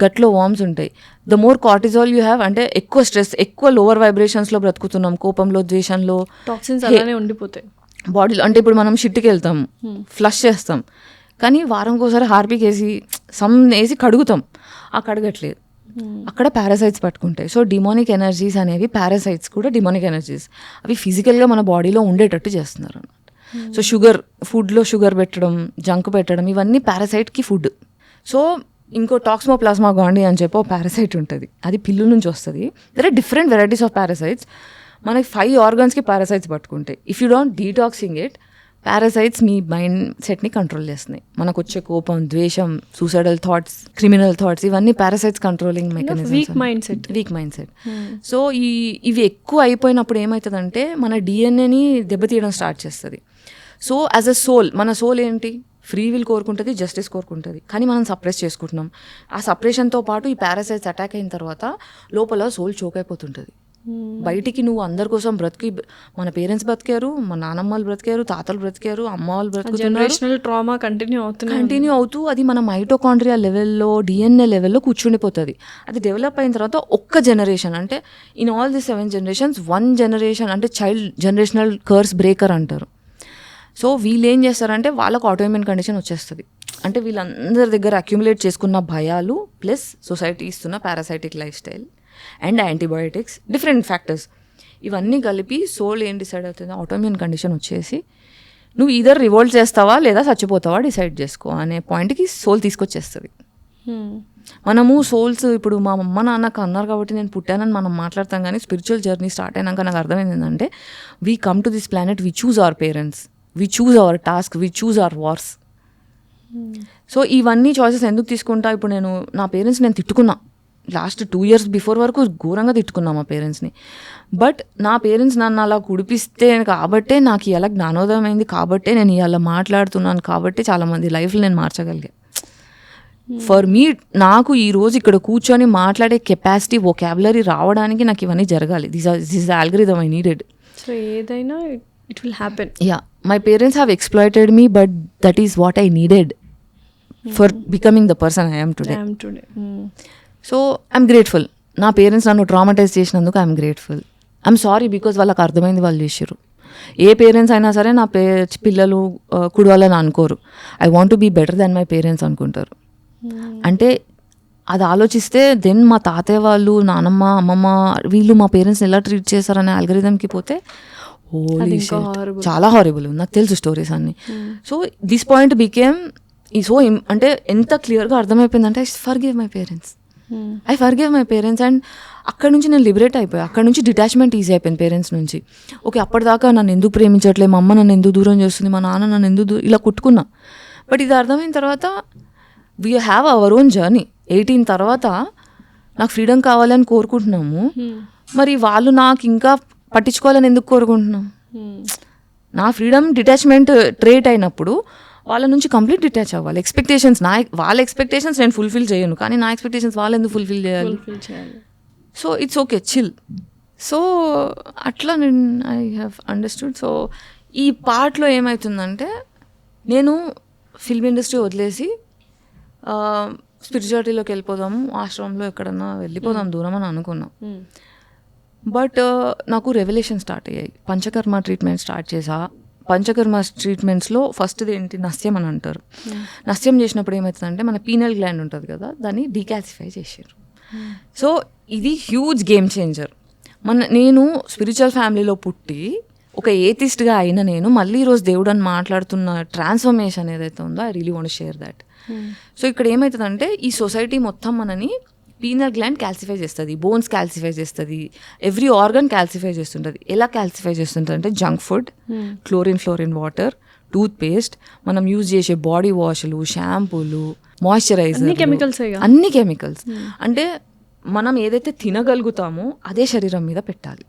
గట్లో వార్మ్స్ ఉంటాయి. The more cortisol you have, అంటే ఎక్కువ స్ట్రెస్, ఎక్కువ లోవర్ వైబ్రేషన్స్లో బ్రతుకుతున్నాం, కోపంలో, ద్వేషంలో, టాక్సిన్స్ అలానే ఉండిపోతాయి బాడీలో. అంటే ఇప్పుడు మనం షిట్కి వెళ్తాం, ఫ్లష్ చేస్తాం, కానీ వారంకోసారి హార్పిక్ వేసి వేసి కడుగుతాం, ఆ కడగట్లేదు, అక్కడ పారాసైట్స్ పట్టుకుంటాయి. సో డిమోనిక్ ఎనర్జీస్ అనేవి, పారాసైట్స్ కూడా డిమోనిక్ ఎనర్జీస్, అవి ఫిజికల్గా మన బాడీలో ఉండేటట్టు చేస్తున్నారు అన్నమాట. సో షుగర్, ఫుడ్లో షుగర్ పెట్టడం, జంక్ పెట్టడం, ఇవన్నీ పారాసైట్కి ఫుడ్. సో ఇంకో టాక్స్మోప్లాస్మా గాండి అని చెప్పి ఒక పారాసైట్ ఉంటుంది, అది పిల్లు నుంచి వస్తుంది. There are different varieties of parasites. మనకి 5 ఆర్గన్స్కి పారాసైట్స్ పట్టుకుంటాయి. If you don't detoxing it, parasites మీ మైండ్ సెట్ని కంట్రోల్ చేస్తున్నాయి. మనకు వచ్చే కోపం, ద్వేషం, సూసైడల్ థాట్స్, క్రిమినల్ థాట్స్, ఇవన్నీ parasites controlling mechanism. Weak mindset. So ఇవి ఎక్కువ అయిపోయినప్పుడు ఏమవుతుందంటే మన డిఎన్ఏని దెబ్బతీయడం స్టార్ట్ చేస్తుంది. సో యాజ్ అ సోల్, మన సోల్ ఏంటి, ఫ్రీ విల్ కోరుకుంటుంది, జస్టిస్ కోరుకుంటుంది, కానీ మనం సప్రెస్ చేసుకుంటున్నాం. ఆ సప్రెషన్తో పాటు ఈ పారాసైట్స్ అటాక్ అయిన తర్వాత లోపల సోల్ చోక్ అయిపోతుంటుంది. బయటికి నువ్వు అందరి కోసం బ్రతికి, మన పేరెంట్స్ బ్రతికారు, మా నానమ్మలు బ్రతికారు, తాతలు బ్రతికారు, అమ్మ వాళ్ళు బ్రతుకుతున్నారు, జనరేషనల్ ట్రామా కంటిన్యూ అవుతూ అది మన మైటోకాండ్రియా లెవెల్లో, డిఎన్ఏ లెవెల్లో కూర్చుండిపోతుంది. అది డెవలప్ అయిన తర్వాత ఒక్క జనరేషన్, అంటే in all the 7 generations 1 generation అంటే చైల్డ్ జనరేషనల్ కర్స్ బ్రేకర్ అంటారు. సో వీళ్ళు ఏం చేస్తారంటే వాళ్ళకు ఆటోఇమ్యూన్ కండిషన్ వచ్చేస్తుంది. అంటే వీళ్ళందరి దగ్గర అక్యుములేట్ చేసుకున్న భయాలు ప్లస్ సొసైటీ ఇస్తున్న parasitic life style and antibiotics, different factors, ఇవన్నీ కలిపి సోల్ ఏం డిసైడ్ అవుతుంది, ఆటోఇమ్యూన్ కండిషన్ వచ్చేసి నువ్వు ఈధర్ రివోల్ట్ చేస్తావా లేదా చచ్చిపోతావా డిసైడ్ చేసుకో అనే పాయింట్కి సోల్ తీసుకొచ్చేస్తుంది. మనము సోల్స్, ఇప్పుడు మా అమ్మ నాన్నకు అన్నారు కాబట్టి నేను పుట్టానని మనం మాట్లాడతాం, కానీ స్పిరిచువల్ జర్నీ స్టార్ట్ అయినాక నాకు అర్థమైంది ఏంటంటే we come to this planet, we choose our parents, we choose our task, we choose our wars. So ఇవన్నీ చాయిసెస్ ఎందుకు తీసుకుంటా, ఇప్పుడు నేను నా పేరెంట్స్ నేను తిట్టుకున్నా, లాస్ట్ 2 years బిఫోర్ వరకు ఘోరంగా తిట్టుకున్నా మా పేరెంట్స్ని. బట్ నా పేరెంట్స్ నన్ను అలా కుడిపిస్తే కాబట్టే నాకు ఇలా జ్ఞానోదయం అయింది, కాబట్టే నేను ఇలా మాట్లాడుతున్నాను, కాబట్టి చాలామంది లైఫ్లో నేను మార్చగలిగా. ఫర్ మీ, నాకు ఈరోజు ఇక్కడ కూర్చొని మాట్లాడే కెపాసిటీ, వొకాబులరీ రావడానికి నాకు ఇవన్నీ జరగాలి. This algorithm I needed. So ఏదైనా it will happen. Yeah, my parents have exploited me, but that is what I needed for becoming the person I am today. So I'm grateful. నా parents నన్ను traumatize చేసినందుకు I'm grateful. I'm sorry because వాళ్ళకి అర్థమైంది, వాళ్ళు చేసారు. ఏ parents అయినా సరే నా పిల్లలు కుడవాలని అనుకోరు. I want to be better than my parents అనుకుంటారు. అంటే అది ఆలోచిస్తే దెన్ మా తాతయ్య వాళ్ళు, నానమ్మ, అమ్మమ్మ వీళ్ళు మా పేరెంట్స్ని ఎలా ట్రీట్ చేశారనే ఆల్గరిథంకి పోతే చాలా హారబుల్. నాకు తెలుసు స్టోరీస్ అన్ని. So this point became so, అంటే ఎంత క్లియర్గా అర్థమైపోయిందంటే I forgive my parents and అక్కడ నుంచి నేను లిబరేట్ అయిపోయా. అక్కడ నుంచి డిటాచ్మెంట్ ఈజీ అయిపోయింది పేరెంట్స్ నుంచి. ఓకే, అప్పటిదాకా నన్ను ఎందుకు ప్రేమించట్లేదు, మా అమ్మ నన్ను ఎందుకు దూరం చేస్తుంది, మా నాన్న నన్ను ఎందుకు ఇలా కొట్టుకున్నా. బట్ ఇది అర్థమైన తర్వాత we have our own journey. 18 తర్వాత నాకు ఫ్రీడమ్ కావాలని కోరుకుంటున్నాము, మరి వాళ్ళు నాకు ఇంకా పట్టించుకోవాలని ఎందుకు కోరుకుంటున్నాం? నా ఫ్రీడమ్ డిటాచ్మెంట్ ట్రేట్ అయినప్పుడు వాళ్ళ నుంచి కంప్లీట్ డిటాచ్ అవ్వాలి. ఎక్స్పెక్టేషన్స్ వాళ్ళ ఎక్స్పెక్టేషన్స్ నేను ఫుల్ఫిల్ చేయను, కానీ నా ఎక్స్పెక్టేషన్స్ వాళ్ళు ఎందుకు ఫుల్ఫిల్ చేయాలి? So it's okay, chill. So అట్లా నేను ఐ హ్యావ్ అండర్స్టూడ్. సో ఈ పార్ట్లో ఏమవుతుందంటే నేను ఫిల్మ్ ఇండస్ట్రీ వదిలేసి స్పిరిచువాలిటీలోకి వెళ్ళిపోదాము, ఆశ్రమంలో ఎక్కడన్నా వెళ్ళిపోదాం దూరం అని అనుకున్నాం. బట్ నాకు రెవల్యూషన్ స్టార్ట్ అయ్యాయి. పంచకర్మ ట్రీట్మెంట్ స్టార్ట్ చేసా. పంచకర్మ ట్రీట్మెంట్స్లో ఫస్ట్ది ఏంటి, నస్యం అని అంటారు. నస్యం చేసినప్పుడు ఏమవుతుందంటే మన పీనల్ గ్లాండ్ ఉంటుంది కదా, దాన్ని డీకాల్సిఫై చేశారు. సో ఇది హ్యూజ్ గేమ్ చేంజర్. నేను స్పిరిచువల్ ఫ్యామిలీలో పుట్టి ఒక ఏథిస్ట్గా అయిన నేను మళ్ళీ ఈరోజు దేవుడు అని మాట్లాడుతున్న ట్రాన్స్ఫర్మేషన్ ఏదైతే ఉందో I really want to share that. So ఇక్కడ ఏమవుతుందంటే ఈ సొసైటీ మొత్తం మనని పీనల్ గ్లాండ్ క్యాల్సిఫై చేస్తుంది, బోన్స్ క్యాల్సిఫై చేస్తుంది, ఎవ్రీ ఆర్గన్ క్యాల్సిఫై చేస్తుంటుంది. ఎలా క్యాల్సిఫై చేస్తుంటుంది అంటే junk food, fluorine water, toothpaste, మనం యూజ్ చేసే బాడీ వాష్లు, షాంపూలు, మాయిశ్చరైజర్, అన్ని కెమికల్స్. అంటే మనం ఏదైతే తినగలుగుతామో అదే శరీరం మీద పెట్టాలి.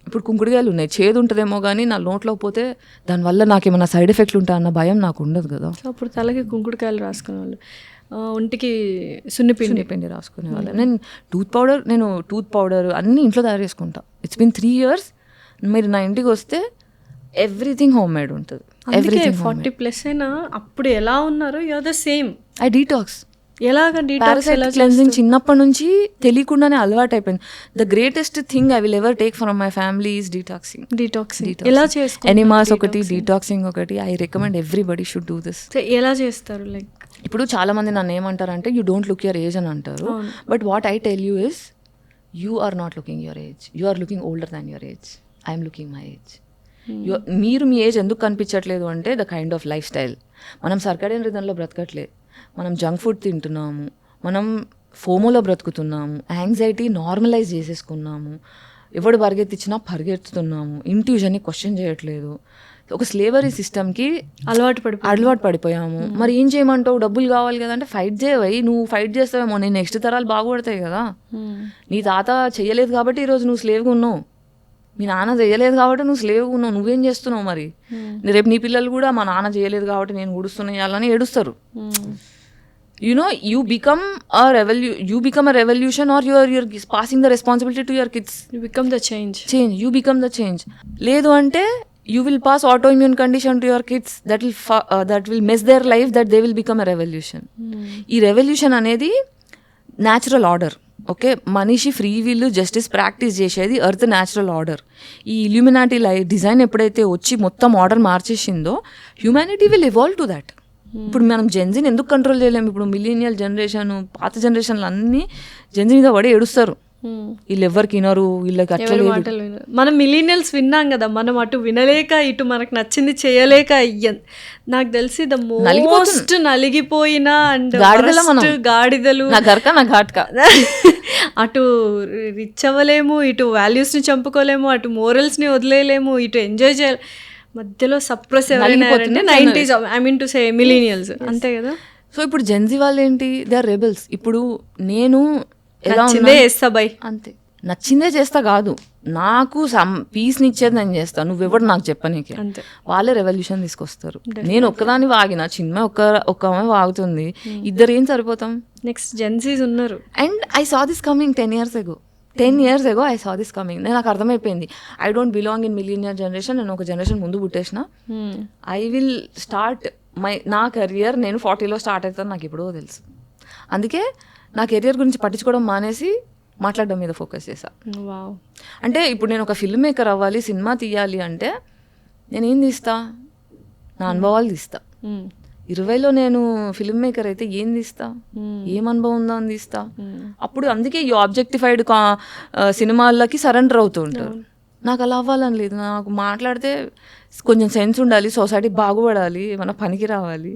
ఇప్పుడు కుంకుడుకాయలు ఉన్నాయి, చేదు ఉంటుందేమో కానీ నా నోట్లో పోతే దానివల్ల నాకేమైనా సైడ్ ఎఫెక్ట్లు ఉంటాయన్న భయం నాకు ఉండదు కదా. అప్పుడు తలకి కుంకుడుకాయలు రాసుకునే వాళ్ళు, ఒంటికి సున్నిపిండి రాసుకునే వాళ్ళు. నేను టూత్ పౌడర్ అన్నీ ఇంట్లో తయారు చేసుకుంటా. It's been 3 years. మీరు నా ఇంటికి వస్తే ఎవ్రీథింగ్ హోమ్ మేడ్ ఉంటుంది. అందుకే 40+ అయినా అప్పుడు ఎలా ఉన్నారో you are the same. I detox. ఎలాగ డీటాక్స్ ఎలా క్లెన్జింగ్ చిన్నప్పటి నుంచి తెలియకుండానే అలవాటు అయిపోయింది. The greatest thing I will ever take from my family is detoxing. ఎలా చేసుకుంటారు? ఎనిమాస్ ఒకటి, డీటాక్సింగ్ ఒకటి. I recommend everybody should do this. ఎలా చేస్తారు? లైక్ ఇప్పుడు చాలా మంది నన్ను ఏమంటారంటే you don't look your age అని అంటారు. But what I tell you is you are not looking your age, you are looking older than your age. I'm looking my age. మీరు మీ ఏజ్ ఎందుకు కనిపించట్లేదు అంటే the kind of lifestyle. మనం circadian రిథంలో బ్రతకట్లేదు, మనం జంక్ ఫుడ్ తింటున్నాము, మనం ఫోమోలో బ్రతుకుతున్నాము, యాంగ్జైటీ నార్మలైజ్ చేసేసుకున్నాము, ఎవడు పరిగెత్తిచ్చినా పరిగెత్తుతున్నాము, ఇంట్యూజన్ని క్వశ్చన్ చేయట్లేదు. ఒక స్లేవరీ సిస్టమ్కి అలవాటు పడిపోయాము. మరి ఏం చేయమంటావు? డబ్బులు కావాలి కదా అంటే ఫైట్ చేయవై. నువ్వు ఫైట్ చేస్తావేమో నేను నెక్స్ట్ తరాలు బాగుపడతాయి కదా. నీ తాత చెయ్యలేదు కాబట్టి ఈరోజు నువ్వు స్లేవ్గా ఉన్నావు, మీ నాన్న చేయలేదు కాబట్టి నువ్వు స్లేవ్గా ఉన్నావు. నువ్వేం చేస్తున్నావు మరి? రేపు నీ పిల్లలు కూడా మా నాన్న చేయలేదు కాబట్టి నేను గుడుస్తున్నాయాలని ఏడుస్తారు. You become a revolution, or you're passing the responsibility to your kids. You become the change. You become the change. లేదు అంటే you will pass autoimmune condition to your kids that will mess their life, that they will become a revolution. ఈ revolution అనేది natural order. Okay, మనిషి free will justice practice చేసేది earth natural order. ఈ Illuminati design ఎప్పుడైతే వచ్చి మొత్తం order మార్చేసిందో humanity will evolve to that. ఇప్పుడు మనం జెన్జీని ఎందుకు కంట్రోల్ చేయలేము? ఇప్పుడు మిలీనియల్ జనరేషన్, పాత జనరేషన్లు అన్నీ జెన్జీ మీద పడి ఏడుస్తారు. వీళ్ళు ఎవరికి వినరు, వీళ్ళకి అట్లా. మనం మిలీనియల్స్ విన్నాం కదా, మనం అటు వినలేక ఇటు మనకు నచ్చింది చేయలేక నాకు తెలిసి ద మోస్ట్ నలిగిపోయిన అండ్ గాడిదలు. అటు రిచ్ అవ్వలేము, ఇటు వాల్యూస్ని చంపుకోలేము, అటు మోరల్స్ని వదిలేయలేము, ఇటు ఎంజాయ్ చేయాలి. మధ్యలో సప్రెస్ ఎవరైనా 90s, I mean to say millennials, అంతే కదా. సో ఇప్పుడు జెన్జీ వాళ్ళు ఏంటి? They are rebels. ఇప్పుడు నేను నచ్చిందే చేస్తా బై, అంతే. నచ్చిందే చేస్తా కాదు, నాకు పీస్ని ఇచ్చేది నేను చేస్తాను, నువ్వెవడు నాకు చెప్పనీకి. వాళ్ళే రెవల్యూషన్ తీసుకొస్తారు. నేను ఒక్కదాన్ని వాగిన, చిన్న ఒక్క ఆమె వాగుతుంది, ఇద్దరు ఏం సరిపోతాం? నెక్స్ట్ జెన్సీస్ ఉన్నారు. And I saw this coming 10 years ago I saw this coming. నాకు అర్థమైపోయింది I don't belong in millionaire generation. నేను ఒక జనరేషన్ ముందు పుట్టేసిన. ఐ విల్ స్టార్ట్ నా కెరియర్ నేను 40లో స్టార్ట్ అవుతాను, నాకు ఎప్పుడో తెలుసు. అందుకే నా కెరియర్ గురించి పట్టించుకోవడం మానేసి మాట్లాడడం మీద ఫోకస్ చేశా. అంటే ఇప్పుడు నేను ఒక ఫిల్మ్ మేకర్ అవ్వాలి, సినిమా తీయాలి అంటే నేనేం తీస్తా? నా అనుభవాలు తీస్తా. 20లో నేను ఫిల్మ్ మేకర్ అయితే ఏం తీస్తా? ఏం అనుభవం ఉందో అని తీస్తా. అప్పుడు అందుకే ఈ ఆబ్జెక్టిఫైడ్ సినిమాలకి సరెండర్ అవుతూ ఉంటారు. నాకు అలా అవ్వాలని లేదు. నాకు మాట్లాడితే కొంచెం సెన్స్ ఉండాలి, సొసైటీ బాగుపడాలి, ఏమైనా పనికి రావాలి,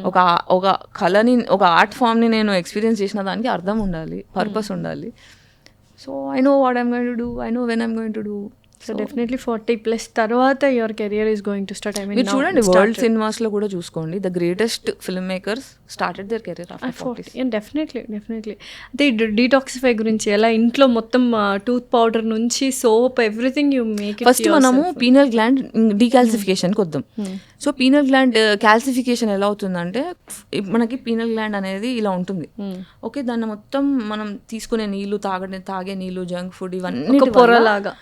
ఒక కళని, ఒక ఆర్ట్ ఫామ్ని నేను ఎక్స్పీరియన్స్ చేసిన దానికి అర్థం ఉండాలి, పర్పస్ ఉండాలి. So I know what I'm going to do, I know when I'm going to do. So definitely 40+ తర్వాత your career is going to start. I mean మీరు చూడండి, వరల్డ్ సినిమాస్లో కూడా చూసుకోండి, the greatest film makers started their career after 40. Definitely. అయితే detoxify గురించి ఎలా ఇంట్లో మొత్తం టూత్ పౌడర్ నుంచి soap everything you make. First మనము పీనల్ గ్లాండ్ డీకాల్సిఫికేషన్కి వద్దాం. సో పీనల్ గ్లాండ్ క్యాల్సిఫికేషన్ ఎలా అవుతుందంటే, మనకి పీనల్ గ్లాండ్ అనేది ఇలా ఉంటుంది. ఓకే, దాన్ని మొత్తం మనం తీసుకునే నీళ్లు, తాగే నీళ్లు, జంక్ ఫుడ్, ఇవన్నీ పొరలాగా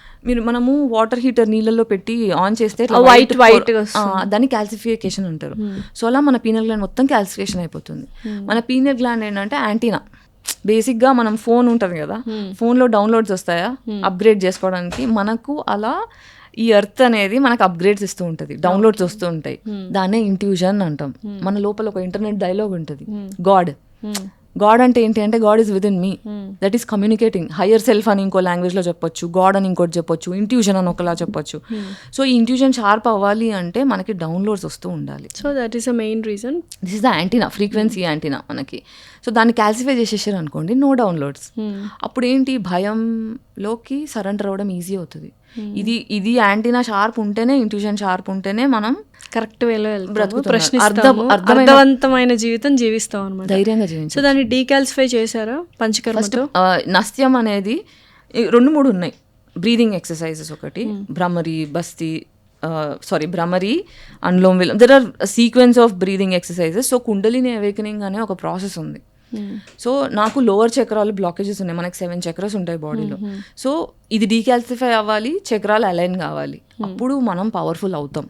మనము వాటర్ హీటర్ నీళ్ళల్లో పెట్టి ఆన్ చేస్తే వైట్ దాన్ని క్యాల్సిఫికేషన్ అంటారు. సో అలా మన పీనల్ గ్లాండ్ మొత్తం క్యాల్సిఫికేషన్ అయిపోతుంది. మన పీనల్ గ్లాండ్ ఏంటంటే యాంటీనా. బేసిక్గా మనం ఫోన్ ఉంటుంది కదా, ఫోన్లో డౌన్లోడ్స్ వస్తాయా అప్గ్రేడ్ చేసుకోవడానికి, మనకు అలా ఈ ఎర్త్ అనేది మనకు అప్గ్రేడ్స్ ఇస్తూ ఉంటుంది, డౌన్లోడ్స్ వస్తూ ఉంటాయి. దాన్నే ఇంట్యూజన్ అంటాం. మన లోపల ఒక ఇంటర్నెట్ డైలాగ్ ఉంటుంది, గాడ్ అంటే ఏంటి అంటే God is with in me, that is communicating. Higher self అని ఇంకో లాంగ్వేజ్లో చెప్పొచ్చు, గాడ్ అని ఇంకోటి చెప్పొచ్చు, ఇంట్యూషన్ అని ఒకలా చెప్పొచ్చు. సో ఈ ఇంట్యూషన్ షార్ప్ అవ్వాలి అంటే మనకి డౌన్లోడ్స్ వస్తూ ఉండాలి. So that is the main reason. This is the antenna, frequency antenna మనకి. సో దాన్ని క్యాల్సిఫై చేసేసారు అనుకోండి, నో డౌన్లోడ్స్. అప్పుడు ఏంటి, భయంలోకి సరెండర్ అవ్వడం ఈజీ అవుతుంది. ఇది యాంటీనా షార్ప్ ఉంటేనే, ఇంట్యూషన్ షార్ప్ ఉంటేనే మనం కరెక్ట్ వేలో అర్థవంతమైన జీవితం జీవిస్తాం అనమాట, ధైర్యంగా జీవించాం. సో దాన్ని డీకాల్సిఫై చేశారా పంచకర్మతో? నస్త్యం అనేది 2-3 ఉన్నాయి. బ్రీదింగ్ ఎక్సర్సైజెస్ ఒకటి, Bhramari Anulom Vilom. There are sequence of breathing exercises. So Kundalini awakening అనే ఒక ప్రాసెస్ ఉంది. సో నాకు లోవర్ చక్రాలు బ్లాకేజెస్ ఉన్నాయి, మనకి 7 చక్రాస్ ఉంటాయి బాడీలో. సో ఇది డీకాల్సిఫై అవ్వాలి, చక్రాలు అలైన్ కావాలి, అప్పుడు మనం పవర్ఫుల్ అవుతాం.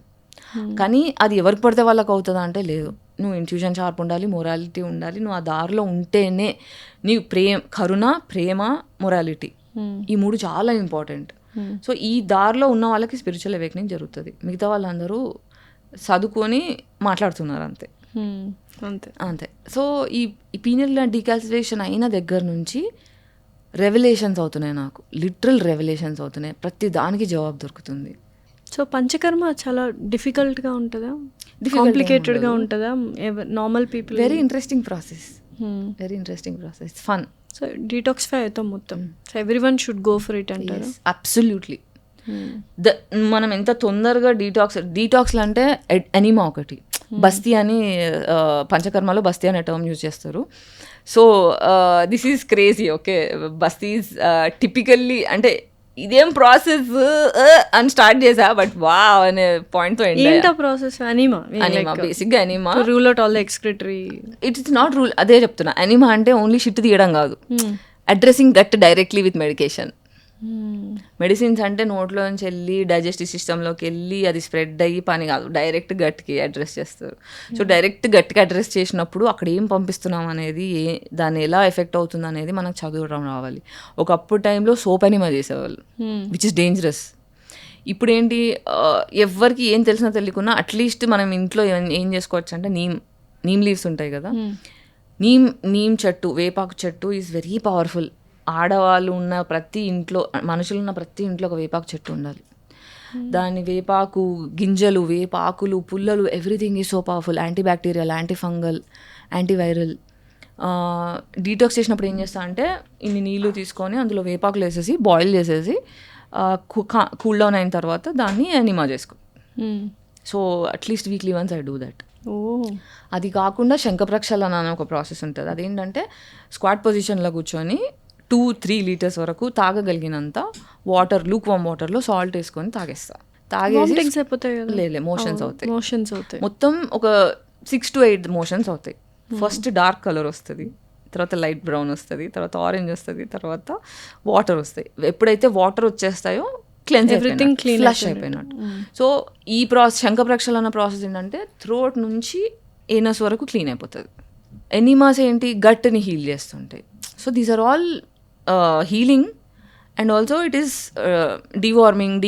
కానీ అది ఎవరికి పడితే వాళ్ళకి అవుతుందా అంటే లేదు. నువ్వు ఇంట్యూషన్ షార్ప్ ఉండాలి, మొరాలిటీ ఉండాలి, నువ్వు ఆ దారిలో ఉంటేనే నీ కరుణ, ప్రేమ, మొరాలిటీ ఈ 3 చాలా ఇంపార్టెంట్. సో ఈ దారిలో ఉన్న వాళ్ళకి స్పిరిచువల్ అవేకనింగ్ జరుగుతుంది. మిగతా వాళ్ళందరూ చదువుకొని మాట్లాడుతున్నారు అంతే అంతే అంతే. సో ఈ పీనియల్ డీకాల్సిఫికేషన్ అయిన దగ్గర నుంచి రెవల్యూషన్స్ అవుతున్నాయి, నాకు లిటరల్ రెవల్యూషన్స్ అవుతున్నాయి, ప్రతి దానికి జవాబు దొరుకుతుంది. సో పంచకర్మ చాలా డిఫికల్ట్గా ఉంటుందా, కాంప్లికేటెడ్గా ఉంటుందా normal people? Very interesting process, very interesting process, fun. So detoxify అవుతాం మొత్తం. So everyone should go for it అంటారు. అబ్సల్యూట్లీ. మనం ఎంత తొందరగా డీటాక్స్లు అంటే ఎనిమా ఒకటి, బస్తీ అని పంచకర్మలో బస్తీ అనే టర్మ్ యూజ్ చేస్తారు. So this is crazy. Okay, basti is typically అంటే ఇదేం ప్రాసెస్ అని స్టార్ట్ చేసా, బట్ వా అనే పాయింట్తో ప్రాసెస్ ఎనిమా బేసిక్గా enema rule out all the excretory. It's not rule, అదే చెప్తున్నా. ఎనిమా అంటే ఓన్లీ షిట్ తీయడం కాదు, addressing that directly with medication. Medicines అంటే నోట్లోంచి వెళ్ళి డైజెస్టివ్ సిస్టంలోకి వెళ్ళి అది స్ప్రెడ్ అయ్యి పని కాదు, డైరెక్ట్ గట్కి అడ్రస్ చేస్తారు. సో డైరెక్ట్ గట్కి అడ్రస్ చేసినప్పుడు అక్కడ ఏం పంపిస్తున్నాం అనేది, దాన్ని ఎలా ఎఫెక్ట్ అవుతుంది అనేది మనకు చదవడం రావాలి. ఒకప్పుడు టైంలో సోప్ ఎనిమా చేసేవాళ్ళు, విచ్ ఇస్ డేంజరస్. ఇప్పుడు ఏంటి, ఎవరికి ఏం తెలిసినా తెలియకున్నా అట్లీస్ట్ మనం ఇంట్లో ఏం చేసుకోవచ్చు అంటే నీమ్ లీవ్స్ ఉంటాయి కదా, నీమ్ చెట్టు, వేపాకు చెట్టు ఈజ్ వెరీ పవర్ఫుల్. ఆడవాళ్ళు ఉన్న ప్రతి ఇంట్లో, మనుషులు ఉన్న ప్రతి ఇంట్లో ఒక వేపాకు చెట్టు ఉండాలి. దాని వేపాకు గింజలు, వేపాకులు, పుల్లలు, everything is so powerful. Anti bacterial, anti fungal, antiviral. Detox చేసినప్పుడు ఏం చేస్తా అంటే ఇన్ని నీళ్ళు తీసుకొని అందులో వేపాకులు వేసేసి బాయిల్ చేసేసి కూల్ డౌన్ అయిన తర్వాత దాన్ని ఎనిమా చేసుకో. So at least weekly once I do that. అది కాకుండా శంఖ ప్రక్షాళన అనే ఒక ప్రాసెస్ ఉంటుంది. అదేంటంటే స్క్వాట్ పొజిషన్లో కూర్చొని 2-3 లీటర్స్ వరకు తాగగలిగినంత వాటర్, లూక్ వామ్ వాటర్లో సాల్ట్ వేసుకొని తాగేస్తా. తాగేసి లేదు మోషన్స్ అవుతాయి. మొత్తం ఒక 6 to 8 మోషన్స్ అవుతాయి. ఫస్ట్ డార్క్ కలర్ వస్తుంది, తర్వాత లైట్ బ్రౌన్ వస్తుంది, తర్వాత ఆరెంజ్ వస్తుంది, తర్వాత వాటర్ వస్తాయి. ఎప్పుడైతే వాటర్ వచ్చేస్తాయో ఎవ్రీథింగ్ ఫ్లష్ అయిపోయినట్టు. సో ఈ శంఖ ప్రక్షాళన ప్రాసెస్ ఏంటంటే థ్రోట్ నుంచి ఏనస్ వరకు క్లీన్ అయిపోతుంది. ఎనిమాస్ ఏంటి, గట్ని హీల్ చేస్తుంటాయి. So these are all healing and also it is deworming,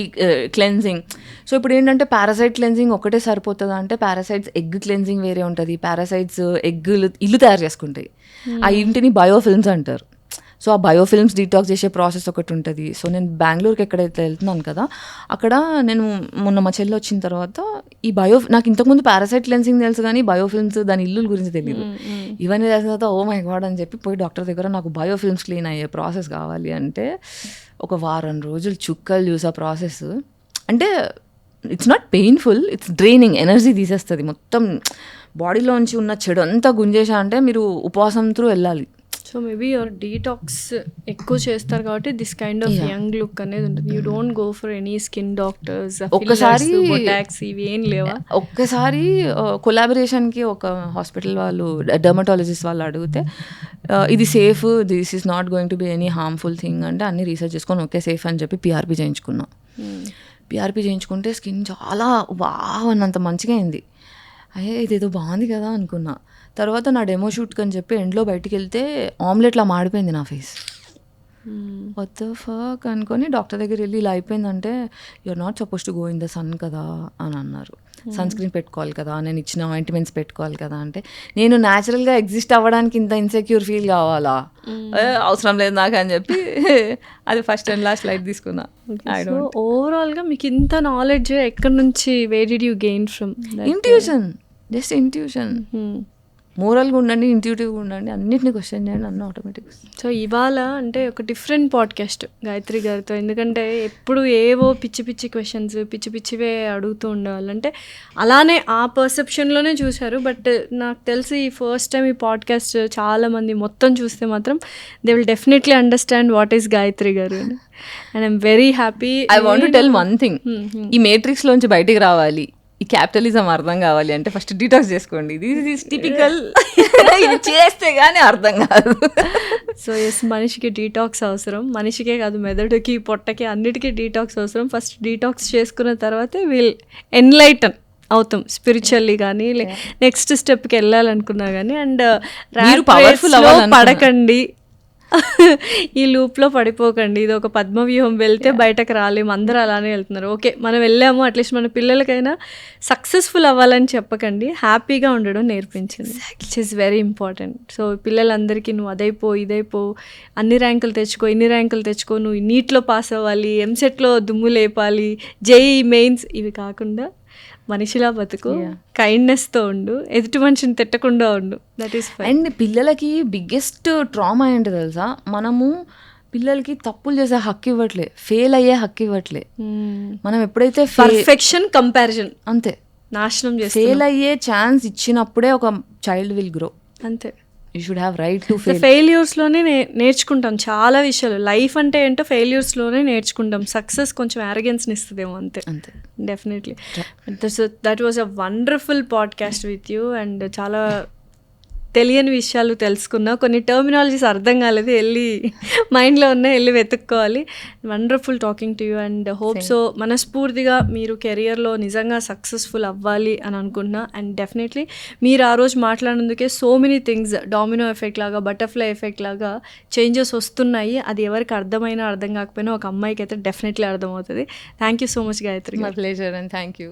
cleansing. So ఇప్పుడు ఏంటంటే పారాసైట్ క్లెన్జింగ్ ఒకటే సరిపోతుందా అంటే, పారాసైట్స్ ఎగ్ క్లెన్జింగ్ వేరే ఉంటుంది. పారాసైట్స్ ఇల్లు తయారు చేసుకుంటాయి, ఆ ఇంటిని బయోఫిల్మ్స్ అంటారు. సో ఆ బయోఫిల్మ్స్ డీటాక్స్ చేసే ప్రాసెస్ ఒకటి ఉంటుంది. సో నేను బెంగళూరుకి ఎక్కడైతే వెళ్తున్నాను కదా, అక్కడ నేను మొన్న మా చెల్లి వచ్చిన తర్వాత నాకు ఇంతకుముందు పారాసైట్ క్లెన్సింగ్ తెలుసు కానీ బయోఫిల్మ్స్ దాని ఇల్లు గురించి తెలియదు. ఇవన్నీ తెలిసిన తర్వాత ఓ మై గాడ్ అని చెప్పి పోయి డాక్టర్ దగ్గర నాకు బయోఫిల్మ్స్ క్లీన్ అయ్యే ప్రాసెస్ కావాలి అంటే ఒక వారం రోజులు చుక్కలు చూసా ప్రాసెస్. అంటే it's not painful, it's draining, energy తీసేస్తుంది మొత్తం బాడీలోంచి ఉన్న చెడు అంతా గుంజేసా అంటే మీరు ఉపవాసం త్రూ వెళ్ళాలి. సో మేబీ యువర్ డీటాక్స్ ఎక్కువ చేస్తారు కాబట్టి this kind of young look అనేది ఉంటుంది. You don't go for any skin doctors, ఒక్కసారి ఇవి ఏం లేవా? ఒక్కసారి కొలాబరేషన్కి ఒక హాస్పిటల్ వాళ్ళు, డర్మటాలజిస్ట్ వాళ్ళు అడిగితే ఇది safe, this is not going to be any harmful thing అంటే అన్ని రీసెర్చ్ చేసుకొని ఓకే సేఫ్ అని చెప్పి పిఆర్పి చేయించుకున్నాం. పిఆర్పి చేయించుకుంటే స్కిన్ చాలా వావ్ అన్నంత మంచిగా అయింది. అయ్యే ఇదేదో బాగుంది కదా అనుకున్నా. తర్వాత నా డెమో షూట్కి అని చెప్పి ఎండ్లో బయటికి వెళ్తే ఆమ్లెట్లా మాడిపోయింది నా ఫేస్. వాట్ ద ఫక్ అనుకొని డాక్టర్ దగ్గర వెళ్ళి ఇలా అయిపోయిందంటే, you are not suppose to go in the sun కదా అని అన్నారు. సన్ స్క్రీన్ పెట్టుకోవాలి కదా, నేను ఇచ్చిన ఆయింట్మెంట్స్ పెట్టుకోవాలి కదా అంటే, నేను న్యాచురల్గా ఎగ్జిస్ట్ అవ్వడానికి ఇంత ఇన్సెక్యూర్ ఫీల్ కావాలా, అవసరం లేదు నాకు అని చెప్పి అది ఫస్ట్ అండ్ లాస్ట్ లైట్ తీసుకున్నా. ఓవరాల్గా మీకు ఇంత నాలెడ్జ్ ఎక్కడి నుంచి, where did you gain from? Intuition, just intuition. మోరల్గా ఉండండి, ఇంట్యూటివ్గా ఉండండి, అన్నిటిని క్వశ్చన్ చేయండి, అన్నీ ఆటోమేటిక్. సో ఇవాళ అంటే ఒక డిఫరెంట్ పాడ్కాస్ట్ గాయత్రి గారితో, ఎందుకంటే ఎప్పుడు ఏవో పిచ్చి పిచ్చి క్వశ్చన్స్, పిచ్చి పిచ్చివే అడుగుతూ ఉండేవాళ్ళు. అంటే అలానే ఆ పర్సెప్షన్లోనే చూశారు. బట్ నాకు తెలిసి ఈ ఫస్ట్ టైం ఈ పాడ్కాస్ట్ చాలామంది మొత్తం చూస్తే మాత్రం they will definitely understand what is Gayatri garu. And I'm very happy. I want to tell one thing, ఈ మేట్రిక్స్లోంచి బయటికి రావాలి, ఈ క్యాపిటలిజం అర్థం కావాలి అంటే ఫస్ట్ డీటాక్స్ చేసుకోండి. ఇది టిపికల్ ఇది చేస్తే కానీ అర్థం కాదు. సో ఎస్, మనిషికి డీటాక్స్ అవసరం. మనిషికే కాదు, మెదడుకి, పొట్టకి, అన్నిటికీ డీటాక్స్ అవసరం. ఫస్ట్ డీటాక్స్ చేసుకున్న తర్వాతే వీల్ ఎన్లైటన్ అవుతాం స్పిరిచువల్లీ కానీ, నెక్స్ట్ స్టెప్కి వెళ్ళాలనుకున్నా కానీ. అండ్ పవర్ఫుల్ పడకండి, ఈ లూప్లో పడిపోకండి. ఇది ఒక పద్మవ్యూహం, వెళ్తే బయటకు రాలేము. అందరూ అలానే వెళ్తున్నారు. ఓకే, మనం వెళ్ళాము, అట్లీస్ట్ మన పిల్లలకైనా సక్సెస్ఫుల్ అవ్వాలని చెప్పకండి, హ్యాపీగా ఉండడం నేర్పించింది. It is very important. So పిల్లలందరికీ నువ్వు అదైపో, ఇదైపో, అన్ని ర్యాంకులు తెచ్చుకో, ఇన్ని ర్యాంకులు తెచ్చుకో, నువ్వు నీట్లో పాస్ అవ్వాలి, ఎంసెట్లో దుమ్ము లేపాలి, జేఈ మెయిన్స్, ఇవి కాకుండా మనిషిలా బతుకు, కైండ్నెస్తో ఉండు, ఎదుటి మనిషిని తిట్టకుండా ఉండు. That is fine. అండ్ పిల్లలకి బిగ్గెస్ట్ ట్రామా ఏంటి తెలుసా, మనము పిల్లలకి తప్పులు చేసే హక్కు ఇవ్వట్లే, ఫెయిల్ అయ్యే హక్కు ఇవ్వట్లే. మనం ఎప్పుడైతే పర్ఫెక్షన్, కంపారిజన్ అంతే నాశనం చేసి, ఫెయిల్ అయ్యే ఛాన్స్ ఇచ్చినప్పుడే ఒక చైల్డ్ విల్ గ్రో. అంతే. You should have right to fail. ఫెయిల్యూర్స్లోనే నేర్చుకుంటాం చాలా విషయాలు. లైఫ్ అంటే ఏంటో ఫెయిల్యూర్స్లోనే నేర్చుకుంటాం. సక్సెస్ కొంచెం యారగెన్స్ని ఇస్తుందేమో, అంతే. అంతే, definitely. That was a wonderful podcast with you. And చాలా తెలియని విషయాలు తెలుసుకున్నా, కొన్ని టర్మినాలజీస్ అర్థం కాలేదు, వెళ్ళి మైండ్లో ఉన్న వెళ్ళి వెతుక్కోవాలి. Wonderful talking to you and hope so మనస్ఫూర్తిగా మీరు కెరియర్లో నిజంగా సక్సెస్ఫుల్ అవ్వాలి అని అనుకుంటున్నా. అండ్ డెఫినెట్లీ మీరు ఆ రోజు మాట్లాడినందుకే so many things domino effect లాగా, బటర్ఫ్లై ఎఫెక్ట్ లాగా చేంజెస్ వస్తున్నాయి. అది ఎవరికి అర్థమైనా అర్థం కాకపోయినా ఒక అమ్మాయికి అయితే డెఫినెట్లీ అర్థమవుతుంది. Thank you so much Gayatri. My pleasure and thank you.